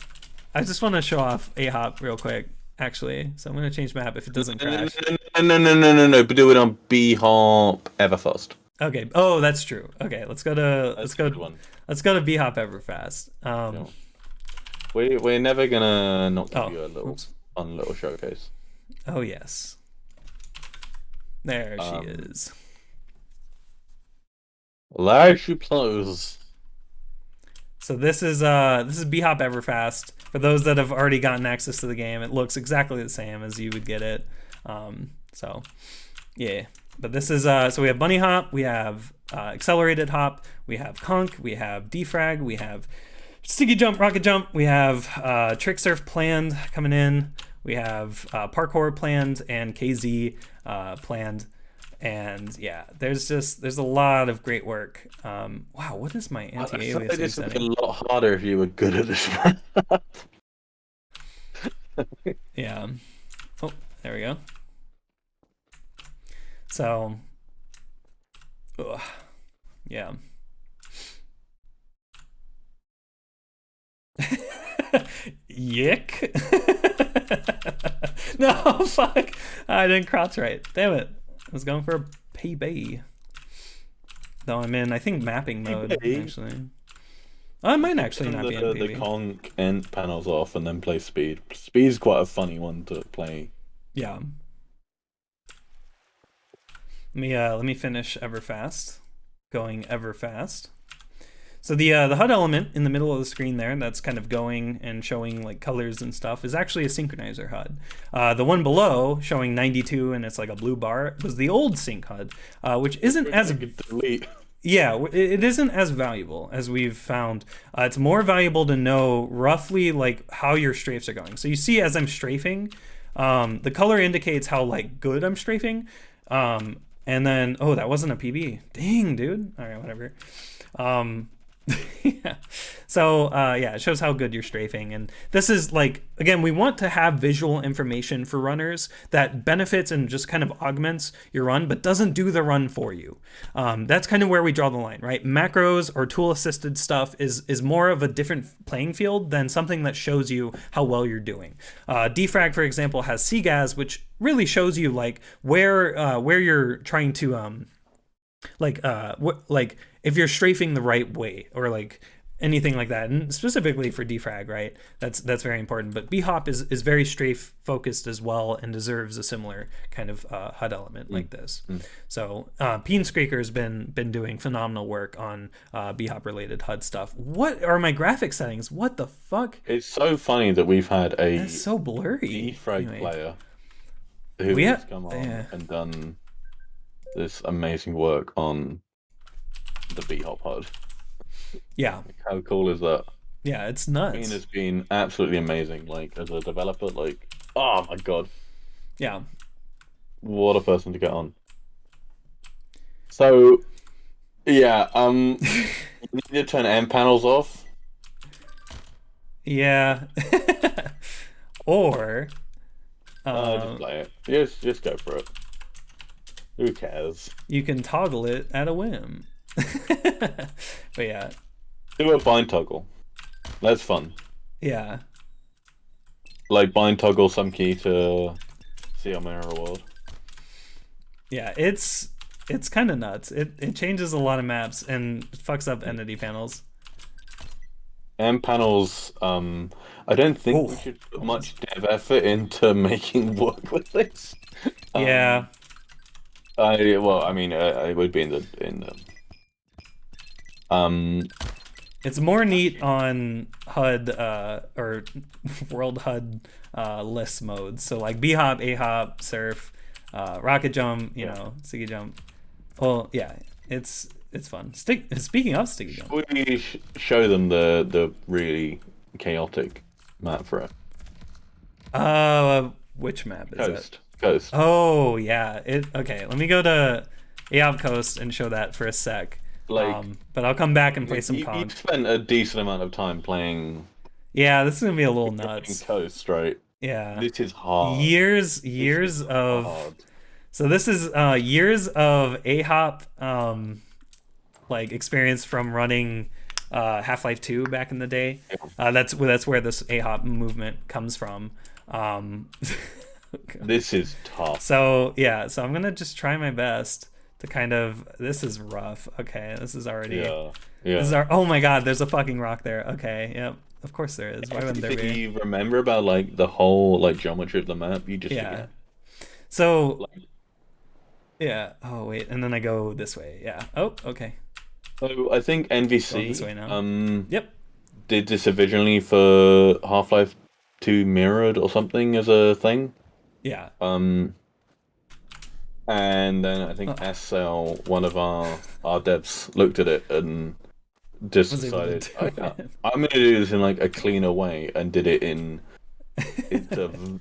just want to show off AHOP real quick. Actually, so I'm gonna change map if it doesn't crash. No, but do it on B-Hop Everfast. Okay. Oh, that's true. Okay, let's go to B-Hop Everfast. We're never gonna not give you a little fun little showcase. Oh yes. There she is. There she blows. So this is B-Hop Everfast. For those that have already gotten access to the game, it looks exactly the same as you would get it. So yeah, but this is so we have bunny hop, we have accelerated hop, we have conch, we have defrag, we have sticky jump, rocket jump, we have trick surf planned coming in, we have parkour planned and KZ planned. And yeah, there's a lot of great work. Wow, what is my anti-aliasing this setting? would be a lot harder if you were good at this. Yeah. Oh, there we go. So, yeah. Yick. No, fuck. I didn't crouch right. Damn it. I was going for a PB. Though I'm in, I think, mapping mode, actually. I might actually not be in PB. The conch and panels off and then play speed. Speed's quite a funny one to play. Yeah. Let me finish Everfast. Going Everfast. So the HUD element in the middle of the screen there, that's kind of going and showing like colors and stuff, is actually a synchronizer HUD. The one below, showing 92 and it's like a blue bar, was the old sync HUD, which isn't as yeah, it isn't as valuable as we've found. It's more valuable to know roughly like how your strafes are going. So you see, as I'm strafing, the color indicates how like good I'm strafing, and then that wasn't a PB. Dang, dude. All right, whatever. Yeah. So yeah, it shows how good you're strafing, and this is like, again, we want to have visual information for runners that benefits and just kind of augments your run, but doesn't do the run for you. That's kind of where we draw the line, right? Macros or tool assisted stuff is more of a different playing field than something that shows you how well you're doing. Defrag, for example, has CGAS, which really shows you like where you're trying to like if you're strafing the right way, or like anything like that, and specifically for defrag, right? That's very important. But B-Hop is very strafe focused as well, and deserves a similar kind of HUD element like this. So Peenscraker's been doing phenomenal work on B-Hop related HUD stuff. What are my graphic settings? What the fuck? It's so funny that we've had a That's so blurry. defrag player who has come on and done this amazing work on the B-Hop HUD. Yeah. Like, how cool is that? Yeah, it's nuts. I mean, it's been absolutely amazing. Like, as a developer, like, oh my god. Yeah. What a person to get on. So, yeah, you need to turn M panels off. Yeah. Or just play it. Just go for it. Who cares? You can toggle it at a whim. But yeah. Do a bind toggle. That's fun. Yeah. Like bind toggle some key to see our mirror world. Yeah, it's kind of nuts. It changes a lot of maps and fucks up entity panels. And panels, I don't think we should put much dev effort into making work with this. Yeah. I mean, it would be in the It's more neat on HUD or World HUD list modes. So like B-hop, A-hop, surf, rocket jump, you know, sticky jump. Well, yeah, it's fun. Speaking of sticky jump, would we show them the really chaotic map for it? which map is Coast. it? Coast. Oh yeah. Okay. Let me go to A-hop Coast and show that for a sec. Like, but I'll come back and play some you Conk. spent a decent amount of time playing. Yeah, this is gonna be a little nuts. Coast, right? Yeah. This is hard. Years of. Hard. So this is years of A-hop like experience from running Half-Life 2 back in the day. That's where this A-hop movement comes from. This is tough. So yeah, so I'm gonna just try my best to kind of. This is rough. Okay, this is already. Yeah. This is oh my god, there's a fucking rock there. Okay, yep. Of course there is. Why wouldn't there be? If you remember about like the whole like geometry of the map, you just forget. So yeah. Oh wait, and then I go this way. Yeah. Oh, okay. So I think NVC this way now. Yep. did this originally for Half-Life 2 Mirrored or something as a thing. Yeah. And then I think SL, one of our devs, looked at it and just decided, I'm gonna do this in like a cleaner way, and did it in.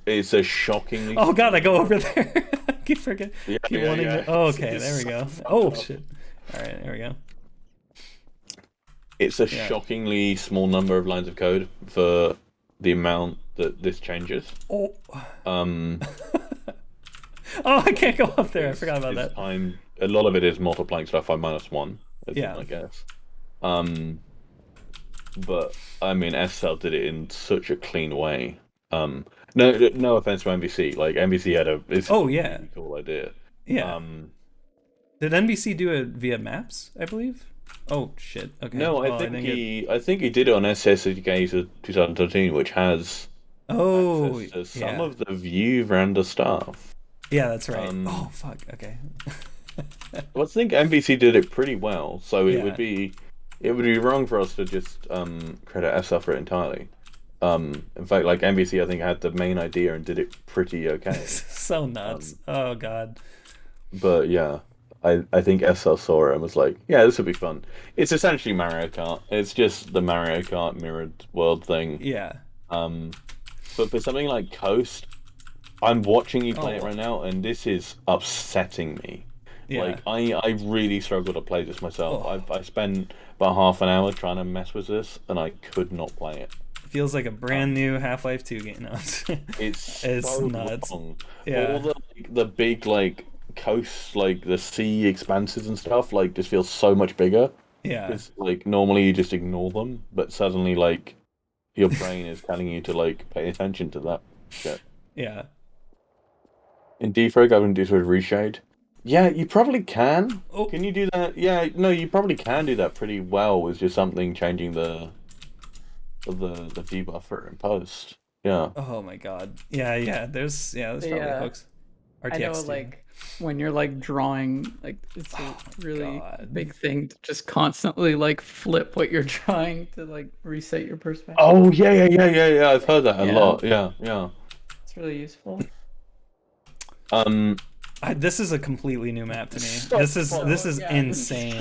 It's a shockingly. Oh god, I go over there. I keep forgetting. Keep wanting to. Oh, okay, there we go. Oh shit. All right, there we go. It's a shockingly small number of lines of code for the amount that this changes. Oh. Oh, I can't go up there. I forgot about that. A lot of it is multiplying stuff by -1. I guess. But I mean, SL did it in such a clean way. No offense to NBC. Like NBC had a really cool idea. Yeah. Did NBC do it via maps? I believe. Oh shit. Okay. No, I think he did it on SSDK 2013, which has access to some of the View render stuff. Yeah, that's right. Oh fuck. Okay. Well, I think NBC did it pretty well, so it would be wrong for us to just credit SL for it entirely. In fact, like NBC, I think had the main idea and did it pretty okay. So nuts. Oh god. But yeah, I think SL saw it and was like, yeah, this would be fun. It's essentially Mario Kart. It's just the Mario Kart mirrored world thing. Yeah. But for something like Coast, I'm watching you play it right now, and this is upsetting me. Yeah. Like I really struggle to play this myself. I spent about half an hour trying to mess with this, and I could not play it. Feels like a brand new Half-Life 2 game. No. It's so nuts. Long. Yeah. All the big like coasts, like the sea expanses and stuff, like just feels so much bigger. Yeah. It's like normally you just ignore them, but suddenly like your brain is telling you to like pay attention to that shit. Yeah. In Defrag, I would do sort of reshade. Yeah, you probably can. Oh. Can you do that? Yeah, no, you probably can do that pretty well with just something changing the V buffer in post. Yeah. Oh my god. Yeah. There's probably hooks. RTX I know, like when you're like drawing, like it's a really big thing to just constantly like flip what you're drawing to like reset your perspective. Oh yeah. I've heard that a lot. Yeah. It's really useful. This is a completely new map to me. This is insane.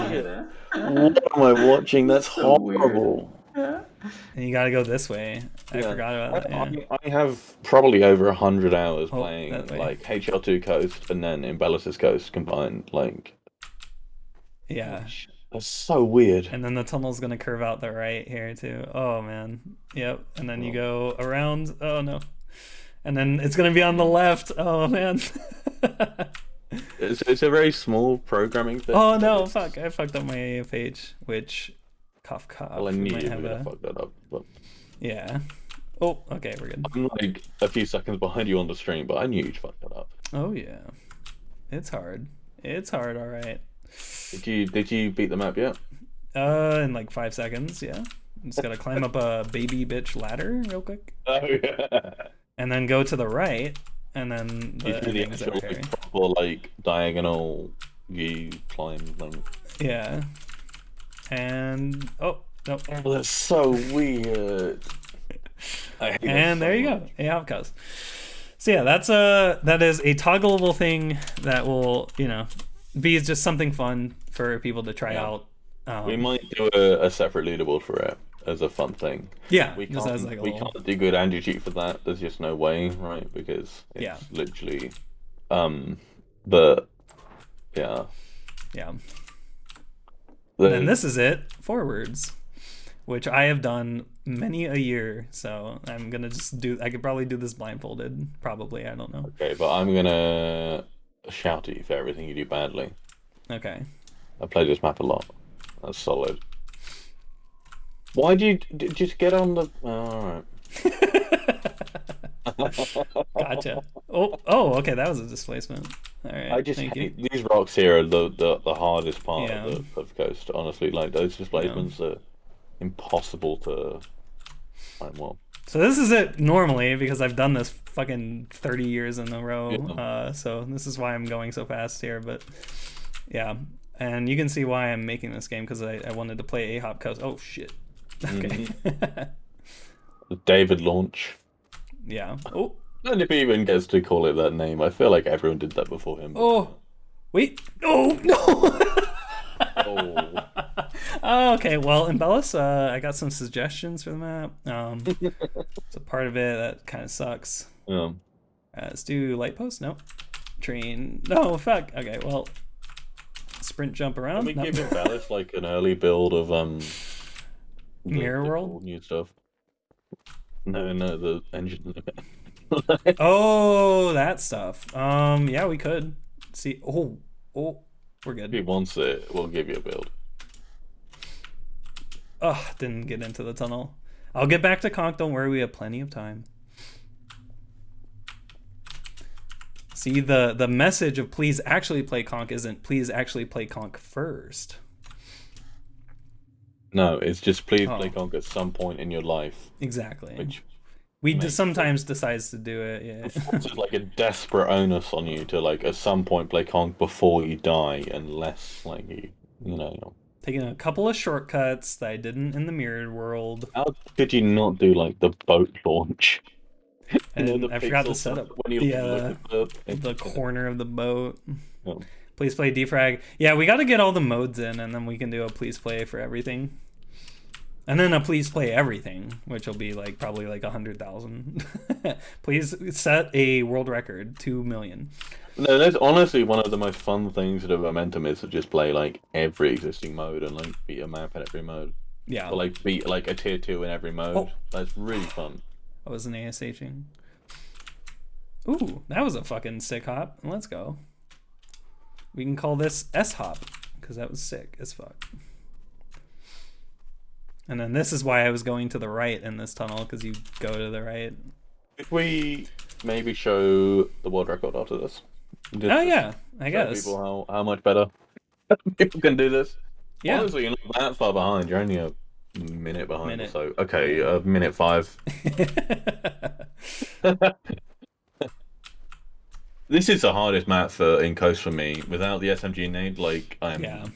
What am I watching? That's so horrible. Yeah. And you gotta go this way. I forgot about that. Yeah. I have probably over 100 hours playing like HL2 Coast and then Embellis's Coast combined. Like, yeah, that's so weird. And then the tunnel's gonna curve out the right here too. Oh man, yep. And then you go around. Oh no. And then it's gonna be on the left. Oh man. It's a very small programming thing. Oh no, fuck! I fucked up my page, which cough. Well, I knew you were gonna fuck that up. But... Yeah. Oh, okay, we're good. I'm like a few seconds behind you on the stream, but I knew you'd fuck that up. Oh yeah, it's hard. It's hard. All right. Did you beat the map yet? In like 5 seconds. Yeah. I'm just gotta climb up a baby bitch ladder real quick. Oh yeah. And then go to the right, and then the actual proper like diagonal view climb thing. Yeah. And oh no. Oh, that's so weird. And there you go. A-hop cows. So yeah, that is a toggleable thing that will, be just something fun for people to try out. We might do a separate leaderboard for it as a fun thing. Yeah, we just can't. as like a We little... can't do good anti-cheat for that. There's just no way, right? Because it's literally, but yeah. And this is it. Forwards, which I have done many a year. So I'm gonna just do. I could probably do this blindfolded. Probably, I don't know. Okay, but I'm gonna shout at you for everything you do badly. Okay. I play this map a lot. That's solid. Why do you just get on the? All right. Gotcha. Oh, okay. That was a displacement. All right. I just hate these rocks here are the hardest part of the coast. Honestly, like those displacements are impossible to. Right, well. So this is it normally because I've done this fucking 30 years in a row. So this is why I'm going so fast here. But yeah, and you can see why I'm making this game because I wanted to play A-hop coast. Oh shit. Okay. The David launch. Yeah. Oh. And if he even gets to call it that name, I feel like everyone did that before him. Oh. Wait. Oh no. Oh, okay, well, Embellis, I got some suggestions for the map. It's a part of it that kind of sucks. Let's do light post. Nope. Train. No, fuck. Okay, well, sprint jump around. Can we give Embellis like an early build of Mirror World? Cool new stuff. No, the engine. Oh, that stuff. Yeah, we could see. Oh, we're good. If he wants it, we'll give you a build. Oh, didn't get into the tunnel. I'll get back to Conk. Don't worry, we have plenty of time. See, the message of please actually play Conk isn't please actually play Conk first. No, it's just please play Conk at some point in your life. Exactly. Which we sometimes decides to do it. Yeah. It's like a desperate onus on you to like at some point play Conk before you die, unless like you know. Taking a couple of shortcuts that I didn't in the mirrored world. How could you not do like the boat launch? And I forgot to set up the corner of the boat. Yeah. Please play defrag. Yeah, we got to get all the modes in, and then we can do a please play for everything. And then a please play everything, which will be like probably like 100,000. Please set a world record, 2 million. No, that's honestly one of the most fun things that Momentum is to just play like every existing mode and like beat a map in every mode. Yeah. Or like beat like a tier 2 in every mode. Oh. That's really fun. I was an ASHing. Ooh, that was a fucking sick hop. Let's go. We can call this S-hop because that was sick as fuck. And then this is why I was going to the right in this tunnel because you go to the right. If we maybe show the world record after this. Yeah, I guess. People how much better people can do this. Yeah. Honestly, you're not that far behind. You're only a minute behind or so. Okay, minute 5. This is the hardest map in Coast for me. Without the SMG nade, like I'm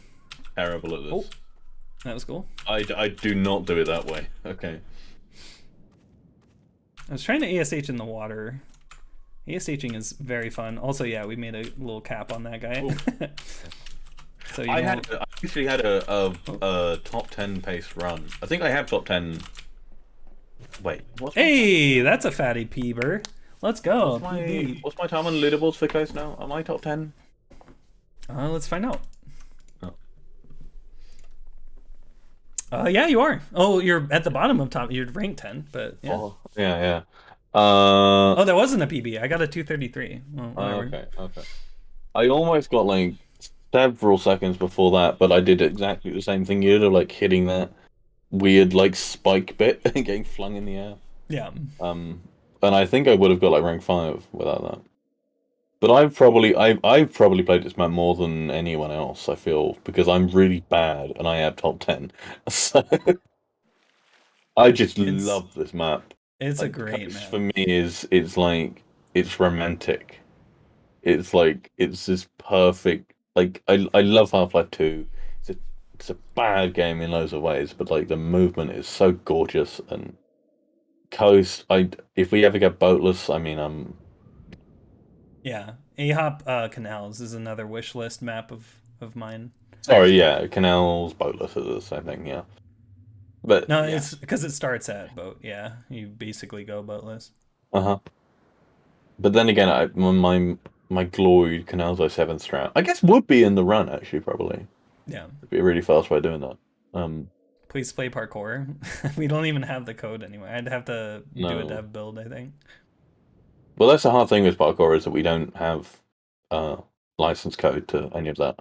terrible at this. Oh, that was cool. I do not do it that way. Okay. I was trying to ASH in the water. ASHing is very fun. Also, yeah, we made a little cap on that guy. So I actually had a top 10 pace run. I think I have top 10. Wait, hey, that's a fatty peeber. Let's go. What's my time on leaderboards for Coast now? Am I top 10? Let's find out. Yeah, you are. Oh, you're at the bottom of top. You're ranked 10, but yeah. Oh, yeah. That wasn't a PB. I got a 233. Okay. I almost got like several seconds before that, but I did exactly the same thing you did, like hitting that weird like spike bit and getting flung in the air. Yeah. And I think I would have got like rank 5 without that. But I've probably played this map more than anyone else, I feel, because I'm really bad and I have top 10. So I just love this map. It's like, a great map. For me it's like it's romantic. It's like it's this perfect like I love Half-Life 2. It's a it's a bad game in loads of ways, but like the movement is so gorgeous and coast. If we ever get boatless, I mean, Yeah, AHOP Canals is another wish list map of mine. sorry, yeah, canals, boatless is the same thing, yeah. But No, yeah. it's because it starts at boat. Yeah, you basically go boatless. Uh-huh. But then again, my gloried Canals 07 strat, I guess would be in the run actually, probably. Yeah. It'd be a really fast way of doing that. Please play parkour. We don't even have the code anyway. I'd have to do a No. dev build, I think. Well, that's the hard thing with parkour is that we don't have license code to any of that.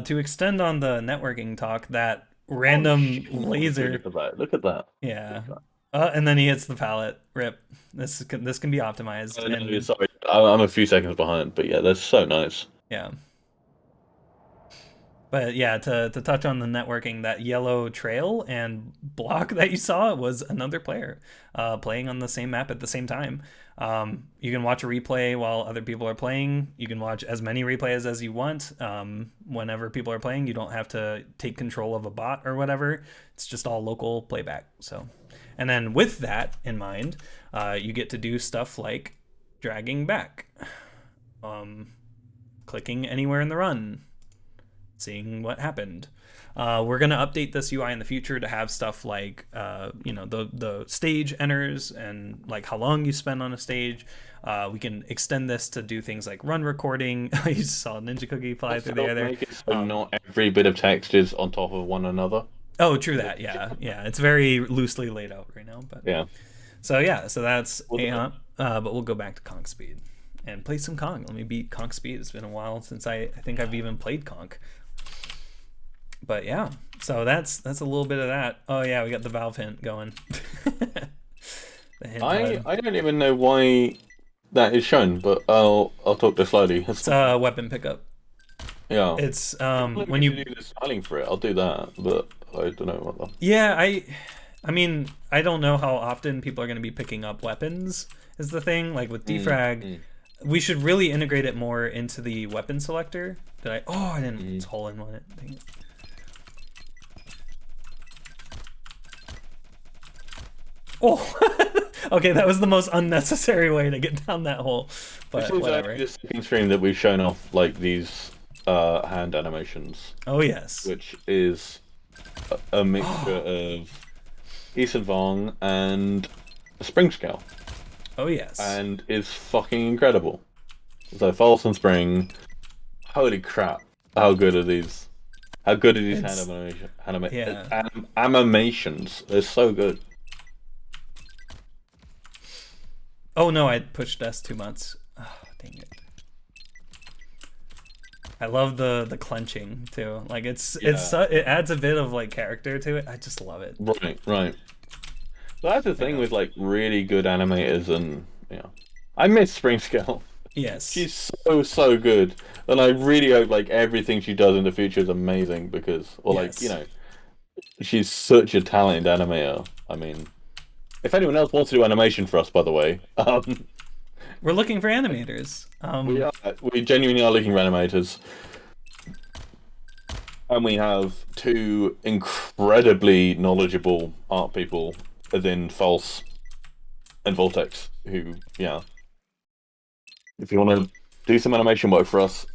To extend on the networking talk, that random laser. Look at that! Look at that! Yeah. And then he hits the pallet. Rip. This can be optimized. Oh, no, sorry, I'm a few seconds behind, but yeah, that's so nice. Yeah. But yeah, to touch on the networking, that yellow trail and block that you saw was another player playing on the same map at the same time. You can watch a replay while other people are playing. You can watch as many replays as you want. Whenever people are playing, you don't have to take control of a bot or whatever. It's just all local playback. So, and then with that in mind, you get to do stuff like dragging back, clicking anywhere in the run, seeing what happened. We're gonna update this UI in the future to have stuff like the stage enters and like how long you spend on a stage. We can extend this to do things like run recording. You saw Ninja Cookie fly through the air there. Make it so not every bit of text is on top of one another. Oh, true that. Yeah. It's very loosely laid out right now, but yeah. So that's AHOP. But we'll go back to Conk Speed and play some Conk. Let me beat Conk Speed. It's been a while since I think I've even played Conk. But yeah, so that's a little bit of that. Oh yeah, we got the Valve hint going. The hint I don't even know why that is shown, but I'll talk this slowly. It's a weapon pickup. Yeah. It's when you do the styling for it, I'll do that, but I don't know what the... Yeah, I mean, I don't know how often people are going to be picking up weapons is the thing. Like with defrag, we should really integrate it more into the weapon selector. I didn't hole in on it. Dang it. Oh, okay, that was the most unnecessary way to get down that hole. But whatever. The second stream that we've shown off like these hand animations. Oh yes. Which is a mixture of Ethan Vong and a spring scale. Oh yes. And is fucking incredible. So false and spring. Holy crap! How good are these? How good are these animations? They're so good. Oh no, I pushed S too much. Oh, dang it. I love the clenching too. Like it adds a bit of like character to it. I just love it. Right. So that's the thing with like really good animators, and I miss Spring Scale. Yes. She's so good, and I really hope like everything she does in the future is amazing she's such a talented animator. I mean, if anyone else wants to do animation for us, by the way, we're looking for animators. We genuinely are looking for animators, and we have two incredibly knowledgeable art people, as in False and Vortex, who if you want to do some animation work for us,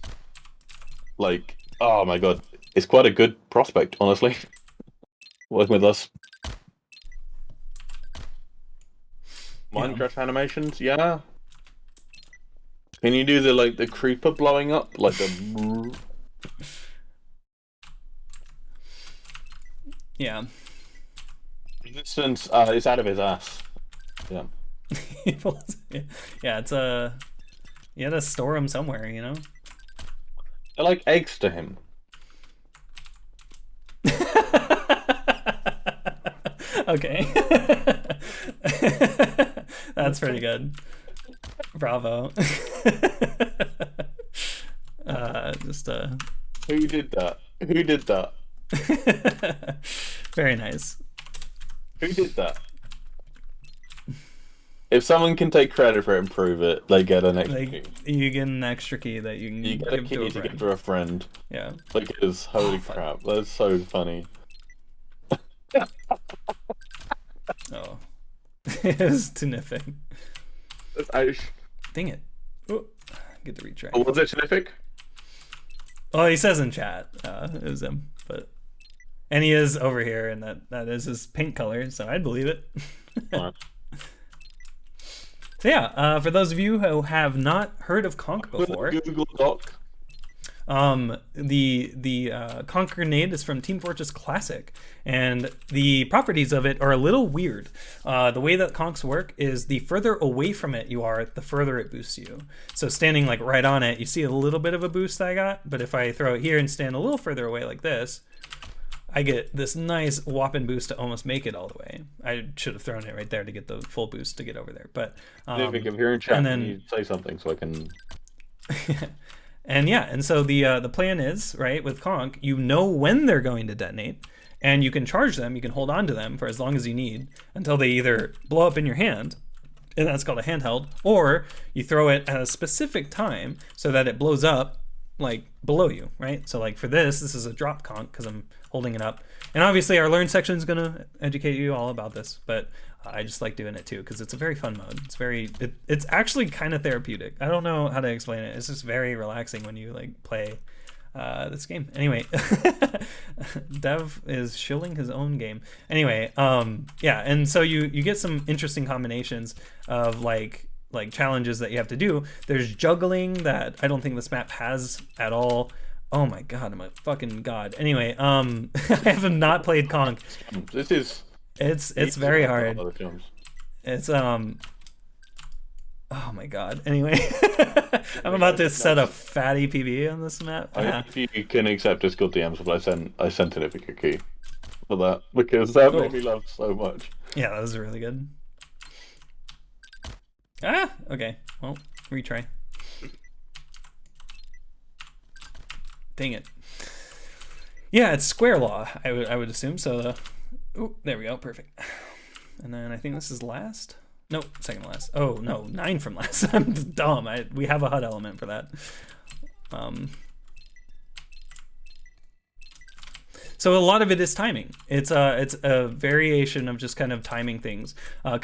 like, oh my god, it's quite a good prospect, honestly. Working with us. Minecraft animations, yeah. Can you do the creeper blowing up, like the? Yeah. Resistance is out of his ass. Yeah. Yeah, it's you had to store him somewhere, They're like eggs to him. Okay. That's pretty good. Bravo. Who did that? Who did that? Very nice. Who did that? If someone can take credit for it and prove it, they get an extra key. You get an extra key that you can You get a give key to a to friend. give to a friend. Yeah. Because holy crap, that's so funny. Oh. It was terrific. Dang it. Oh, get the retry. Oh, was it terrific? Oh, he says in chat. It was him. And he is over here, and that is his paint color, so I'd believe it. Right. So yeah, for those of you who have not heard of Conk before, Google Doc. the Conk grenade is from Team Fortress Classic, and the properties of it are a little weird. The way that Conks work is the further away from it you are, the further it boosts you. So standing like right on it, you see a little bit of a boost I got, but if I throw it here and stand a little further away like this, I get this nice whopping boost to almost make it all the way. I should have thrown it right there to get the full boost to get over there. But If you're in chat, and then you say something so I can. And yeah, and so the plan is, right, with Conk, you know when they're going to detonate, and you can charge them, you can hold on to them for as long as you need until they either blow up in your hand, and that's called a handheld, or you throw it at a specific time so that it blows up like below you, right? So like for this is a drop Conk because I'm holding it up. And obviously our learn section is gonna educate you all about this, but I just like doing it too because it's a very fun mode. It's actually kind of therapeutic. I don't know how to explain it. It's just very relaxing when you like play this game. Anyway, Dev is shilling his own game. Anyway, yeah, and so you get some interesting combinations of like challenges that you have to do. There's juggling that I don't think this map has at all. Oh my god, I'm a fucking god. Anyway, I have not played Conk. It's very hard. It's oh my god. Anyway, I'm about to set a fatty PB on this map. If you can accept Discord DMs, but I sent an epic key for that because that made me laugh so much. Yeah, that was really good. Okay. Well, retry. Dang it. Yeah, it's square law. I would assume so. Ooh, there we go. Perfect. And then I think this is last. Nope, second last. Oh no, 9 from last. I'm dumb. We have a HUD element for that. So a lot of it is timing. It's a variation of just kind of timing things.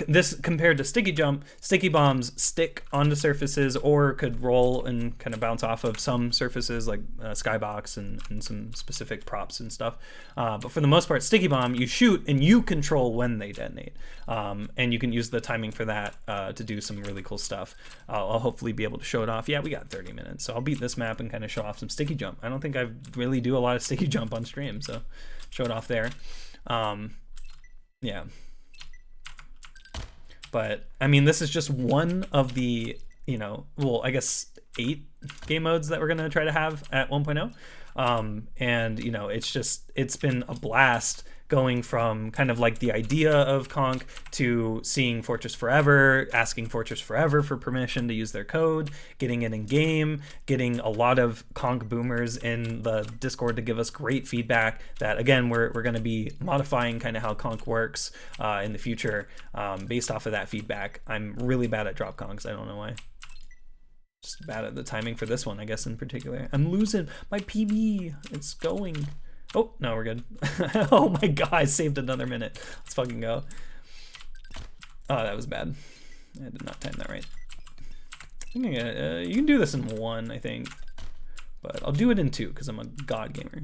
This compared to sticky jump, sticky bombs stick onto surfaces or could roll and kind of bounce off of some surfaces like skybox and some specific props and stuff. But for the most part, sticky bomb, you shoot and you control when they detonate. And you can use the timing for that to do some really cool stuff. I'll hopefully be able to show it off. Yeah, we got 30 minutes, so I'll beat this map and kind of show off some sticky jump. I don't think I really do a lot of sticky jump on stream, so show it off there. Yeah. But I mean, this is just one of the, well, I guess 8 game modes that we're gonna try to have at 1.0. And it's been a blast going from kind of like the idea of Conk to seeing Fortress Forever, asking Fortress Forever for permission to use their code, getting it in game, getting a lot of Conk boomers in the Discord to give us great feedback that, again, we're going to be modifying kind of how Conk works in the future based off of that feedback. I'm really bad at drop Conks. I don't know why. Just bad at the timing for this one, I guess, in particular. I'm losing my PB. It's going. Oh, no, we're good. Oh my god, I saved another minute. Let's fucking go. Oh, that was bad. I did not time that right. I think you can do this in 1, I think. But I'll do it in 2, because I'm a god gamer.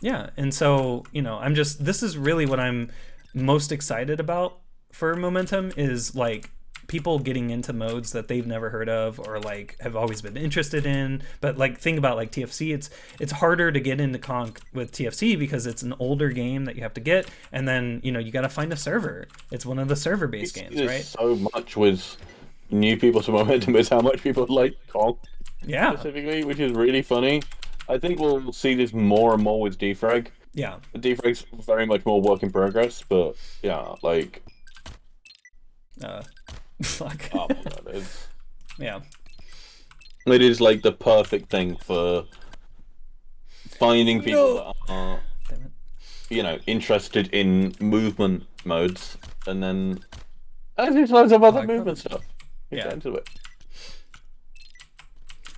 Yeah, and so, this is really what I'm most excited about for Momentum is, like, people getting into modes that they've never heard of or like have always been interested in. But like think about like TFC, it's harder to get into Conk with TFC because it's an older game that you have to get, and then you got to find a server. It's one of the server based games, right? So much with new people to Momentum is how much people like Conk, specifically, which is really funny. I think we'll see this more and more with Defrag. Yeah, Defrag's very much more work in progress, but yeah, like fuck. Oh my god, yeah. It is like the perfect thing for finding people that are, interested in movement modes, and then There's loads of other movement stuff. Yeah. Get into it.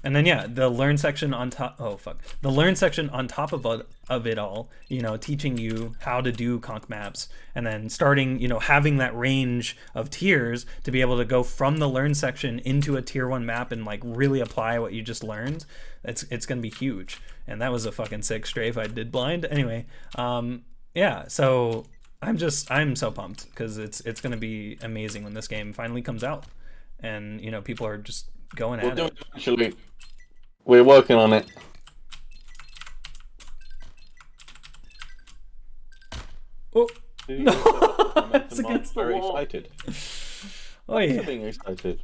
And then the learn section on top. Oh fuck, the learn section on top of it all. You know, teaching you how to do conch maps, and then starting, you know, having that range of tiers to be able to go from the learn section into a tier 1 map and like really apply what you just learned. It's gonna be huge, and that was a fucking sick strafe I did blind. Anyway, yeah. So I'm so pumped because it's gonna be amazing when this game finally comes out, and you know people are just going at it. Actually, we're working on it. Oh no! It's against the wall. Excited. Oh yeah. Being excited.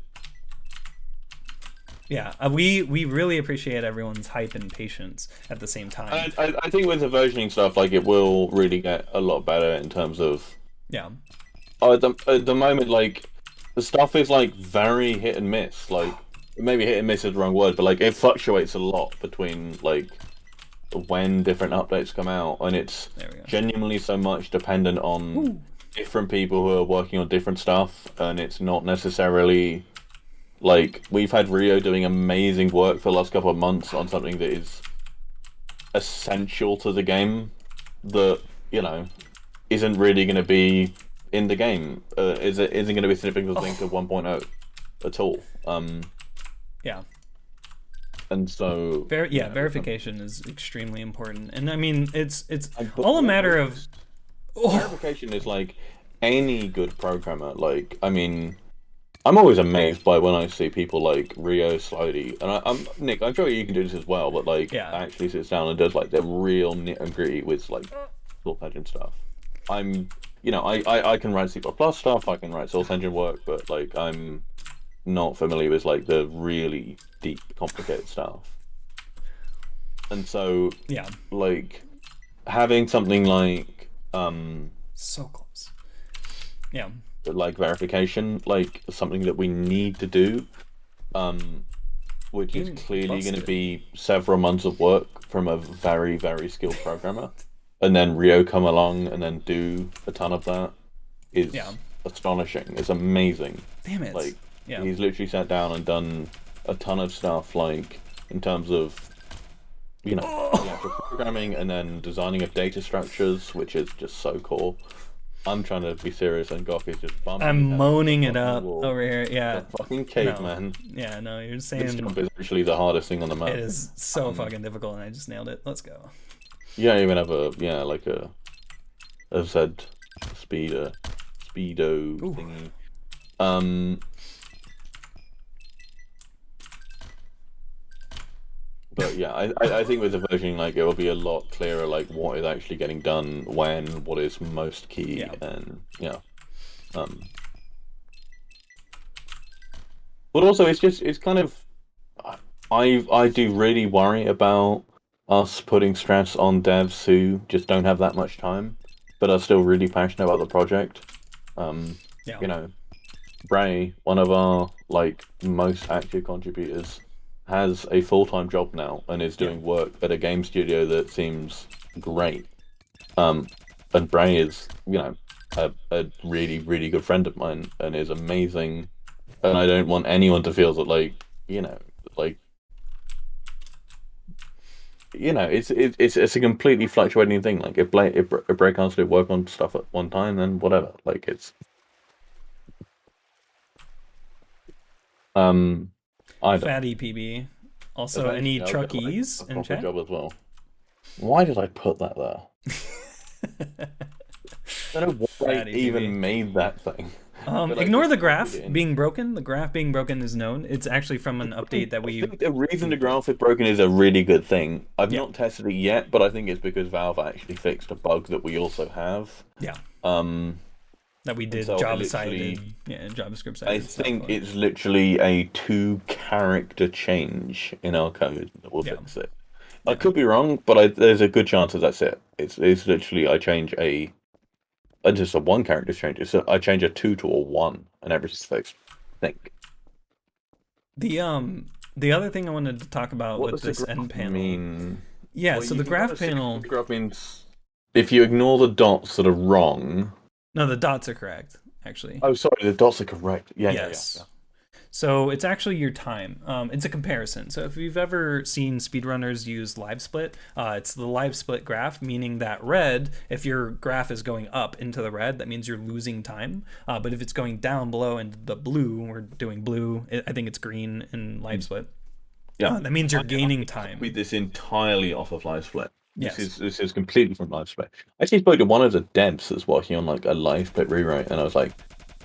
Yeah, we really appreciate everyone's hype and patience at the same time. I think with the versioning stuff, like it will really get a lot better in terms of. Yeah. At the moment, like the stuff is like very hit and miss. Like maybe hit and miss is the wrong word, but like it fluctuates a lot between like when different updates come out, and it's genuinely so much dependent on different people who are working on different stuff, and it's not necessarily. Like, we've had Rio doing amazing work for the last couple of months on something that is essential to the game that, you know, isn't really going to be in the game. Isn't going to be a significant thing to 1.0 at all. Yeah. And so... verification is extremely important. And, I mean, it's all a matter of... Verification is, like, any good programmer. Like, I mean... I'm always amazed by when I see people like Rio Slody, and I'm Nick. I'm sure you can do this as well, but like actually sits down and does like the real nit and gritty with like Source Engine stuff. I can write C++ stuff, I can write Source Engine work, but like I'm not familiar with like the really deep, complicated stuff. And so like having something like so close, like verification, like something that we need to do, which is clearly going to be several months of work from a very, very skilled programmer, and then Rio come along and then do a ton of that is astonishing. It's amazing. Damn it! Like he's literally sat down and done a ton of stuff, like in terms of the actual programming and then designing of data structures, which is just so cool. I'm trying to be serious, and Gok is just bumming. I'm moaning it up over here. Yeah. The fucking caveman. No. Yeah, no, you're saying. This jump is actually the hardest thing on the map. It is so fucking difficult, and I just nailed it. Let's go. You don't even have a Z speedo thingy. But yeah, I think with the versioning, like it will be a lot clearer, like what is actually getting done when, what is most key, and but also it's kind of, I do really worry about us putting stress on devs who just don't have that much time, but are still really passionate about the project. You know, Bray, one of our like most active contributors, has a full-time job now and is doing work at a game studio that seems great. And Bray is, you know, a really, really good friend of mine and is amazing. And I don't want anyone to feel that, like, it's a completely fluctuating thing. Like, if Bray can't do work on stuff at one time, then whatever. Like, it's... Fatty PB. Also, any truckies in chat? Job as well. Why did I put that there? I don't know why I even made that thing. Ignore the graph being broken. The graph being broken is known. It's actually from an update that we... I think the reason the graph is broken is a really good thing. I've not tested it yet, but I think it's because Valve actually fixed a bug that we also have. Yeah. That we did Java-sided, JavaScript-sided. I think it's literally a 2-character change in our code that will fix it. I could be wrong, but there's a good chance that that's it. It's literally I change just a 1-character change. I change a 2 to a 1, and everything's fixed. I think. The other thing I wanted to talk about with this end panel. Mean? Yeah, so the graph panel. The graph means if you ignore the dots that are wrong. No, the dots are correct. actually. Oh, sorry, the dots are correct. Yeah, yes. Yeah. So it's actually your time. It's a comparison. So if you've ever seen speedrunners use live split, it's the live split graph, meaning that red, if your graph is going up into the red, that means you're losing time. But if it's going down below into the blue, we're doing blue, I think it's green in live split. Yeah, that means you're gaining time. Copied this entirely off of live split. Yes. This is completely from live split. I actually spoke to one of the devs that's working on like a live split rewrite, and I was like,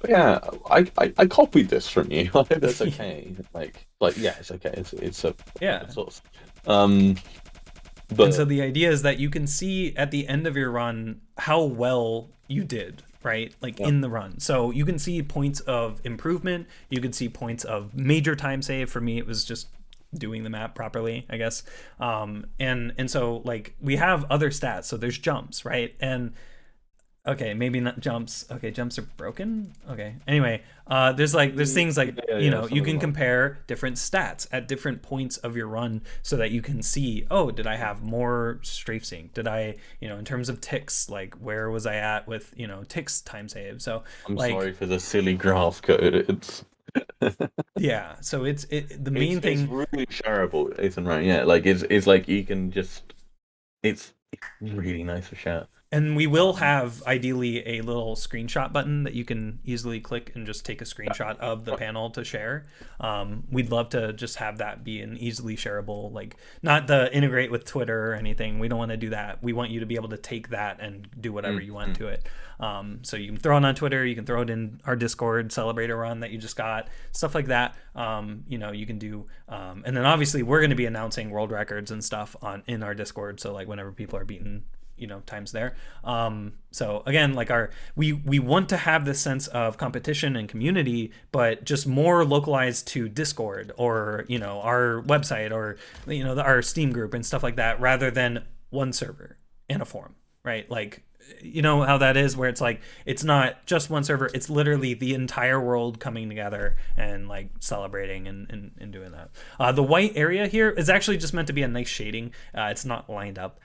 yeah, I copied this from you. I hope that's okay. like yeah, it's okay. It's a source. But and so the idea is that you can see at the end of your run how well you did, right? Like in the run. So you can see points of improvement. You can see points of major time save. For me, it was just doing the map properly, I guess. And so like we have other stats. So there's jumps, right? And okay, maybe not jumps. Okay, jumps are broken. Okay. Anyway, there's things like you can compare different stats at different points of your run so that you can see, oh, did I have more strafe sync? Did I, in terms of ticks, like where was I at with, ticks time save? So I'm sorry for the silly graph code. It's yeah. So the main thing. It's really shareable, Ethan. Right? Yeah. Like it's like you can just. It's really nice to share. And we will have, ideally, a little screenshot button that you can easily click and just take a screenshot of the panel to share. We'd love to just have that be an easily shareable, like, not the integrate with Twitter or anything. We don't want to do that. We want you to be able to take that and do whatever you want to it. So you can throw it on Twitter. You can throw it in our Discord, celebrate a run that you just got, stuff like that. You can do. And then, obviously, we're going to be announcing world records and stuff in our Discord. So, like, whenever people are beating times there. So again, like we want to have this sense of competition and community, but just more localized to Discord or our website or our Steam group and stuff like that, rather than one server and a forum, right? Like how that is, where it's like it's not just one server, it's literally the entire world coming together and like celebrating and doing that. The white area here is actually just meant to be a nice shading. It's not lined up.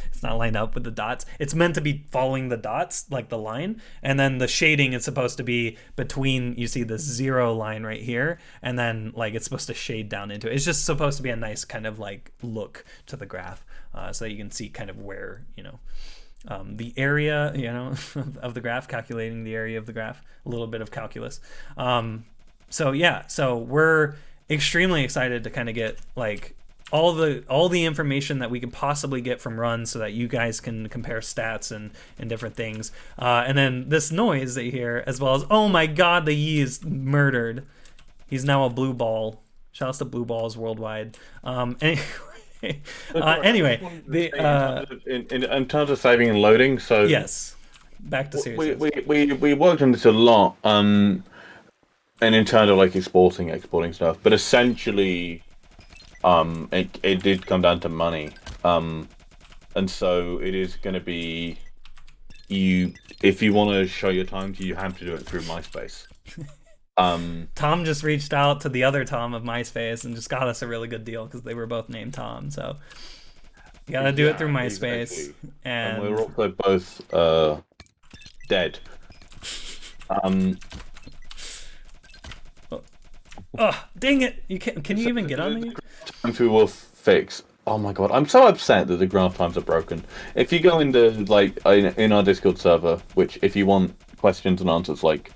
It's not lined up with the dots. It's meant to be following the dots, like the line, and then the shading is supposed to be between, you see the 0 line right here, and then like it's supposed to shade down into it. It's just supposed to be a nice kind of like look to the graph, so that you can see kind of where the area of the graph, calculating the area of the graph, a little bit of calculus. So we're extremely excited to kind of get like all the information that we can possibly get from runs so that you guys can compare stats and different things. And then this noise that you hear, as well as, oh my god, the Yi is murdered. He's now a blue ball. Shouts to blue balls worldwide. Anyway, in terms of saving and loading, so yes, back to series. We worked on this a lot, and in terms of like exporting stuff, but essentially, it did come down to money, and so it is going to be if you want to show your time, you have to do it through MySpace. Tom just reached out to the other Tom of MySpace and just got us a really good deal because they were both named Tom. So you gotta do it through MySpace, exactly. And we're also both dead. Oh, dang it! Can you even get on me? Times we will fix. Oh my god, I'm so upset that the graph times are broken. If you go into like in our Discord server, which if you want questions and answers, like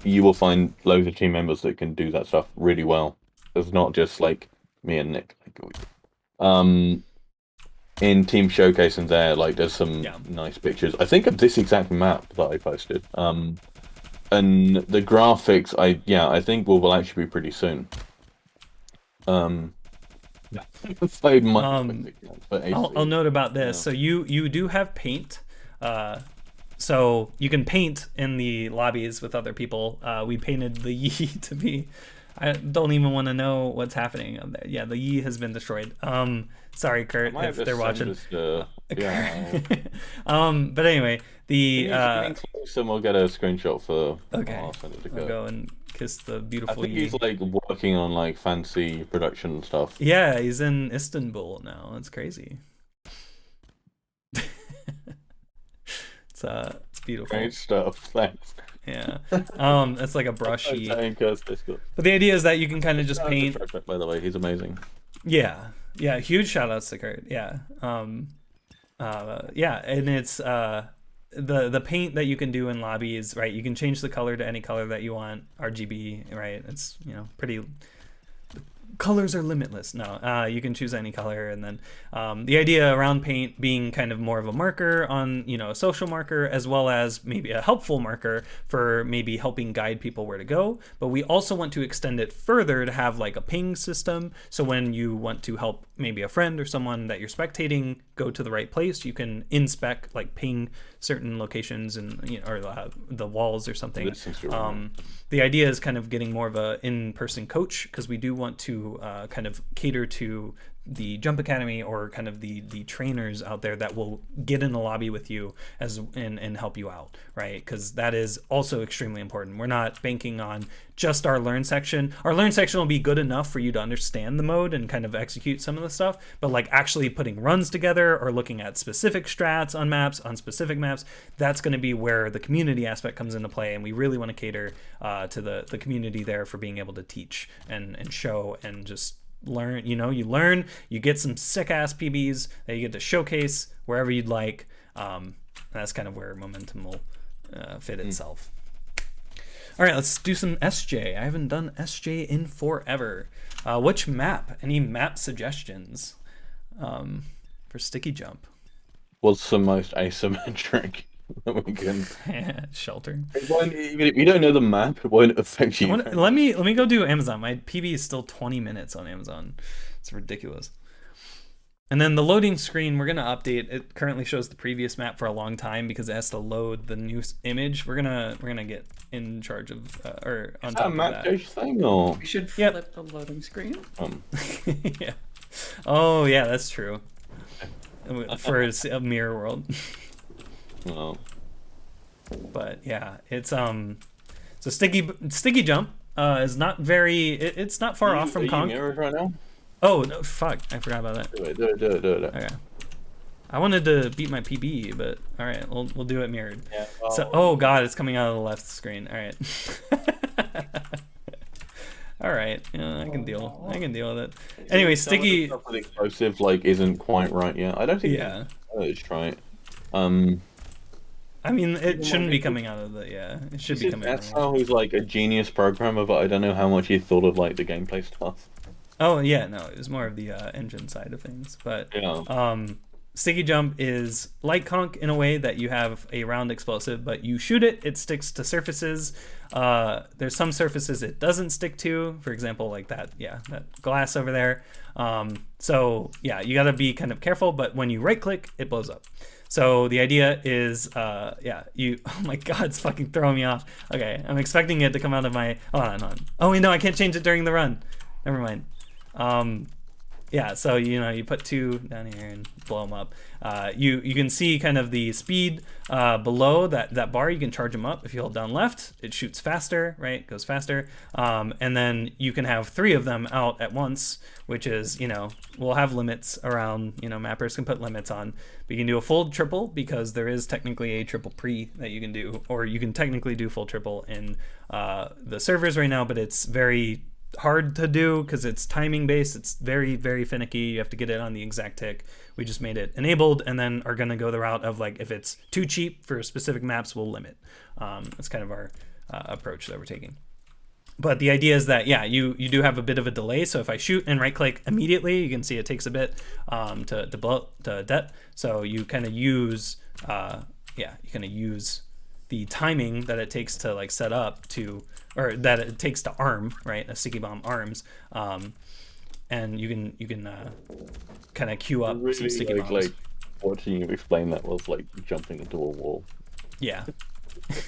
you will find loads of team members that can do that stuff really well. It's not just like me and Nick. In Team Showcase and there, like there's some nice pictures. I think of this exact map that I posted. And the graphics, I think will actually be pretty soon. I'll note about this. So you do have paint. So you can paint in the lobbies with other people. We painted the Yi to be. I don't even want to know what's happening on there. Yeah, the Yi has been destroyed. Sorry, Kurt, if they're watching. But anyway, and we'll get a screenshot for. Okay. I'll go and kiss the beautiful. I think he's like working on like fancy production stuff. Yeah, he's in Istanbul now. It's crazy. It's beautiful. Great stuff. Thanks. Yeah. That's like a brushy. But the idea is that you can kind of just paint. By the way, he's amazing. Yeah. Yeah. Huge shout outs to Kurt. Yeah. Yeah, and it's the paint that you can do in lobbies, right? You can change the color to any color that you want, RGB, right? It's, you know, pretty. Colors are limitless. No, you can choose any color, and then the idea around paint being kind of more of a marker on, you know, a social marker, as well as maybe a helpful marker for maybe helping guide people where to go. But we also want to extend it further to have like a ping system, so when you want to help maybe a friend or someone that you're spectating go to the right place, you can inspect, like ping certain locations and, you know, or the walls or something. The idea is kind of getting more of a in-person coach, because we do want to kind of cater to the Jump Academy, or kind of the trainers out there that will get in the lobby with you and help you out, right? Because that is also extremely important. We're not banking on just our learn section. Our learn section will be good enough for you to understand the mode and kind of execute some of the stuff, but like actually putting runs together or looking at specific strats on maps, on specific maps, that's going to be where the community aspect comes into play, and we really want to cater to the community there for being able to teach and show and just learn. You know, you learn, you get some sick ass PBs that you get to showcase wherever you'd like. That's kind of where momentum will fit itself. All right, let's do some SJ. I haven't done SJ in forever. Which map? Any map suggestions for Sticky Jump? What's the most asymmetric that we can? Shelter. Even if you don't know the map, it won't affect you. Let me go do Amazon. My PB is still 20 minutes on Amazon. It's ridiculous. And then the loading screen, we're gonna update. It currently shows the previous map for a long time because it has to load the new image. We're gonna get in charge of or on top of that. Thing, or? We should flip the loading screen. Yeah. Oh yeah, that's true. For a mirror world. Well. But yeah, it's so sticky jump is not very. It's not far off from Conk. Mirrored right now? Oh no! Fuck! I forgot about that. Do it. Okay. I wanted to beat my PB, but all right, we'll do it mirrored. Yeah, so, oh god, it's coming out of the left screen. All right. All right, yeah, I can deal with it. Anyway, sticky. Stuff with explosive like isn't quite right yet. I don't think. Yeah. Let's try it. I mean, it shouldn't be coming out of the. Yeah, it should be coming. That's how he's like a genius programmer, but I don't know how much he thought of like the gameplay stuff. Oh yeah, no, it was more of the engine side of things, but yeah. Sticky Jump is like Conk in a way that you have a round explosive, but you shoot it, it sticks to surfaces. There's some surfaces it doesn't stick to, for example, like that glass over there. So yeah, you gotta be kind of careful, but when you right click, it blows up. So the idea is, oh my god, it's fucking throwing me off. Okay, I'm expecting it to come out of my, hold on. Oh wait, no, I can't change it during the run. Never mind. Yeah, so you put 2 down here and blow them up. You can see kind of the speed below that bar. You can charge them up if you hold down left. It shoots faster, right? It goes faster. And then you can have 3 of them out at once, which is, we'll have limits around, mappers can put limits on. But you can do a full triple because there is technically a triple pre that you can do, or you can technically do full triple in the servers right now, but it's very hard to do because it's timing based. It's very, very finicky. You have to get it on the exact tick. We just made it enabled and then are going to go the route of like, if it's too cheap for specific maps, we'll limit. That's kind of our approach that we're taking. But the idea is that, you do have a bit of a delay. So if I shoot and right click immediately, you can see it takes a bit to blow to det. So you kind of use, the timing that it takes to like set up to, or that it takes to arm, right? A sticky bomb arms, and you can kind of queue up some sticky bombs. Like watching you explain that was like jumping into a wall. Yeah.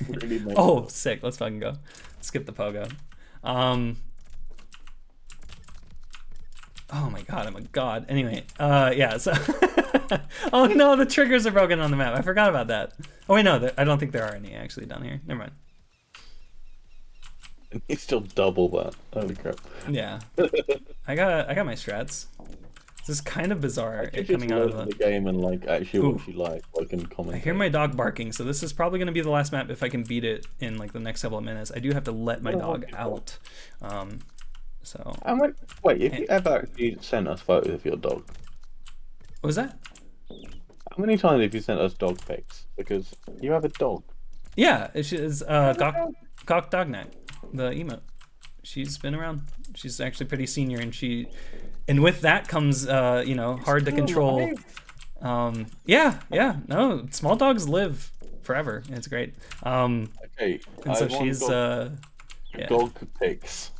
Really oh, sick! Let's fucking go. Skip the pogo. Oh my god, I'm a god. Anyway, so oh no, the triggers are broken on the map. I forgot about that. Oh wait, no, I don't think there are any actually down here. Never mind. And he's still double that. Holy crap. Yeah. I got my strats. This is kind of bizarre. I should Coming just out load of the game and like actually Ooh. what you like. I can comment. I hear my dog barking, so this is probably going to be the last map if I can beat it in like the next couple of minutes. I do have to let my dog out. So. Wait, if you ever actually sent us photos of your dog? What was that? How many times have you sent us dog pics? Because you have a dog. Yeah, she's Gok Dognack, the emote. She's been around. She's actually pretty senior, and with that comes you know, hard to control. Yeah, no, small dogs live forever. It's great. Okay, and so she's yeah. dog pics.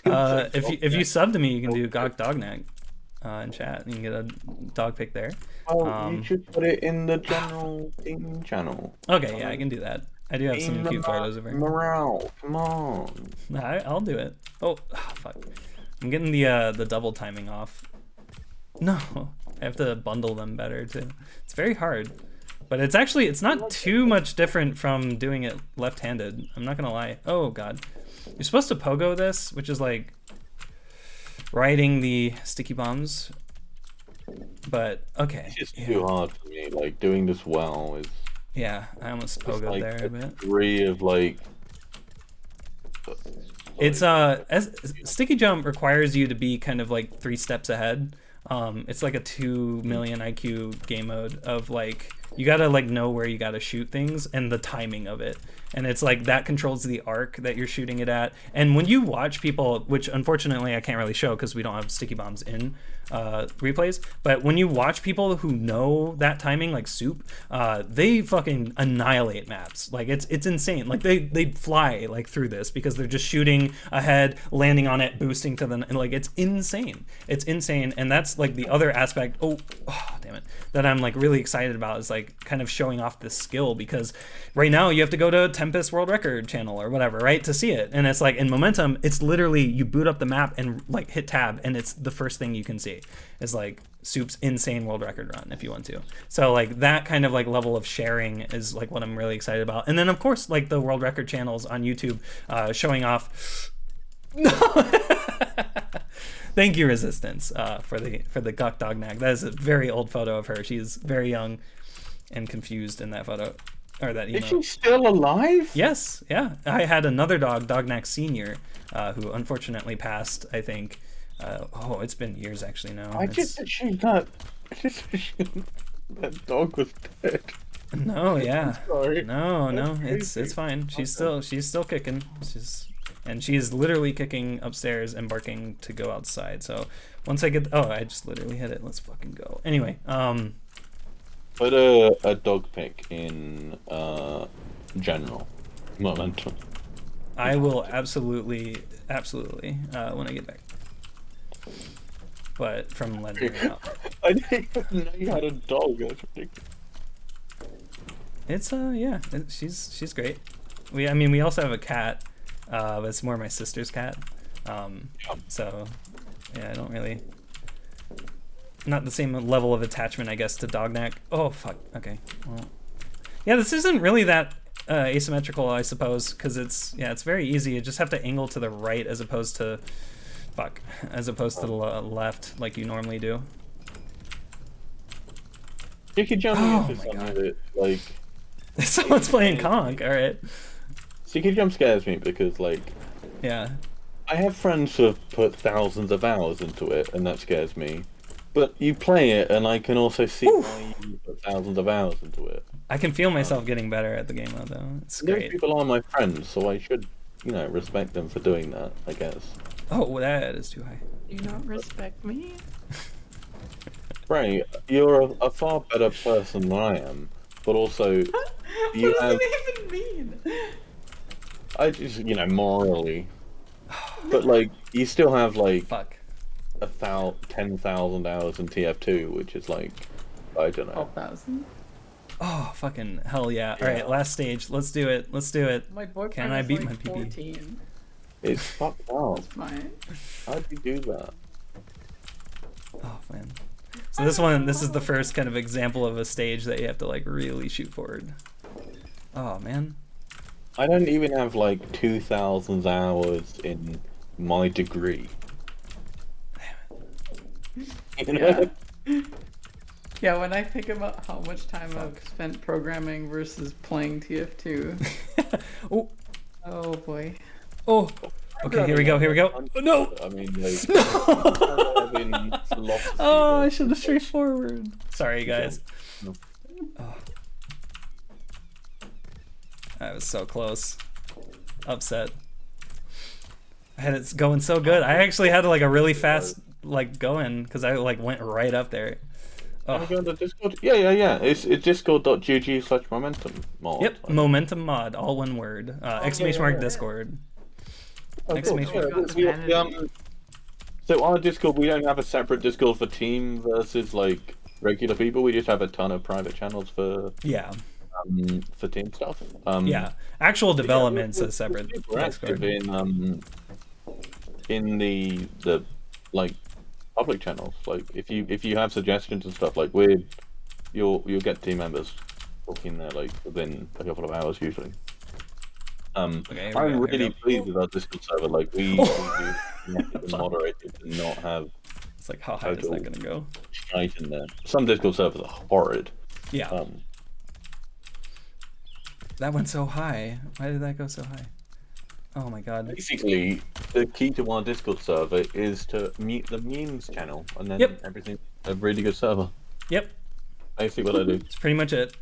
If you sub to me, you can do Gok Dognack in chat. You can get a dog pic there. Oh, you should put it in the general team channel. Okay, yeah, I can do that. I do have some cute photos of her. Morale, come on. I'll do it. Oh, fuck. I'm getting the double timing off. No, I have to bundle them better too. It's very hard, but it's not too much different from doing it left-handed. I'm not gonna lie. Oh god, you're supposed to pogo this, which is like riding the sticky bombs. But okay, it's just too hard for me. Like doing this well is. Yeah, I almost pogoed like there a bit. Degree of like. It's sticky jump requires you to be kind of like 3 steps ahead. It's like a 2 million IQ game mode of like you gotta like know where you gotta shoot things and the timing of it. And it's like that controls the arc that you're shooting it at. And when you watch people, which unfortunately I can't really show because we don't have sticky bombs in replays, but when you watch people who know that timing, like Soup, they fucking annihilate maps. Like it's insane. Like they fly like through this because they're just shooting ahead, landing on it, boosting to the, and like it's insane. It's insane. And that's like the other aspect. Oh damn it, that I'm like really excited about is like kind of showing off this skill, because right now you have to go to Tempest World Record channel or whatever, right, to see it. And it's like in Momentum, it's literally you boot up the map and like hit tab and it's the first thing you can see is like Soup's insane world record run if you want to. So like that kind of like level of sharing is like what I'm really excited about. And then of course like the world record channels on YouTube showing off. Thank you, Resistance, for the Gok Dognack. That is a very old photo of her. She's very young and confused in that photo. Or that emote. Is she still alive? Yes, yeah. I had another dog, Dognack Senior, who unfortunately passed, I think. Oh, it's been years actually now. I just assumed that that dog was dead. No, yeah. Sorry. No, it's fine. She's still kicking. She's literally kicking upstairs and barking to go outside. So once I get, I just literally hit it. Let's fucking go. Anyway, put a dog pic in general Momentum. I will absolutely when I get back. But from Legendary out. I didn't even know you had a dog. That's ridiculous. It's yeah, she's great. We also have a cat, but it's more my sister's cat. So yeah, I don't really, not the same level of attachment, I guess, to Dognack. Oh fuck. Okay. Well, yeah, this isn't really that asymmetrical, I suppose, because it's very easy. You just have to angle to the right as opposed to to the left like you normally do. Sticky jumping is something that, like... Someone's playing Conk, alright. Sticky jump scares me because, like... Yeah. I have friends who have put thousands of hours into it, and that scares me. But you play it, and I can also see why you put thousands of hours into it. I can feel myself getting better at the game mode, though. It's great. Those people are my friends, so I should, respect them for doing that, I guess. Oh, that is too high. You don't respect me? Ray, you're a far better person than I am, but also you what have... does it even mean? I just, morally. But, like, you still have, like... Fuck. 10,000 hours in TF2, which is, like, I don't know. 12,000? Oh, fucking hell yeah. Alright, last stage. Let's do it. My boyfriend Can I beat like my PP? 14. It's fucked up. It's fine. How'd you do that? Oh, man. So this is the first kind of example of a stage that you have to, like, really shoot forward. Oh, man. I don't even have, like, 2,000 hours in my degree. Yeah, when I think about how much time I've spent programming versus playing TF2. Oh boy. Oh. Okay, here we go. Oh, no! I mean, like, no! Oh, I should have straightforward. Sorry, guys. No. Oh. I was so close. Upset. I had it going so good. I actually had like a really fast like going because I like went right up there. Can we go into Discord? Yeah. It's discord.gg/momentum mod. Yep, momentum mod, all one word. Exclamation mark Discord. Exclamation mark. So our Discord, we don't have a separate Discord for team versus like regular people. We just have a ton of private channels for team stuff. Yeah, actual development's a separate Discord. In the like public channels, like if you have suggestions and stuff, like you'll get team members talking there like within a couple of hours usually. Okay, I'm really pleased with our Discord server. Like we do moderated and not have. It's like how high is that gonna go? Shite in there. Some Discord servers are horrid. Yeah. That went so high. Why did that go so high? Oh my god. Basically, the key to our Discord server is to mute the memes channel, and then everything's a really good server. Yep. Basically what I do. It's pretty much it.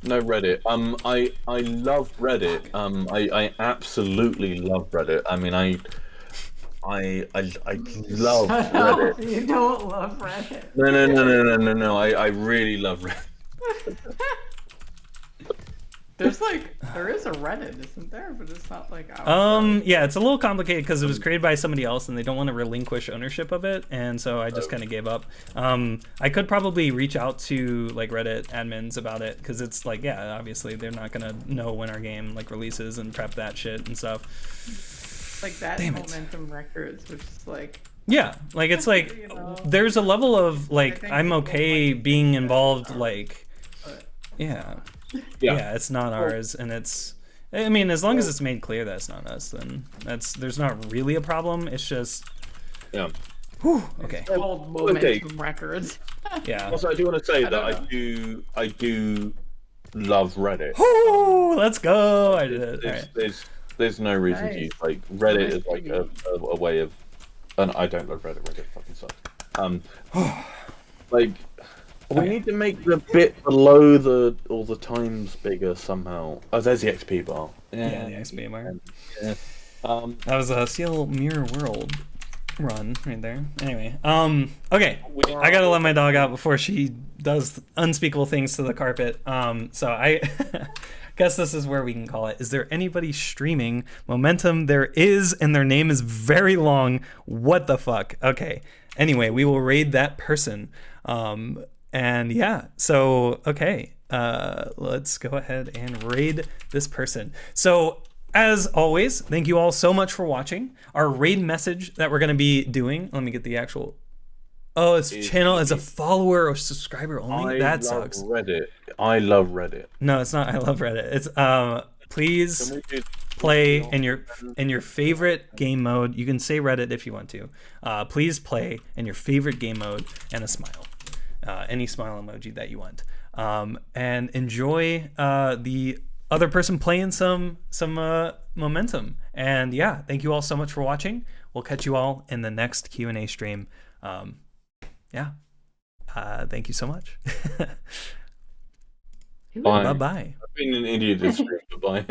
No Reddit. I love Reddit. I absolutely love Reddit. I mean, I love Reddit. You don't love Reddit. No. I really love Reddit. There is a Reddit, isn't there? But it's not like our yeah, it's a little complicated because it was created by somebody else and they don't want to relinquish ownership of it, and so I just kind of gave up. I could probably reach out to like Reddit admins about it because it's like, yeah, obviously they're not gonna know when our game like releases and prep that shit and stuff. Like that Momentum Records, which is like. Yeah, like it's like you know, there's a level of like I'm okay being involved, like yeah, it's not ours, and it's. I mean, as long as it's made clear that it's not us, then there's not really a problem. It's just. Whew, okay. It's called Momentum Records. Yeah. Also, I do want to say that I do love Reddit. Woo! Let's go! I did it. There's no reason to use like Reddit is like a way of. And I don't love Reddit. Reddit fucking sucks. Like. We need to make the bit below all the times bigger somehow. Oh, there's the XP bar. Yeah, the XP bar. Yeah. That was a Seal Mirror World run right there. Anyway, okay. I gotta let my dog out before she does unspeakable things to the carpet. So I guess this is where we can call it. Is there anybody streaming Momentum? There is, and their name is very long. What the fuck? Okay. Anyway, we will raid that person. And yeah, so, okay, let's go ahead and raid this person. So, as always, thank you all so much for watching. Our raid message that we're going to be doing, let me get the actual, it's channel as a follower or subscriber only? That sucks. I love Reddit. No, it's not I love Reddit. It's, please play in your favorite game mode. You can say Reddit if you want to. Please play in your favorite game mode and a smile. Any smile emoji that you want, and enjoy the other person playing some Momentum. And yeah, thank you all so much for watching. We'll catch you all in the next Q&A stream. Thank you so much. Bye Bye. I've been in India this week. Bye.